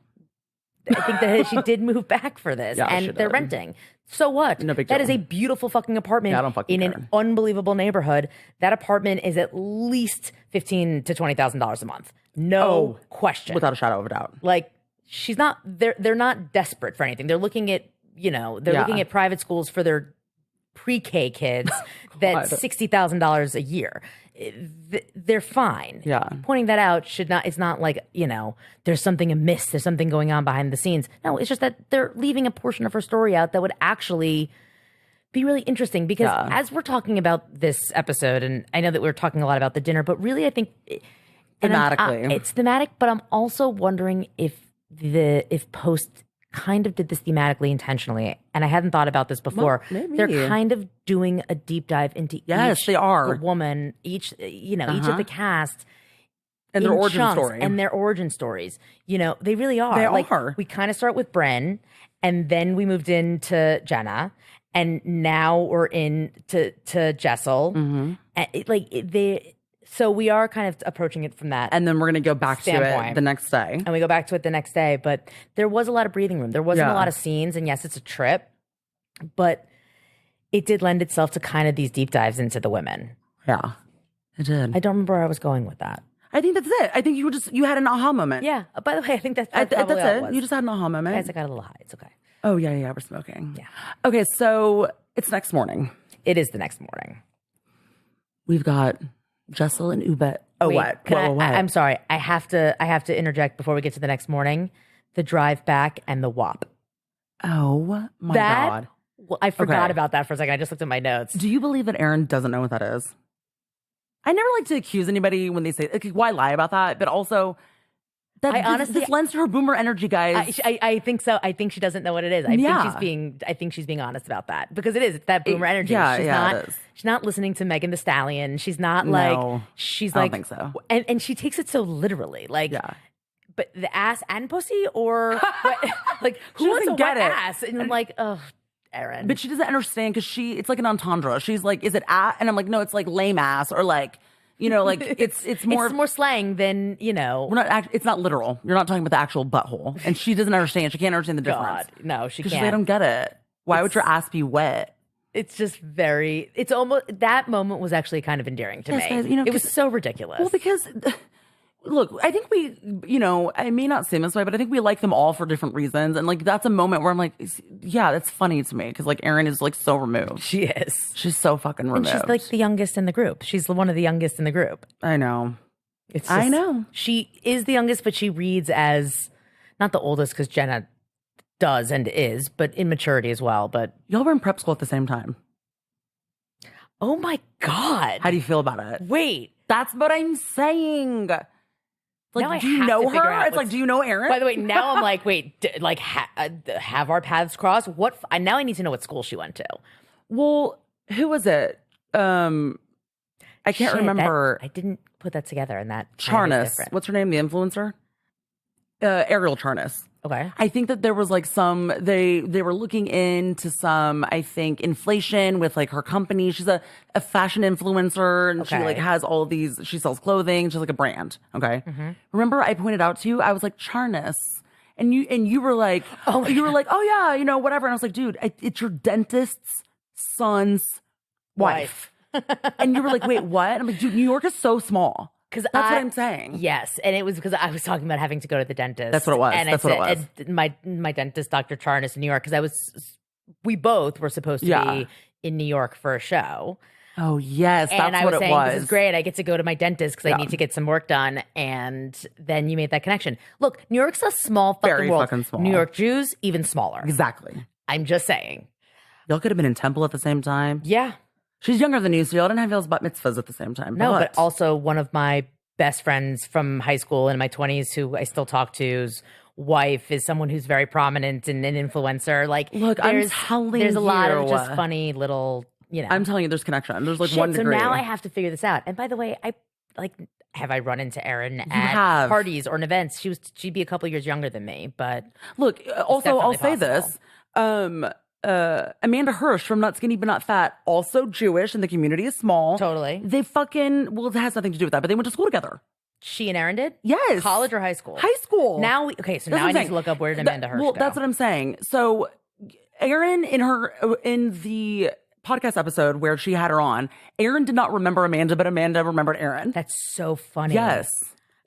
think that she did move back for this and they're renting. So what? No big deal. That is a beautiful fucking apartment in an unbelievable neighborhood. That apartment is at least $15,000 to $20,000 a month. No question. Without a shadow of a doubt. Like she's not, they're not desperate for anything. They're looking at, looking at private schools for their pre-K kids that's $60,000 a year. They're fine. Yeah. Pointing that out it's not like, there's something amiss, there's something going on behind the scenes. No, it's just that they're leaving a portion of her story out that would actually be really interesting because as we're talking about this episode, and I know that we're talking a lot about the dinner, but really I think thematically it's thematic, but I'm also wondering if Post kind of did this thematically intentionally, and I hadn't thought about this before. Maybe. They're kind of doing a deep dive into each they are. woman, each of the cast and their origin story and their origin stories. They really are. They like, are. We kind of start with Bren, and then we moved into Jenna, and now we're to Jessel. And so we are kind of approaching it from that. And then we're going to go back standpoint. to it the next day. And we go back to it the next day. But there was a lot of breathing room. There wasn't a lot of scenes. And yes, it's a trip. But it did lend itself to kind of these deep dives into the women. Yeah, it did. I don't remember where I was going with that. I think that's it. I think you had an aha moment. Yeah. By the way, I think that's That's probably all it it. was. You just had an aha moment. Guys, I got a little high. It's okay. Oh, yeah, we're smoking. Yeah. Okay, so it's next morning. It is the next morning. We've got Jessel and Ubet. Oh, Wait, what? can What? I'm sorry. I have to interject before we get to the next morning. The drive back and the WAP. Oh, my God. Well, I forgot Okay. about that for a second. I just looked at my notes. Do you believe that Aaron doesn't know what that is? I never like to accuse anybody when they say, like, why lie about that? But also, this lends to her boomer energy, guys. I think so. I think she doesn't know what it is. I think she's being honest about that because it is. It's that boomer energy. It is. She's not listening to Megan Thee Stallion. She's not she's I like, don't think so. And she takes it so literally. Like, Yeah. But the ass and pussy or what, like who wants doesn't a get wet it. ass? And I'm like, oh, Erin. But she doesn't understand because it's like an entendre. She's like, is it at? And I'm like, no, it's like lame ass or like, like it's more. It's more slang than, We're not. It's not literal. You're not talking about the actual butthole, and she doesn't understand. She can't understand the difference. God, no, she Because can't. I don't get it. Why would your ass be wet? It's just it's almost, that moment was actually kind of endearing to me. Guys, it was so ridiculous. Well, because look, I think we, I may not seem this way, but I think we like them all for different reasons, and like that's a moment where I'm like, yeah, that's funny to me because like Erin is like so removed. She is. She's so fucking removed. And she's like the youngest in the group. She's one of the youngest in the group. I know. I know. She is the youngest, but she reads as not the oldest because Jenna does and is, but in maturity as well. But Y'all were in prep school at the same time. oh my God. How do you feel about it? Wait. That's what I'm saying. Now I Like, do you have know to figure her? out It's like, what's- do you know Erin? By the way, now I'm like, wait, have our paths crossed? What? Now I need to know what school she went to. Well, who was it? I can't Shit, remember. I didn't put that together, and that kind of is Charnas. different. What's her name? The influencer? Ariel Charnas. Okay. I think that there was like they were looking into some, I think, inflation with like her company. She's a fashion influencer and she Okay. like has all these, she sells clothing. She's like a brand. Okay. Remember I pointed out to you, I was like, Charnas. And you were like, oh yeah, whatever. And I was like, dude, it's your dentist's son's wife. And you were like, wait, what? I'm like, dude, New York is so small. That's what I'm saying. Yes, and it was because I was talking about having to go to the dentist. That's what it was. And That's what it was. And my dentist, Dr. Charnas, in New York, because we both were supposed to be in New York for a show. Oh yes, that's And I what was it saying, was. this is great. I get to go to my dentist because I need to get some work done. And then you made that connection. Look, New York's a small fucking Very world. fucking small. New York Jews, even smaller. Exactly. I'm just saying. Y'all could have been in Temple at the same time. Yeah. She's younger than you, so y'all didn't have y'all's bat mitzvahs at the same time. No, but also one of my best friends from high school in my 20s who I still talk to's wife is someone who's very prominent and an influencer. Like, Look, I'm telling there's a lot of you. just funny little, I'm telling you, there's connection. There's like Shit, 1 so degree. now I have to figure this out. And by the way, have I run into Erin at have. parties or in events? She'd be a couple years younger than me, but Look, also, I'll say definitely this. Amanda Hirsch from Not Skinny But Not Fat, also Jewish, and the community is small. Totally. They it has nothing to do with that, but they went to school together. she and Erin did? Yes. College or high school? High school. So now I That's need what I'm to saying. look up where did Amanda Hirsch Well, go. that's what I'm saying. So, Erin, in the podcast episode where she had her on, Erin did not remember Amanda, but Amanda remembered Erin. That's so funny. Yes.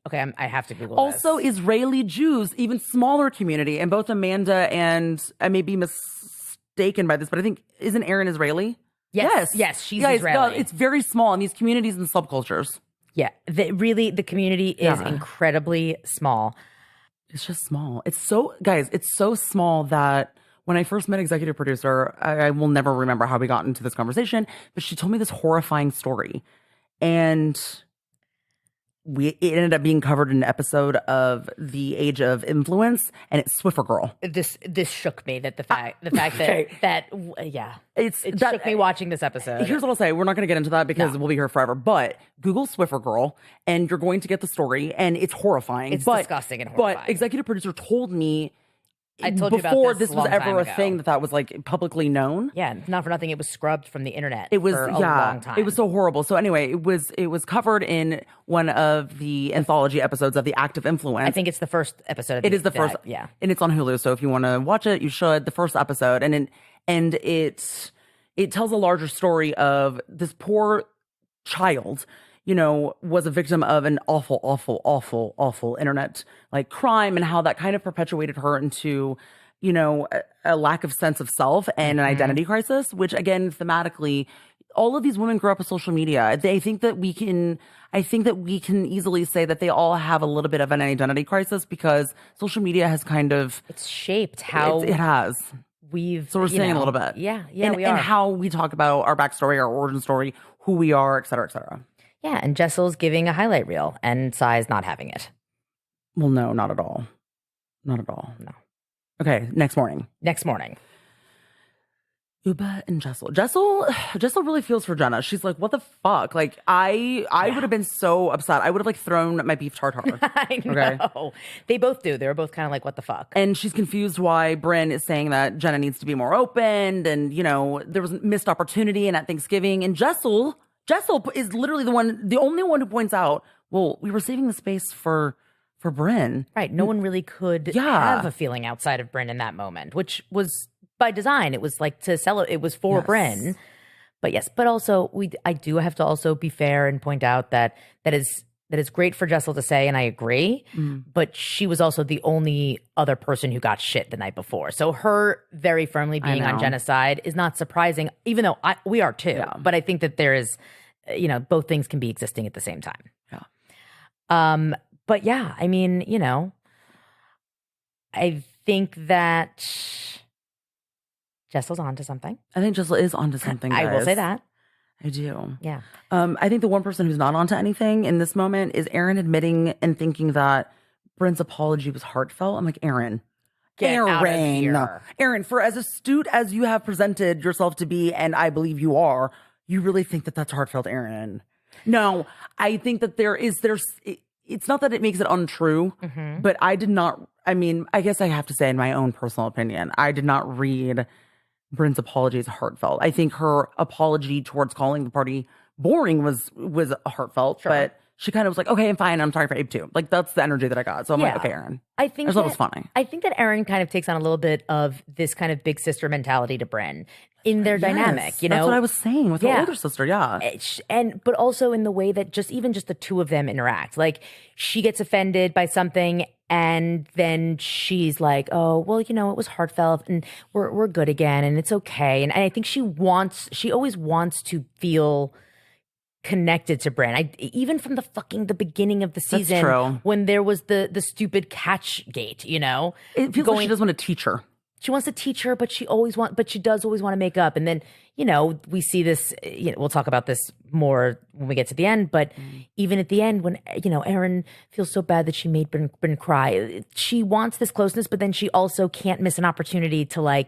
Okay, I have to Google Also, this. Israeli Jews, even smaller community, and both Amanda and I may be mistaken by this, but I think isn't Erin Israeli? Yes, she's Guys, Israeli. it's very small in these communities and subcultures. Yeah, the community is incredibly small. It's just small. It's so small that when I first met executive producer, I will never remember how we got into this conversation, but she told me this horrifying story. And it ended up being covered in an episode of The Age of Influence, and it's Swiffer Girl. This shook me that the fact okay. that it shook me watching this episode. Here's what I'll say. We're not going to get into that because we'll be here forever. But Google Swiffer Girl, and you're going to get the story, and it's horrifying. It's disgusting and horrifying. But executive producer told me I told you about before this this was long ever time a ago. thing that was like publicly known. Yeah, not for nothing. It was scrubbed from the internet. It was for a long time. It was so horrible. So anyway, it was covered in one of the anthology episodes of The Act of Influence. I think it's the first episode. It is the first. Yeah, and it's on Hulu. So if you want to watch it, you should. The first episode, and it it tells a larger story of this poor child, was a victim of an awful, awful, awful, awful internet like crime, and how that kind of perpetuated her into, a lack of sense of self and an identity crisis, which again, thematically, all of these women grew up with social media. I think that we can easily say that they all have a little bit of an identity crisis because social media has kind of, it's shaped how it has. So we're seeing a little bit. Yeah, and, we are. And how we talk about our backstory, our origin story, who we are, et cetera, et cetera. Yeah, and Jessel's giving a highlight reel and Sai's not having it. Well, no, not at all. Not at all. No. Okay, next morning. Uba and Jessel. Jessel really feels for Jenna. She's like, what the fuck? Like, I would have been so upset. I would have like thrown my beef tartare. I know. Okay? They both do. They were both kind of like, what the fuck? And she's confused why Brynn is saying that Jenna needs to be more open. And, there was a missed opportunity and at Thanksgiving. And Jessel is literally the only one who points out, well, we were saving the space for Brynn. Right. No one really could have a feeling outside of Brynn in that moment, which was by design. It was like to sell it. It was for Brynn. But yes, but also I do have to also be fair and point out that is great for Jessel to say, and I agree. But she was also the only other person who got shit the night before. So her very firmly being on Jenna's side is not surprising, even though we are too. Yeah. But I think that there is, both things can be existing at the same time. Yeah. But yeah, I mean, I think that Jessel's onto something. I think Jessel is onto something, guys. I will say that. I do. Yeah. I think the one person who's not onto anything in this moment is Aaron admitting and thinking that Brynn's apology was heartfelt. I'm like, Aaron, out of here. Aaron, for as astute as you have presented yourself to be, and I believe you are, you really think that that's heartfelt, Aaron? No, I think that it's not that it makes it untrue, but I guess I have to say in my own personal opinion, I did not read Brynn's apology as heartfelt. I think her apology towards calling the party boring was heartfelt, but she kind of was like, okay, I'm fine. I'm sorry for Abe too. Like, that's the energy that I got. So I'm like, okay, Aaron. I thought it was funny. I think that Aaron kind of takes on a little bit of this kind of big sister mentality to Brynn in their dynamic, That's what I was saying with her older sister, but also in the way that just the two of them interact. Like, she gets offended by something and then she's like, oh, well, it was heartfelt and we're good again and it's okay. And I think she always wants to feel connected to Brynn. Even from the beginning of the season when there was the stupid catch gate, it feels like she doesn't want to teach her. She wants to teach her, but she does always want to make up. And then, we see this, we'll talk about this more when we get to the end, but even at the end when, Erin feels so bad that she made Brynn cry, she wants this closeness, but then she also can't miss an opportunity to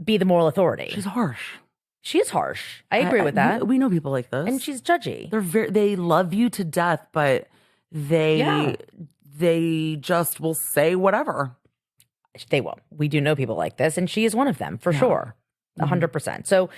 be the moral authority. She's harsh. She is harsh. I agree with that. We know people like this. And she's judgy. They love you to death, but they just will say whatever. They will. We do know people like this, and she is one of them, for sure. 100%. So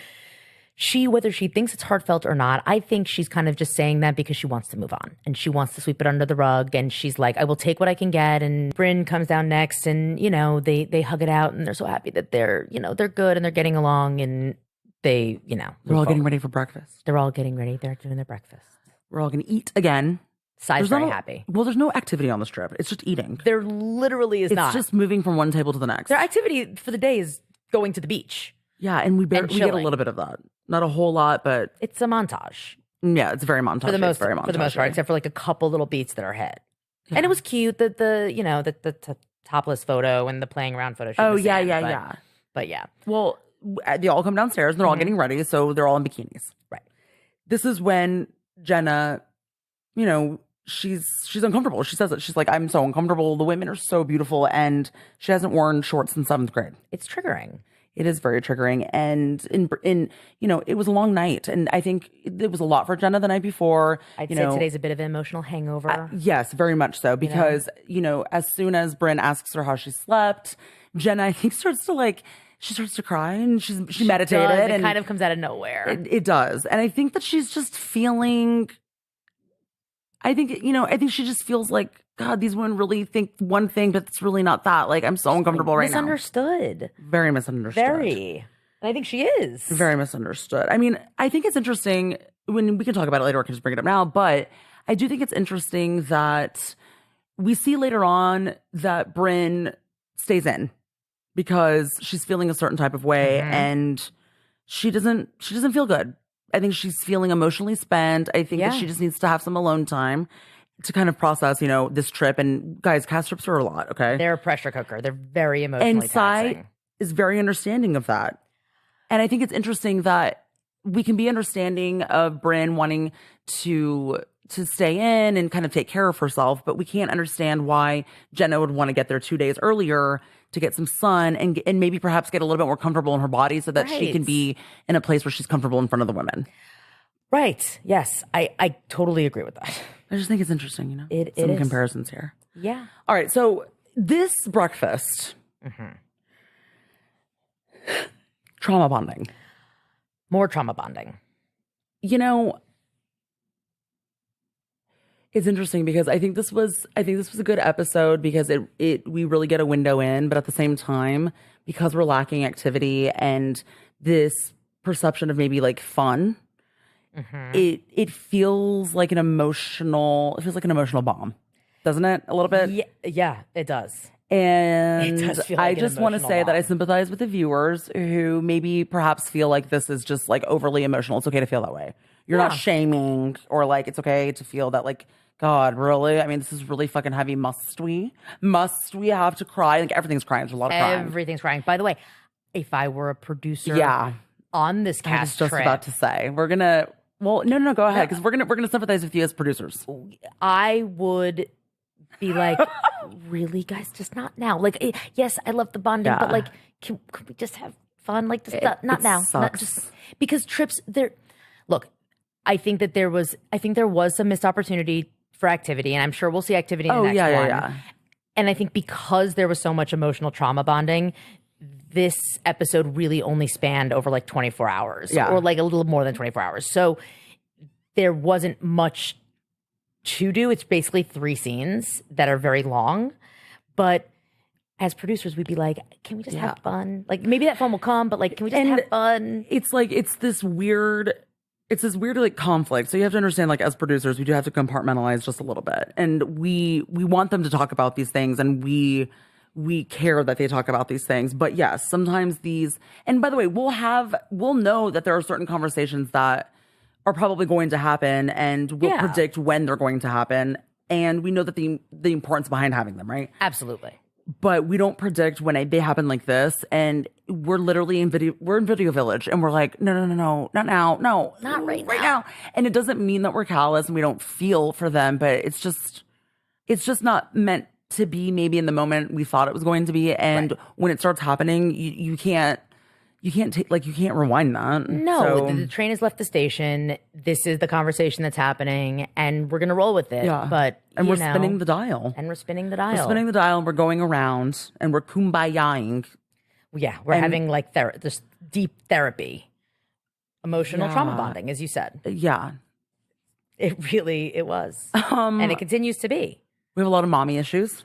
whether she thinks it's heartfelt or not, I think she's kind of just saying that because she wants to move on and she wants to sweep it under the rug. And she's like, I will take what I can get. And Brynn comes down next and, they hug it out and they're so happy that they're good and they're getting along and they're all getting ready for breakfast. They're all getting ready. They're doing their breakfast. We're all going to eat again. Sai's very happy. Well, there's no activity on this trip. It's just eating. There literally is not. It's just moving from one table to the next. Their activity for the day is going to the beach. Yeah, and we get a little bit of that. Not a whole lot, but it's a montage. Yeah, it's very montage. For the most part, except for like a couple little beats that are hit. Yeah. And it was cute that the topless photo and the playing around photo. Oh yeah. But yeah. Well, they all come downstairs and they're all getting ready, so they're all in bikinis. Right. This is when Jenna, she's uncomfortable. She says it. She's like, I'm so uncomfortable. The women are so beautiful, and she hasn't worn shorts since 7th grade. It's triggering. It is very triggering, and it was a long night, and I think it was a lot for Jenna the night before. I'd say today's a bit of an emotional hangover. Yes, very much so, because as soon as Brynn asks her how she slept, Jenna, I think, starts to cry, and she meditated. It kind of comes out of nowhere. It does, and I think that she's just feeling. I think she just feels like, God, these women really think one thing, but it's really not that. Like, I'm so uncomfortable right now. Misunderstood. Very misunderstood. Very. And I think she is. Very misunderstood. I mean, I think it's interesting when we can talk about it later. I can just bring it up now, but I do think it's interesting that we see later on that Brynn stays in because she's feeling a certain type of way, and she doesn't feel good. I think she's feeling emotionally spent. I think that she just needs to have some alone time to kind of process, this trip. And guys, cast trips are a lot, okay? They're a pressure cooker. They're very emotionally taxing. And Sai is very understanding of that. And I think it's interesting that we can be understanding of Brynn wanting to stay in and kind of take care of herself, but we can't understand why Jenna would want to get there 2 days earlier to get some sun and maybe perhaps get a little bit more comfortable in her body so that she can be in a place where she's comfortable in front of the women. Right. Yes. I totally agree with that. I just think it's interesting, It some is. comparisons here. Yeah. All right. So this breakfast, trauma bonding. More trauma bonding. It's interesting because I think this was a good episode because we really get a window in, but at the same time, because we're lacking activity and this perception of maybe like fun, it feels like an emotional bomb, doesn't it? A little bit? Yeah, it does. And It does feel I like an just want to emotional say that I bomb. sympathize with the viewers who maybe perhaps feel like this is just like overly emotional. It's okay to feel that way. You're not shaming, or like it's okay to feel that like, God, really? I mean, this is really fucking heavy. Must we have to cry? Like everything's crying. There's a lot of crying. Everything's crying. By the way, if I were a producer on this I was cast just trip, about to say we're gonna. Well, no, go ahead, because we're gonna sympathize with you as producers. I would be like, really, guys, just not now. Like, yes, I love the bonding, but like, can we just have fun? Like, just not now. Not just because trips. Look, I think there was some missed opportunity for activity, and I'm sure we'll see activity in the next one. Yeah. And I think because there was so much emotional trauma bonding, this episode really only spanned over like 24 hours or like a little more than 24 hours. So there wasn't much to do. It's basically 3 scenes that are very long. But as producers, we'd be like, can we just have fun? Like maybe that fun will come, but like, can we just have fun? It's like, it's this weird like conflict. So you have to understand, like as producers, we do have to compartmentalize just a little bit. And we want them to talk about these things, and we care that they talk about these things. But yes, sometimes and by the way, we'll know that there are certain conversations that are probably going to happen, and we'll predict when they're going to happen. And we know that the importance behind having them, right? Absolutely. But we don't predict when they happen like this. And we're literally in Video Village, and we're like, no, not now. No, Not right now. And it doesn't mean that we're callous and we don't feel for them, but it's just not meant to be maybe in the moment we thought it was going to be. And when it starts happening, you can't rewind that. No, So, the train has left the station. This is the conversation that's happening, and we're gonna roll with it. But we're spinning the dial. and we're spinning the dial. We're spinning the dial, and we're going around, and we're kumbayaing. Yeah, we're having like this deep therapy, emotional trauma bonding, as you said. Yeah. It was, and it continues to be. We have a lot of mommy issues.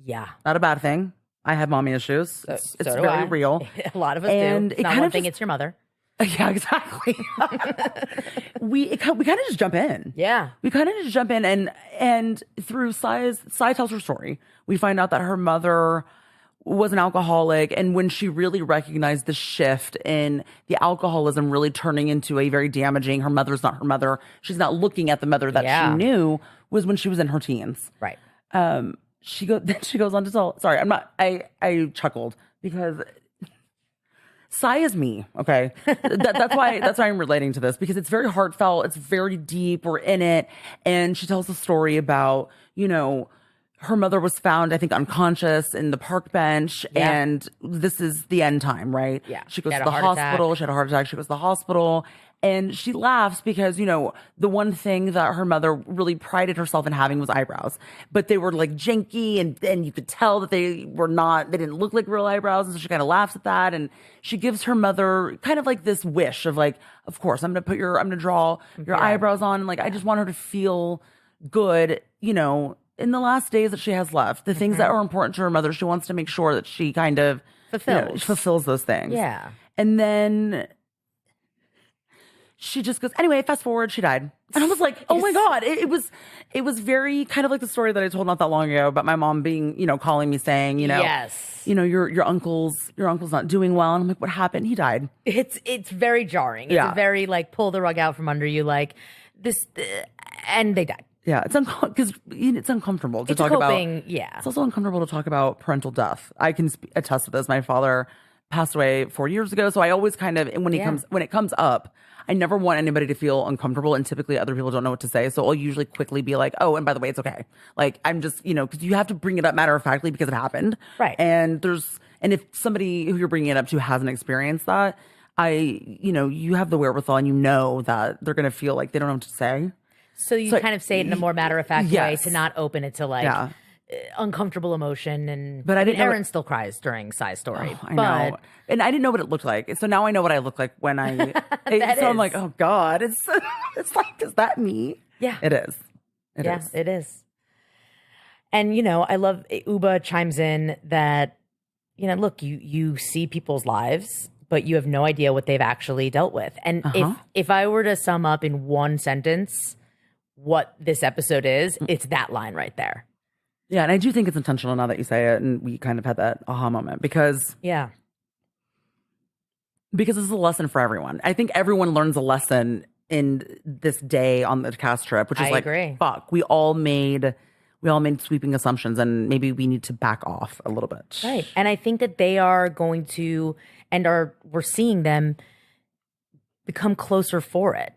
Yeah, Not a bad thing. I have mommy issues. It's so do very I. real. A lot of us And do. it It's not kind one of thing; just- it's your mother. Yeah, exactly. we kind of just jump in. Yeah, We kind of just jump in, and through Sai tells her story. We find out that her mother was an alcoholic, and when she really recognized the shift in the alcoholism really turning into a very damaging, her mother's not her mother, she's not looking at the mother that she knew, was when she was in her teens. right. She goes on to tell. Sorry, I chuckled because Sai is me. Okay, that's why I'm relating to this, because it's very heartfelt. It's very deep. We're in it, and she tells a story about her mother was found, I think, unconscious in the park bench, and this is the end time, right? Yeah. She goes She to had the a heart hospital. attack. She had a heart attack. She goes to the hospital, and she laughs because, the one thing that her mother really prided herself in having was eyebrows, but they were like janky, and you could tell that they didn't look like real eyebrows. And so she kind of laughs at that. And she gives her mother kind of like this wish of like, of course, I'm going to draw your eyebrows on. And like, I just want her to feel good, in the last days that she has left, the things that are important to her mother, she wants to make sure that she kind of Fulfills. fulfills those things. Yeah. And then she just goes, anyway, fast forward, she died. And I was like, oh my God. It was very kind of like the story that I told not that long ago about my mom being, calling me saying, Yes. your uncle's not doing well. And I'm like, what happened? He died. It's very jarring. It's Yeah. a very like pull the rug out from under you, like this, and they died. Yeah, it's because it's uncomfortable to It's talk coping, about. yeah. It's also uncomfortable to talk about parental death. I can attest to this. My father passed away 4 years ago, so I always kind of when it comes up, I never want anybody to feel uncomfortable, and typically other people don't know what to say, so I'll usually quickly be like, "Oh, and by the way, it's okay." Like I'm just because you have to bring it up matter of factly because it happened, right? And if somebody who you're bringing it up to hasn't experienced that, you have the wherewithal, and that they're gonna feel like they don't know what to say. So you kind of say it in a more matter-of-fact way to not open it to like uncomfortable emotion. But I didn't know Aaron still cries during Sai's story. I know. And I didn't know what it looked like. So now I know what I look like when I'm like, oh God, it's like, is that me? Yeah. It is. It is. And, I love Uba chimes in that, look, you see people's lives, but you have no idea what they've actually dealt with. And if I were to sum up in one sentence what this episode is, it's that line right there. Yeah, and I do think it's intentional now that you say it, and we kind of had that aha moment because this is a lesson for everyone. I think everyone learns a lesson in this day on the cast trip, which is agree. Fuck, we all made sweeping assumptions, and maybe we need to back off a little bit. Right, and I think that they are going to, we're seeing them become closer for it.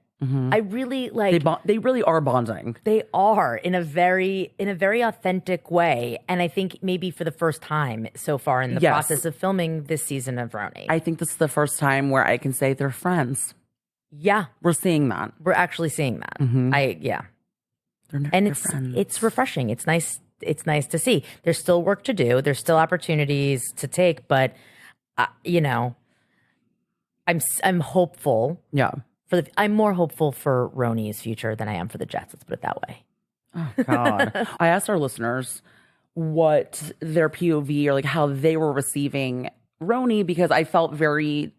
I really like they really are bonding. They are in a very authentic way, and I think maybe for the first time so far in the process of filming this season of RHONY. I think this is the first time where I can say they're friends. Yeah, we're seeing that. We're actually seeing that. They're friends. It's refreshing. It's nice. It's nice to see. There's still work to do. There's still opportunities to take, but I'm hopeful. Yeah. I'm more hopeful for RHONY's future than I am for the Jets. Let's put it that way. Oh God! I asked our listeners what their POV or like how they were receiving RHONY because I felt very,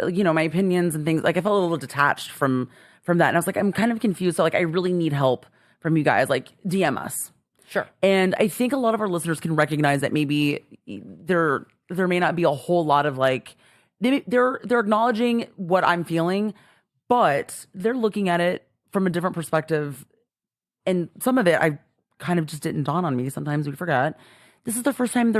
my opinions and things like I felt a little detached from that, and I was like, I'm kind of confused. So like, I really need help from you guys. Like, DM us. Sure. And I think a lot of our listeners can recognize that maybe there may not be a whole lot of like they're acknowledging what I'm feeling. But they're looking at it from a different perspective. And some of it, I kind of just didn't dawn on me. Sometimes we forget. This is the first time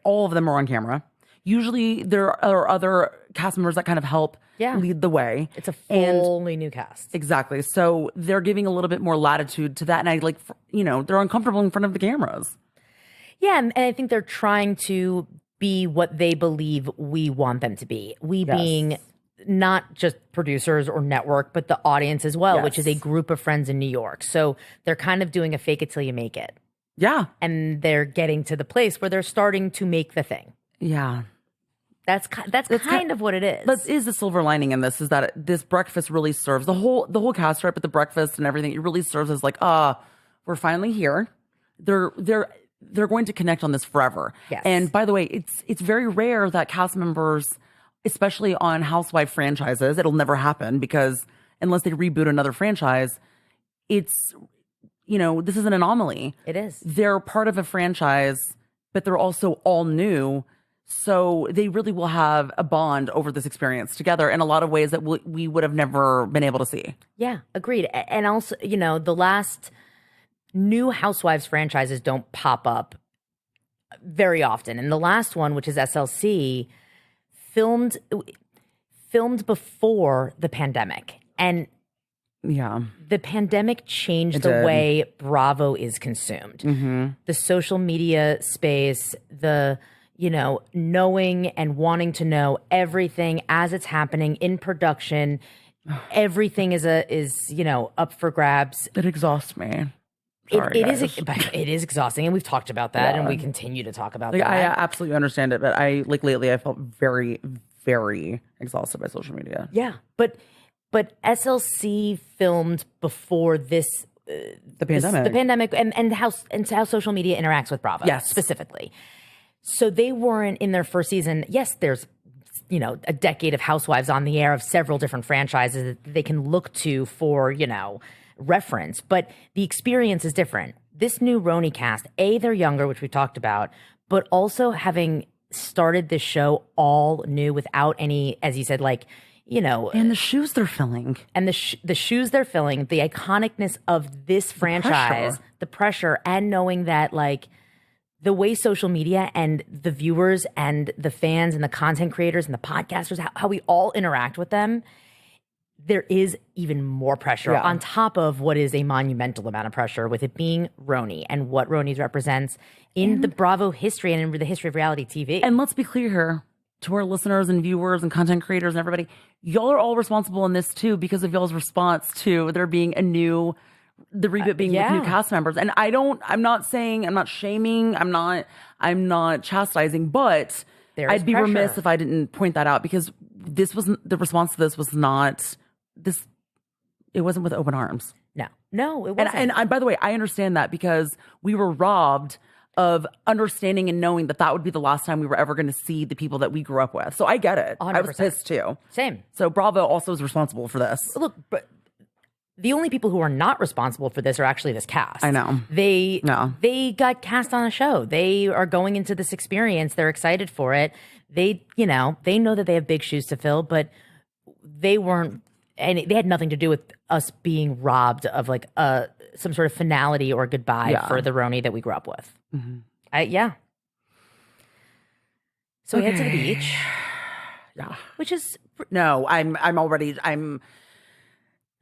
all of them are on camera. Usually there are other cast members that kind of help lead the way. It's a fully new cast. Exactly. So they're giving a little bit more latitude to that. And I like, they're uncomfortable in front of the cameras. Yeah. And I think they're trying to be what they believe we want them to be. We being not just producers or network, but the audience as well, which is a group of friends in New York. So they're kind of doing a fake it till you make it. Yeah. And they're getting to the place where they're starting to make the thing. Yeah. That's kind of what it is. That is the silver lining in this is that this breakfast really serves the whole cast trip at the breakfast and everything. It really serves as like, we're finally here. They're going to connect on this forever. Yes. And by the way, it's very rare that cast members, especially on housewife franchises, it'll never happen because unless they reboot another franchise, it's, this is an anomaly. It is. They're part of a franchise, but they're also all new. So they really will have a bond over this experience together in a lot of ways that we would have never been able to see. Yeah, agreed. And also, the last new Housewives franchises don't pop up very often. And the last one, which is SLC, filmed before the pandemic. And the pandemic changed the way Bravo is consumed. Mm-hmm. The social media space, the knowing and wanting to know everything as it's happening in production. Everything is up for grabs. It exhausts me. Sorry, it is exhausting, and we've talked about that, and we continue to talk about that. I absolutely understand it, but lately I felt very, very exhausted by social media. Yeah, but SLC filmed before this the pandemic, and how social media interacts with Bravo, specifically. So they weren't in their first season. Yes, there's a decade of Housewives on the air of several different franchises that they can look to for, reference. But the experience is different. This new RHONY cast, they're younger, which we talked about, but also having started this show all new without any, as you said, and the shoes they're filling. And the shoes they're filling, the iconicness of this franchise, the pressure, and knowing that, the way social media and the viewers and the fans and the content creators and the podcasters, how we all interact with them, there is even more pressure on top of what is a monumental amount of pressure with it being RHONY and what RHONY represents in the Bravo history and in the history of reality TV. And let's be clear here to our listeners and viewers and content creators and everybody, y'all are all responsible in this too because of y'all's response to there being the reboot being with new cast members. And I'm not shaming, I'm not chastising, but I'd be remiss if I didn't point that out because the response to this was not this. It wasn't with open arms. No, it wasn't. And I, by the way, I understand that because we were robbed of understanding and knowing that would be the last time we were ever going to see the people that we grew up with. So I get it. 100%. I was pissed too. Same. So Bravo also is responsible for this. Look, but the only people who are not responsible for this are actually this cast. I know. They got cast on a show. They are going into this experience. They're excited for it. They know that they have big shoes to fill, but they weren't, and they had nothing to do with us being robbed of some sort of finality or goodbye for the RHONY that we grew up with. Mm-hmm. So we head to the beach. Yeah. Which is no, I'm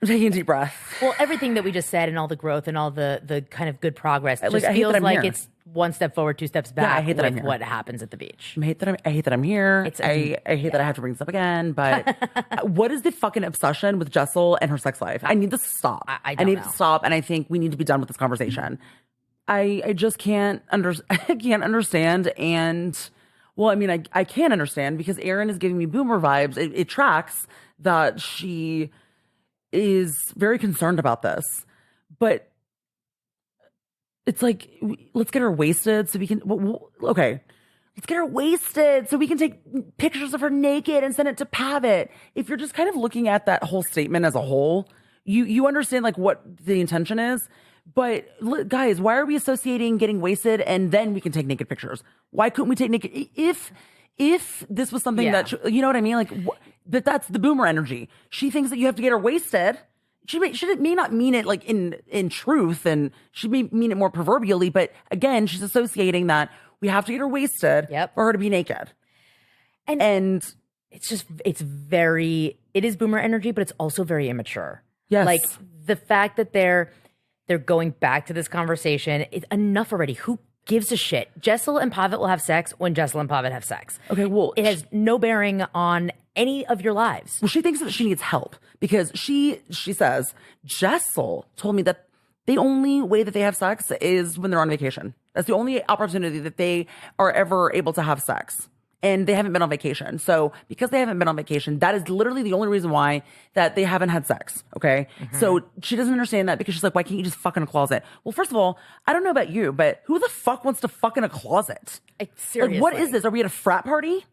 taking a deep breath. Well, everything that we just said and all the growth and all the kind of good progress just feels like it's one step forward, two steps back. I hate that I'm here. What happens at the beach. I hate that I'm here. I hate that I have to bring this up again. But what is the fucking obsession with Jessel and her sex life? I need this to stop. I need to stop, and I think we need to be done with this conversation. I just can't understand. And well, I mean, I can understand because Erin is giving me boomer vibes. It tracks that she is very concerned about this, but it's like, let's get her wasted so we can, okay, let's get her wasted so we can take pictures of her naked and send it to Pavitt. If you're just kind of looking at that whole statement as a whole, you understand what the intention is. But guys, why are we associating getting wasted and then we can take naked pictures? Why couldn't we take naked? If this was something that, you know what I mean? But that's the boomer energy. She thinks that you have to get her wasted. She may not mean it in truth, and she may mean it more proverbially, but again, she's associating that we have to get her wasted for her to be naked. And it's just, it is boomer energy, but it's also very immature. Yes. The fact that they're going back to this conversation, it's enough already. Who gives a shit? Jessel and Pavitt will have sex when Jessel and Pavitt have sex. Okay, well, it has no bearing on any of your lives. Well, she thinks that she needs help because she says, Jessel told me that the only way that they have sex is when they're on vacation. That's the only opportunity that they are ever able to have sex. And they haven't been on vacation. So because they haven't been on vacation, that is literally the only reason why that they haven't had sex. Okay. Mm-hmm. So she doesn't understand that because she's like, why can't you just fuck in a closet? Well, first of all, I don't know about you, but who the fuck wants to fuck in a closet? Seriously. What is this? Are we at a frat party?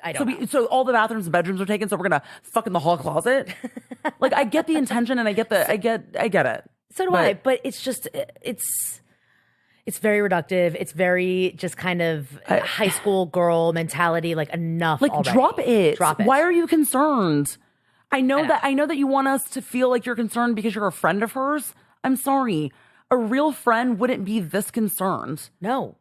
I don't know. So all the bathrooms and bedrooms are taken. So we're going to fuck in the hall closet. I get the intention and I get it. So do I, but it's just, it's very reductive. It's very just kind of high school girl mentality. Enough. Already. Drop it. Drop it. Why are you concerned? I know that you want us to feel like you're concerned because you're a friend of hers. I'm sorry. A real friend wouldn't be this concerned. No.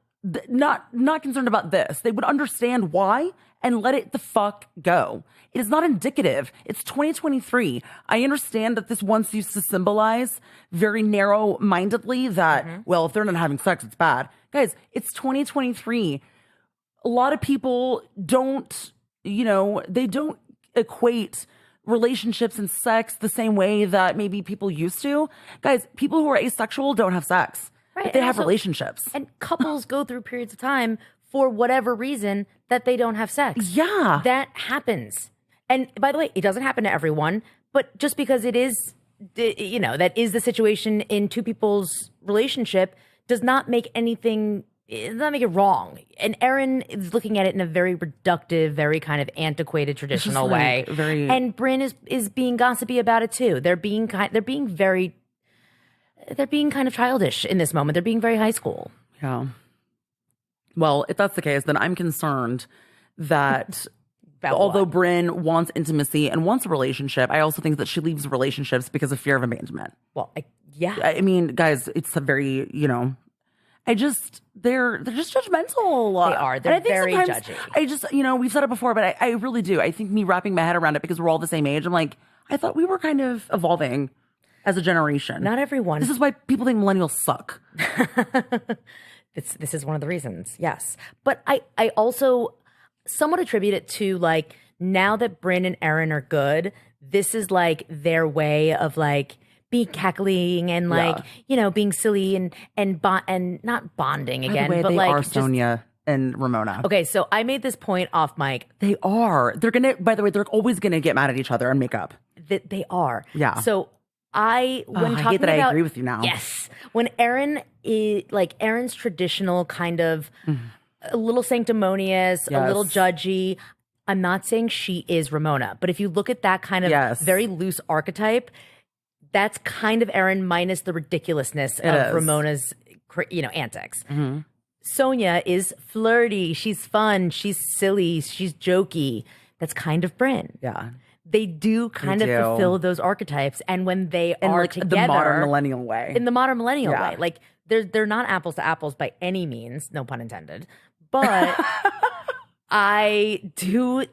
Not concerned about this. They would understand why and let it the fuck go. It is not indicative. It's 2023. I understand that this once used to symbolize very narrow-mindedly that, well, if they're not having sex, it's bad. Guys, it's 2023. A lot of people don't, they don't equate relationships and sex the same way that maybe people used to. Guys, people who are asexual don't have sex. Right. But they have relationships. And couples go through periods of time for whatever reason that they don't have sex. Yeah. That happens. And by the way, it doesn't happen to everyone, but just because it is, that is the situation in two people's relationship does not make anything let me get wrong. And Erin is looking at it in a very reductive, very kind of antiquated, traditional way. And Bryn is being gossipy about it too. They're being kind of childish in this moment. They're being very high school. Yeah. Well, if that's the case, then I'm concerned that although Bryn wants intimacy and wants a relationship, I also think that she leaves relationships because of fear of abandonment. Well, yeah. I mean, guys, it's a very, they're just judgmental. They are. They're very judgy. I just, we've said it before, but I really do. I think me wrapping my head around it because we're all the same age, I'm like, I thought we were kind of evolving as a generation. Not everyone. This is why people think millennials suck. This is one of the reasons, yes. But I also somewhat attribute it to like, now that Bryn and Erin are good, this is like their way of like be cackling and like, being silly and not bonding again. By the way, but they like are Sonia and Ramona. Okay, so I made this point off mic. They are. By the way, they're always gonna get mad at each other and make up. They are. Yeah. So I hate that I agree with you now. Yes. When Erin is like Erin's traditional kind of a little sanctimonious, a little judgy. I'm not saying she is Ramona, but if you look at that kind of very loose archetype, that's kind of Erin minus the ridiculousness of Ramona's, antics. Mm-hmm. Sonia is flirty. She's fun. She's silly. She's jokey. That's kind of Bryn. Yeah. They do kind of fulfill those archetypes. And when they are like together. The modern millennial way. In the modern millennial way. Like, they're not apples to apples by any means. No pun intended. But they do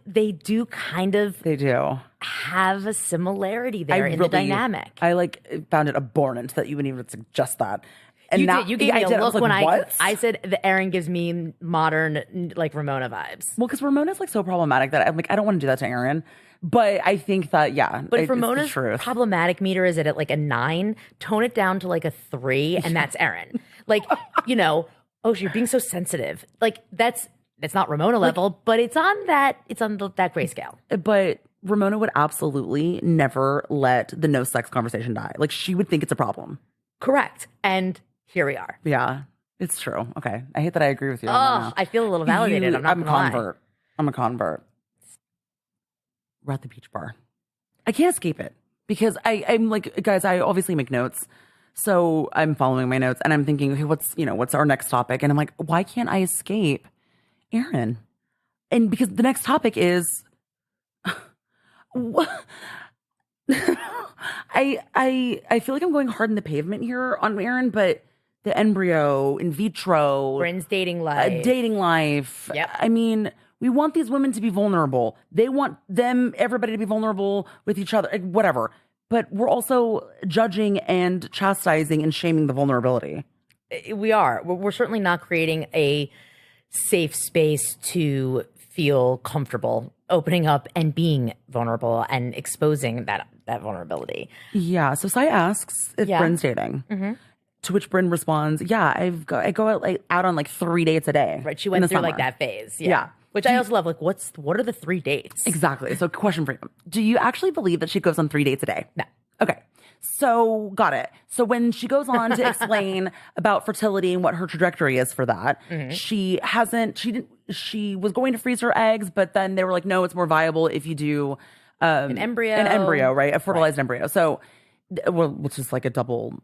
have a similarity there in the dynamic. I found it abhorrent that you would even suggest that. And you gave me a look when what? I said the Erin gives me modern like Ramona vibes. Well, because Ramona's like so problematic that I'm like, I don't want to do that to Erin. But I think that, But if Ramona's problematic meter is at like a 9, tone it down to like a 3, and that's Erin. Like, you're being so sensitive. Like that's not Ramona level, but it's on that grayscale. But Ramona would absolutely never let the no sex conversation die. Like, she would think it's a problem. Correct. And here we are. Yeah, it's true. Okay. I hate that I agree with you. Oh, I feel a little validated. I'm a convert. I'm a convert. We're at the beach bar. I can't escape it because I'm like, guys, I obviously make notes. So I'm following my notes and I'm thinking, okay, what's our next topic? And I'm like, why can't I escape Erin? And because the next topic is, I feel like I'm going hard in the pavement here on Erin, but the embryo, in vitro, Bryn's dating life. Yep. I mean, we want these women to be vulnerable. They want everybody to be vulnerable with each other, whatever. But we're also judging and chastising and shaming the vulnerability. We are. We're certainly not creating a safe space to feel comfortable opening up and being vulnerable and exposing that vulnerability. Yeah. So Sai asks if Bryn's dating. Mm-hmm. To which Bryn responds, "Yeah, I go out on like 3 dates a day." Right. She went through like that phase. Yeah. Which I also love. Like, what are the 3 dates? Exactly. So, question for you: do you actually believe that she goes on 3 dates a day? No. Okay. So, got it. So when she goes on to explain about fertility and what her trajectory is for that, she was going to freeze her eggs, but then they were like, no, it's more viable if you do an embryo, right? A fertilized embryo. So, which is like a double.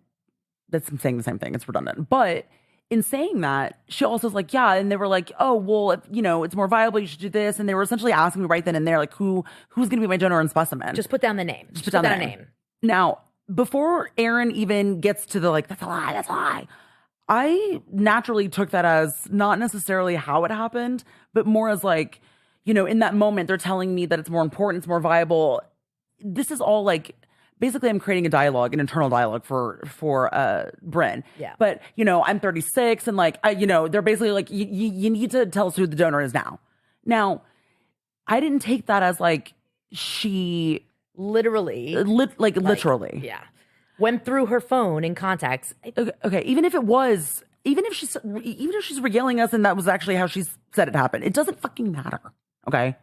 That's saying the same thing. It's redundant. But in saying that, she also was like, yeah. And they were like, oh, well, if, it's more viable, you should do this. And they were essentially asking me right then and there, like, who's going to be my donor and specimen? Just put down the name. Just put down a name. Now, before Erin even gets to the, like, that's a lie, I naturally took that as not necessarily how it happened, but more as like, in that moment, they're telling me that it's more important, it's more viable. This is all like, basically, I'm creating an internal dialogue for Bryn. Yeah. But, I'm 36 and like, they're basically like, you need to tell us who the donor is now. Now, I didn't take that as like, she literally, literally. Yeah. Went through her phone in contacts. Okay. Even if she's regaling us and that was actually how she said it happened, it doesn't fucking matter. Okay.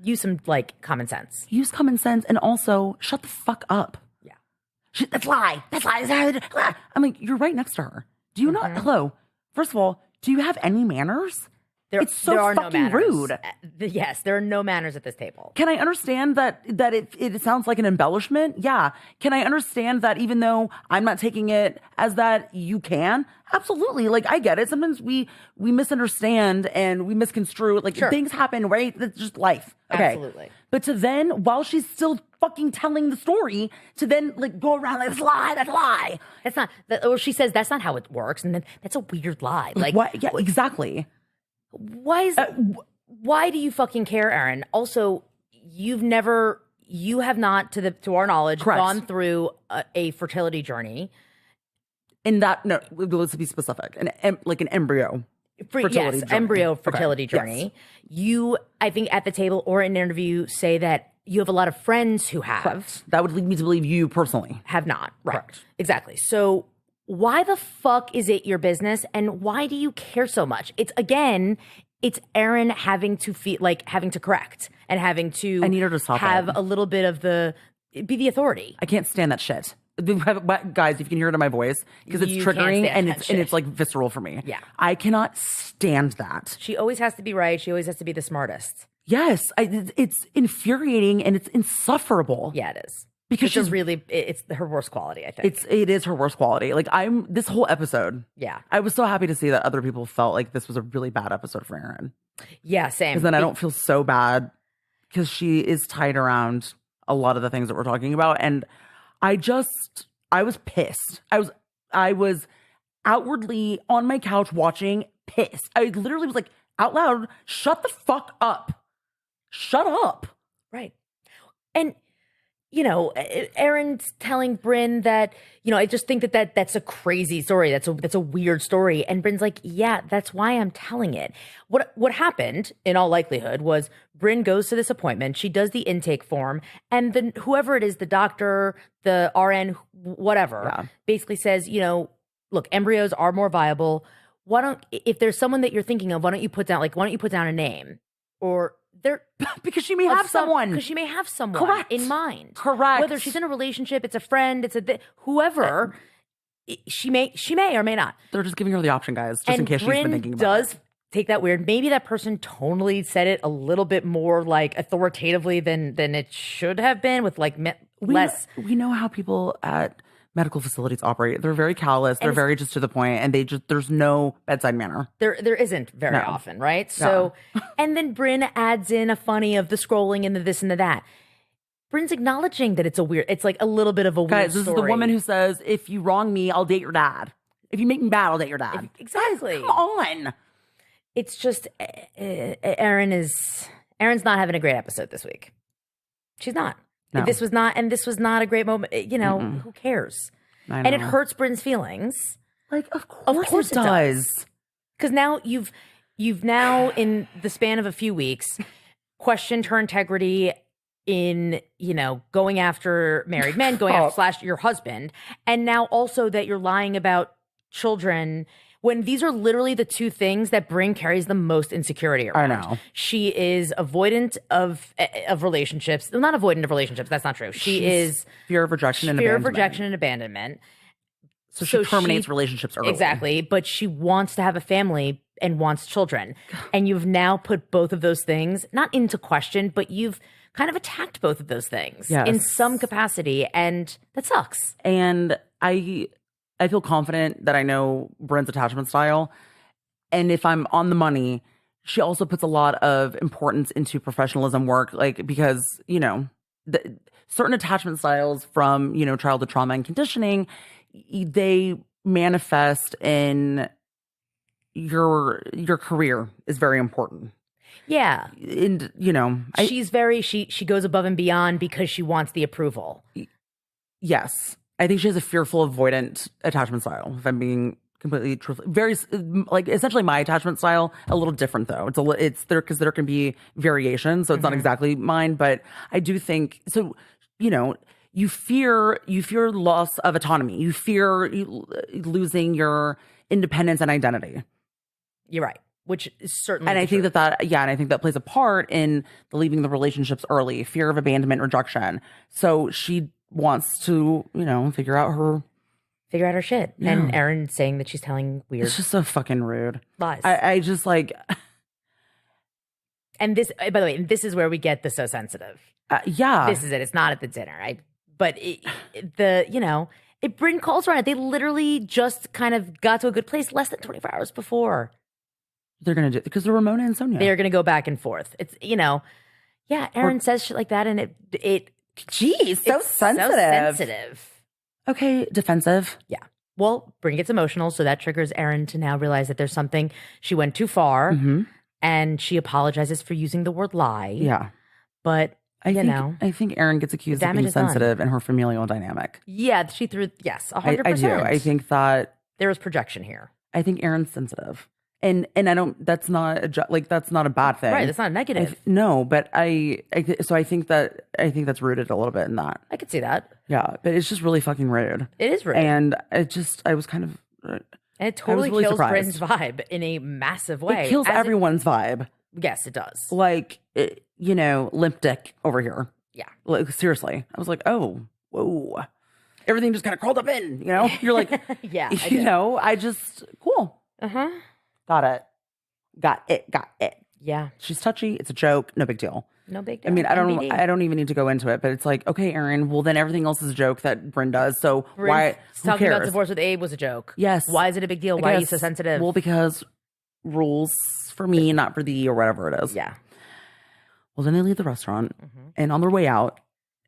Use some common sense. Use common sense and also shut the fuck up. That's lie. I'm like, you're right next to her. Do you not? Hello. First of all, do you have any manners? It's so there are fucking no manners. rude. Yes, there are no manners at this table. Can I understand that it sounds like an embellishment? Yeah. Can I understand that even though I'm not taking it as that, you can? Absolutely. Like, I get it. Sometimes we misunderstand and we misconstrue. Like, things happen, right? That's just life. Okay. Absolutely. But to then, while she's still fucking telling the story, to then like go around like, that's a lie. That's not, or she says that's not how it works. And then that's a weird lie. Like, what? Yeah, exactly. Why do you fucking care, Erin? Also, you have not, to our knowledge, gone through a fertility journey. In that, no, let's be specific. Like an embryo. Fertility journey. Embryo fertility journey. Yes. You, I think, at the table or in an interview, say that you have a lot of friends who have. Correct. That would lead me to believe you personally have not. Right. Correct. Exactly. So why the fuck is it your business, and why do you care so much? It's Erin having to having to correct and having to. I need her to stop have a little bit of be the authority. I can't stand that shit. Guys, if you can hear it in my voice, because it's triggering and it's like visceral for me. Yeah. I cannot stand that. She always has to be right. She always has to be the smartest. Yes. It's infuriating and it's insufferable. Yeah, it is. Because it's her worst quality, I think. It is her worst quality. Like, this whole episode. Yeah. I was so happy to see that other people felt like this was a really bad episode for Erin. Yeah, same. Because then I don't feel so bad because she is tied around a lot of the things that we're talking about. And I was pissed. I was outwardly on my couch watching, pissed. I literally was like out loud, shut the fuck up. Shut up. Right. And Erin's telling Brynn that, I just think that's a crazy story. That's a weird story. And Bryn's like, yeah, that's why I'm telling it. What happened, in all likelihood, was Brynn goes to this appointment. She does the intake form. And then whoever it is, the doctor, the RN, whatever, basically says, look, embryos are more viable. If there's someone that you're thinking of, why don't you put down a name? Or because she may have someone. Because she may have someone Correct. in mind. Correct. Whether she's in a relationship, it's a friend, it's whoever. She may or may not. They're just giving her the option, guys, just in case she's been thinking about it. Does take that weird. Maybe that person tonally said it a little bit more like authoritatively than it should have been, with like less. We know how people at medical facilities operate. They're very callous. They're very just to the point, and there's no bedside manner. There isn't very often, right? So, and then Brynn adds in a funny of the scrolling and the this and the that. Brynn's acknowledging that it's like a little bit of a weird Guys, this story. is the woman who says, if you wrong me, I'll date your dad. If you make me mad, I'll date your dad. Exactly. Guys, come on. It's just, Erin's not having a great episode this week. She's not. No. This was not a great moment. Who cares? And it hurts Brynn's feelings. Like, of course it does. Because now you've now, in the span of a few weeks, questioned her integrity in, going after married men, going after / your husband. And now also that you're lying about children, when these are literally the two things that Brynn carries the most insecurity around. I know. She is avoidant of relationships. Not avoidant of relationships. That's not true. She's is fear of rejection and abandonment. So she terminates relationships early. Exactly. But she wants to have a family and wants children. And you've now put both of those things, not into question, but you've kind of attacked both of those things in some capacity. And that sucks. And I feel confident that I know Brynn's attachment style. And if I'm on the money, she also puts a lot of importance into professionalism work, like, because, certain attachment styles from, childhood trauma and conditioning, they manifest in your career is very important. Yeah. And, she goes above and beyond because she wants the approval. Yes. I think she has a fearful, avoidant attachment style, if I'm being completely truthful. Very, like, essentially my attachment style, a little different though. It's there because there can be variation, so it's not exactly mine, but I do think, so, you fear loss of autonomy. You fear losing your independence and identity. You're right. Which is certainly, and I think and I think that plays a part in leaving the relationships early, fear of abandonment, rejection. So she wants to, figure out her figure out her shit. Yeah. And Erin saying that she's telling weird It's just so fucking rude. lies. I just like, and this, by the way, this is where we get the so sensitive. yeah. This is it. It's not at the dinner, right? But Bryn calls her on it. They literally just kind of got to a good place less than 24 hours before. They're going to do because they're Ramona and Sonia. They're going to go back and forth. It's, Erin says shit like that and Geez, so it's sensitive. So sensitive. Okay, defensive. Yeah. Well, Bryn gets emotional, so that triggers Erin to now realize that there's something she went too far, and she apologizes for using the word lie. Yeah. But, I think Erin gets accused of being sensitive in her familial dynamic. Yeah, she threw, yes, 100%. I do. I think that there was projection here. I think Erin's sensitive. And I don't, that's not that's not a bad thing. Right, that's not a negative. No, but I think that's rooted a little bit in that. I could see that. Yeah, but it's just really fucking rude. It is rude. And I was kind of and it totally really kills surprised. Bryn's vibe in a massive way. It kills everyone's vibe. Yes, it does. Like, limp dick over here. Yeah. Like, seriously. I was like, oh, whoa. Everything just kind of crawled up in, You're like, yeah. I just, cool. Uh-huh. Got it. Yeah. She's touchy. It's a joke. No big deal. No big deal. I mean, NBD. I don't even need to go into it, but it's like, okay, Erin, well then everything else is a joke that Bryn does. So why? Who Talking cares? about divorce with Abe was a joke. Yes. Why is it a big deal? Why are you so sensitive? Well, because rules for me, not for thee, or whatever it is. Yeah. Well, then they leave the restaurant, and on their way out,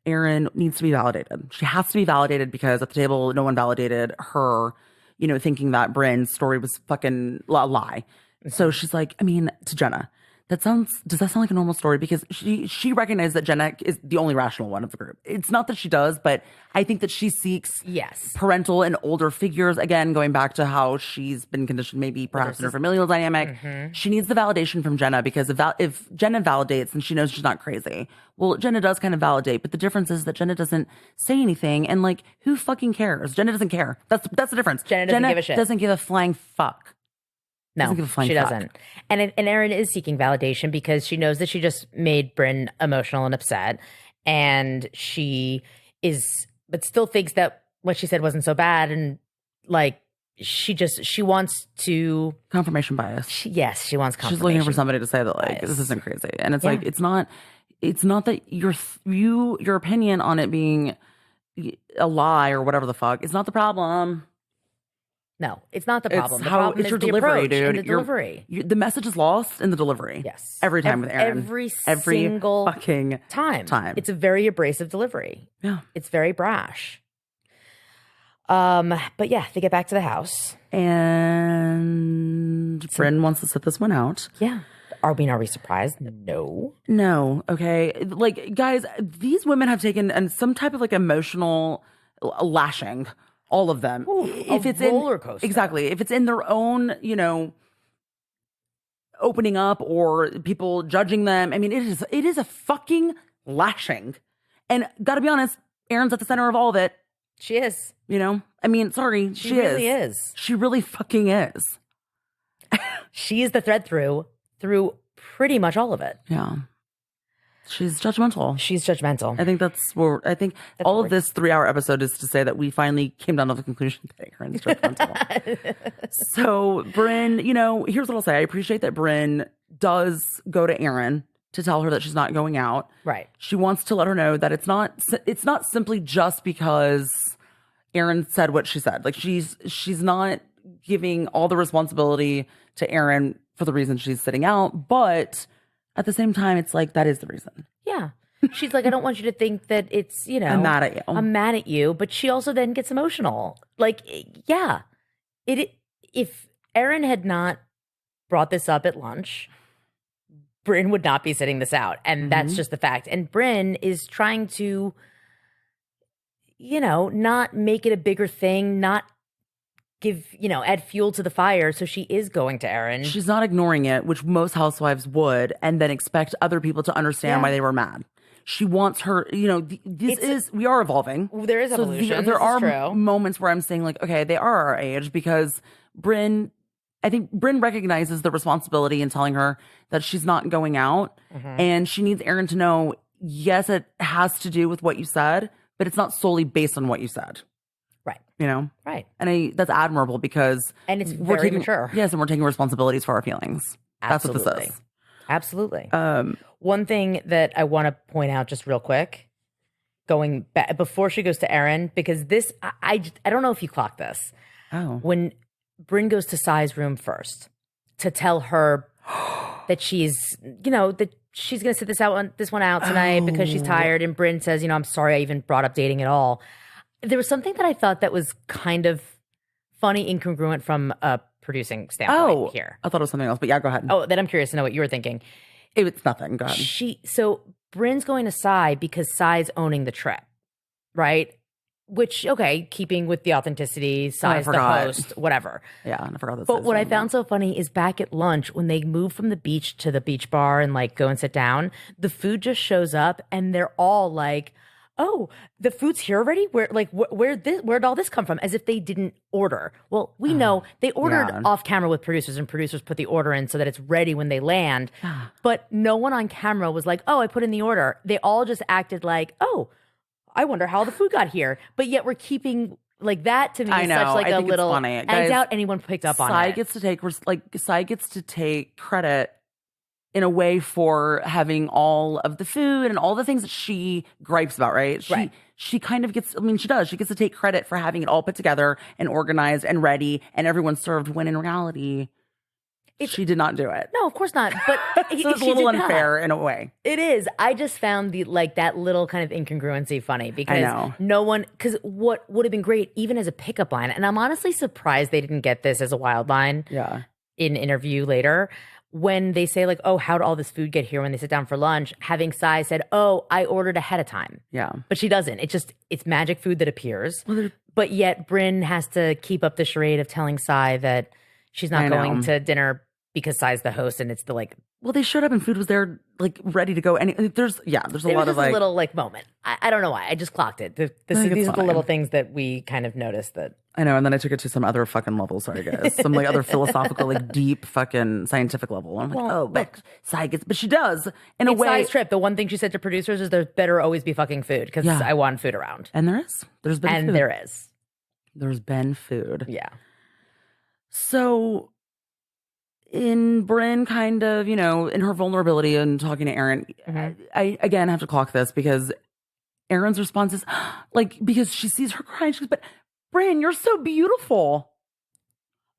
Erin needs to be validated. She has to be validated because at the table, no one validated her, thinking that Bryn's story was fucking a lie. So she's like, I mean, to Jenna, does that sound like a normal story? Because she recognized that Jenna is the only rational one of the group. It's not that she does, but I think that she seeks parental and older figures. Again, going back to how she's been conditioned, maybe perhaps in her familial dynamic. She needs the validation from Jenna because if Jenna validates and she knows she's not crazy, well, Jenna does kind of validate. But the difference is that Jenna doesn't say anything, and like, who fucking cares? Jenna doesn't care. That's the difference. Jenna doesn't give a shit. Doesn't give a flying fuck. No, she doesn't. And Erin is seeking validation because she knows that she just made Bryn emotional and upset. And she but still thinks that what she said wasn't so bad. And like, she wants to. Confirmation bias. She wants confirmation. She's looking for somebody to say that like, this isn't crazy. And it's like, it's not that your opinion on it being a lie or whatever the fuck, it's not the problem. No, it's not the problem. It's the problem it's is your the delivery, dude. The delivery. The message is lost in the delivery. Yes. Every time with Erin. Every single fucking time. It's a very abrasive delivery. Yeah. It's very brash. But yeah, they get back to the house. And Bryn wants to sit this one out. Yeah. Are we surprised? No. No. Okay. Like, guys, these women have taken some type of like emotional lashing. All of them. Ooh, if it's roller coaster. Exactly. If it's in their own, opening up or people judging them. I mean, it is a fucking lashing. And gotta be honest, Erin's at the center of all of it. She is. I mean, sorry. She really is. She really fucking is. She is the thread through pretty much all of it. Yeah. She's judgmental. I think all of this 3-hour episode is to say that we finally came down to the conclusion that Erin's judgmental. So Bryn, here's what I'll say. I appreciate that Bryn does go to Erin to tell her that she's not going out. Right. She wants to let her know that it's not simply just because Erin said what she said. Like she's not giving all the responsibility to Erin for the reason she's sitting out, but at the same time, it's like, that is the reason. Yeah. She's like, I don't want you to think that it's, I'm mad at you. I'm mad at you. But she also then gets emotional. Like, yeah. If Erin had not brought this up at lunch, Bryn would not be sitting this out. And that's just the fact. And Bryn is trying to, not make it a bigger thing, not add fuel to the fire. So she is going to Erin. She's not ignoring it, which most housewives would, and then expect other people to understand why they were mad. She wants her, we are evolving. There is evolution. There are true. moments where I'm saying like, okay, they are our age because I think Bryn recognizes the responsibility in telling her that she's not going out and she needs Erin to know, yes, it has to do with what you said, but it's not solely based on what you said. Right. you know? Right. And that's admirable because And it's we're very taking, mature. Yes, and we're taking responsibilities for our feelings. Absolutely. That's what this is. Absolutely. Um, One thing that I want to point out just real quick, going back before she goes to Erin, because this, I don't know if you clocked this. oh. When Brynn goes to Sai's room first to tell her that she's, that she's going to sit this one out tonight because she's tired. And Brynn says, I'm sorry I even brought up dating at all. There was something that I thought that was kind of funny, incongruent from a producing standpoint here. I thought it was something else, but yeah, go ahead. Oh, then I'm curious to know what you were thinking. It's nothing. Go ahead. So Brynn's going to Sai because Sai's owning the trip, right? Which, okay, keeping with the authenticity, Sai's the host, whatever. Yeah, I forgot that. But what I found so funny is back at lunch when they move from the beach to the beach bar and like go and sit down, the food just shows up and they're all like, "Oh, the food's here already? Where'd all this come from?" As if they didn't order. Well, we know they ordered off camera with producers, and producers put the order in so that it's ready when they land. But no one on camera was like, "Oh, I put in the order." They all just acted like, "Oh, I wonder how the food got here." But yet we're keeping like that to me is such like I a think little. It's funny. I Guys, doubt anyone picked up on Sai it. Sai gets to take credit in a way for having all of the food and all the things that she gripes about, right? She kind of gets, she does. She gets to take credit for having it all put together and organized and ready and everyone served, when in reality, she did not do it. No, of course not. But so it's a little unfair in a way. It is. I just found that little kind of incongruency funny because no one, because what would have been great, even as a pickup line, and I'm honestly surprised they didn't get this as a wild line in interview later, when they say like, "Oh, how did all this food get here?" when they sit down for lunch, having Sai said, "Oh, I ordered ahead of time." Yeah. But she doesn't. It's magic food that appears. But yet Brynn has to keep up the charade of telling Sai that she's not going to dinner because Sai's the host, and it's the like. Well, they showed up and food was there, like ready to go. And there's a lot of like a little like moment. I don't know why. I just clocked it. These are the little things that we kind of noticed that. I know, and then I took it to some other fucking level. Sorry, guys, some like other philosophical, like deep fucking scientific level. I'm like, but Sai gets, but she does in a way. Sai's trip. The one thing she said to producers is there better always be fucking food because I want food around. And there's been food. There is. There's been food. Yeah. So. In Brynn kind of, in her vulnerability and talking to Erin, I again have to clock this because Erin's response is like, because she sees her crying, she goes, "But Brynn, you're so beautiful."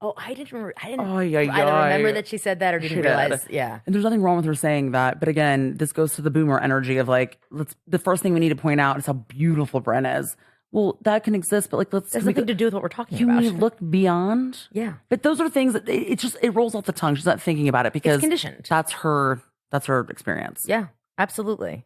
Oh, I didn't remember. I didn't either remember that she said that or didn't realize. Yeah. And there's nothing wrong with her saying that. But again, this goes to the boomer energy of like, the first thing we need to point out is how beautiful Brynn is. Well, that can exist, but like, there's nothing to do with what we're talking can about. Can we look beyond? Yeah. But those are things that it rolls off the tongue. She's not thinking about it because it's conditioned. That's her experience. Yeah, absolutely.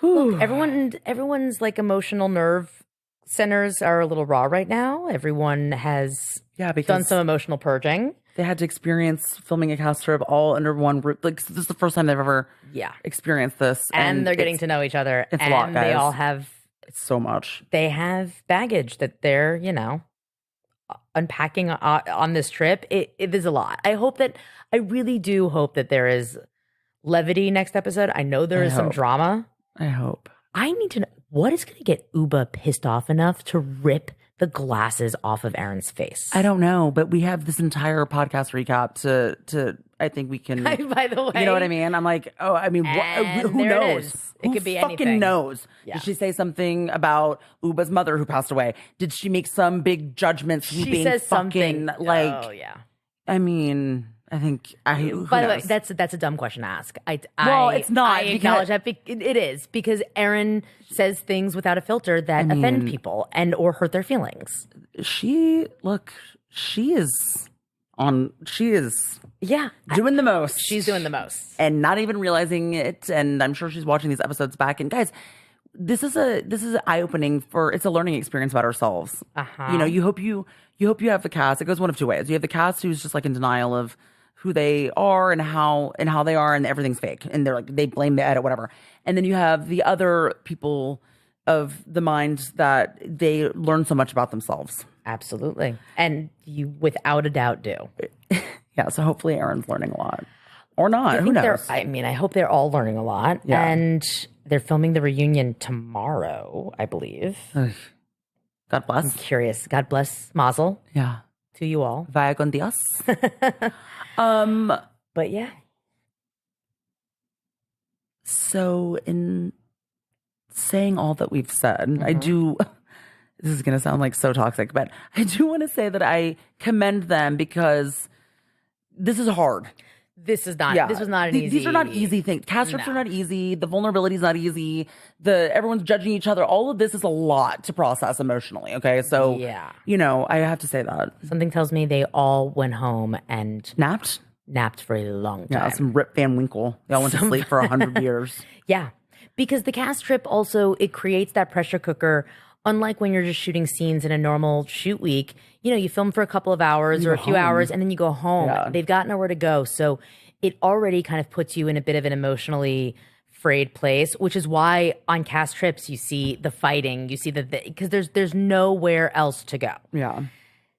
Look, everyone's like emotional nerve centers are a little raw right now. Everyone has done some emotional purging. They had to experience filming a cast trip all under one roof. Like, this is the first time they've ever experienced this. And they're getting to know each other. It's a lot, guys. They all have... It's so much. They have baggage that they're, unpacking on this trip. It is a lot. I really do hope that there is levity next episode. I know there is some drama. I hope. I need to know, what is going to get Uba pissed off enough to rip the glasses off of Erin's face? I don't know, but we have this entire podcast recap to I think we can. By the way, you know what I mean? I'm like, who knows? It could be anything. Fucking knows? Yeah. Did she say something about Uba's mother who passed away? Did she make some big judgment? She says something like, oh yeah. I mean, I think. By the way, that's a dumb question to ask. Well, it's not. I acknowledge that it is because Erin says things without a filter that offend people or hurt their feelings. She is doing the most. She's doing the most and not even realizing it. And I'm sure she's watching these episodes back. And guys, this is eye opening it's a learning experience about ourselves. You hope you have the cast. It goes one of two ways. You have the cast who's just like in denial of who they are and how they are, and everything's fake, and they're like, they blame the edit, whatever. And then you have the other people of the mind that they learn so much about themselves. Absolutely, and you without a doubt do. Yeah, so hopefully Erin's learning a lot, or not. Who knows? I hope they're all learning a lot, and they're filming the reunion tomorrow, I believe. God, God bless. Curious. God bless Mazel Yeah. to you all. Vaya con Dios. But yeah. So in saying all that we've said, I do, this is going to sound like so toxic, but I do want to say that I commend them because this is hard. This was not an easy. These are not easy things. Cast strips are not easy. The vulnerability is not easy. Everyone's judging each other. All of this is a lot to process emotionally. Okay. So, I have to say that. Something tells me they all went home and Napped for a long time. Yeah, some Rip Van Winkle. They all went to sleep for 100 years. Yeah. Because the cast strip also, it creates that pressure cooker. Unlike when you're just shooting scenes in a normal shoot week, you film for a couple of hours or a few hours and then you go home. Yeah. They've got nowhere to go. So it already kind of puts you in a bit of an emotionally frayed place, which is why on cast trips you see the fighting, you see because there's nowhere else to go. Yeah.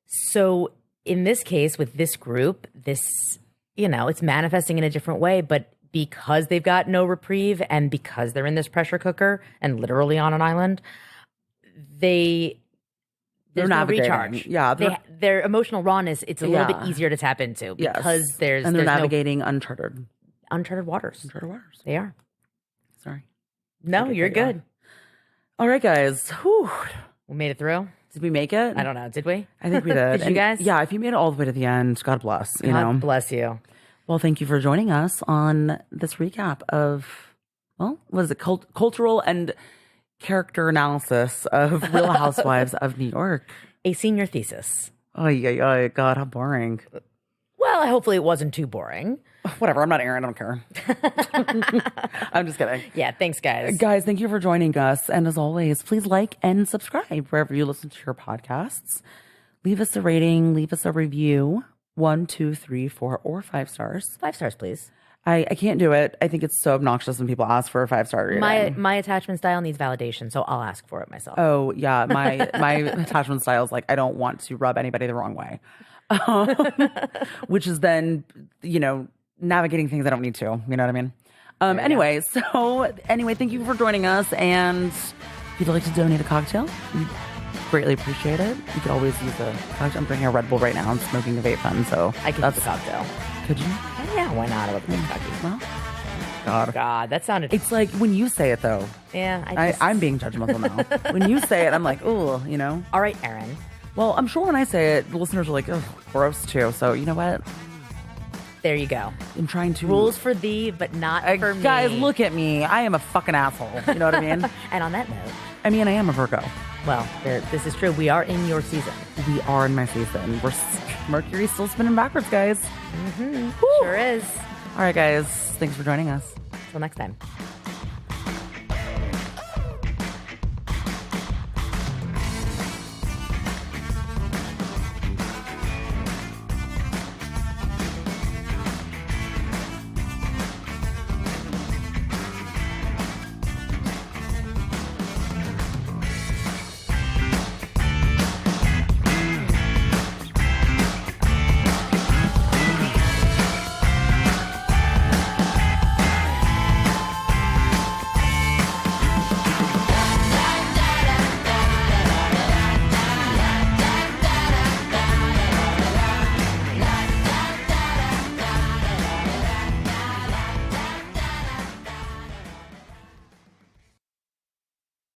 So in this case, with this group, it's manifesting in a different way, but because they've got no reprieve and because they're in this pressure cooker and literally on an island, there's no recharge. Yeah. Their emotional rawness, it's a little bit easier to tap into because they're navigating uncharted waters. Uncharted waters. They are. Sorry. No, you're good. All right, guys. Whew. We made it through. Did we make it? I don't know. Did we? I think we did. Did you guys? Yeah, if you made it all the way to the end, God bless. God bless you. Well, thank you for joining us on this recap of, what is it? Cultural and character analysis of Real Housewives of New York. A senior thesis. Oh, yeah. God, how boring. Well, hopefully it wasn't too boring. Whatever. I'm not Aaron. I don't care. I'm just kidding. Yeah. Thanks, guys. Guys, thank you for joining us. And as always, please like and subscribe wherever you listen to your podcasts. Leave us a rating. Leave us a review. 1, 2, 3, 4, or 5 stars. 5 stars, please. I can't do it. I think it's so obnoxious when people ask for a 5-star rating. My attachment style needs validation, so I'll ask for it myself. Oh, yeah. My attachment style is like, I don't want to rub anybody the wrong way. Which is then, navigating things I don't need to. You know what I mean? Anyway, thank you for joining us. And if you'd like to donate a cocktail, we greatly appreciate it. You could always use a cocktail. I'm drinking a Red Bull right now. I'm smoking a vape pen, so I could use a cocktail. Could you? Yeah, why not? I love Kentucky. Well, God, that sounded. It's like when you say it, though. Yeah, I'm being judgmental now. When you say it, I'm like, ooh, All right, Aaron. Well, I'm sure when I say it, the listeners are like, oh, gross too. So you know what? There you go. I'm trying to rules for thee, but not for me. Guys, look at me. I am a fucking asshole. You know what I mean? And on that note, I am a Virgo. Well, this is true. We are in your season. We are in my season. Mercury's still spinning backwards, guys. Mm-hmm. Sure is. All right, guys. Thanks for joining us. Till next time.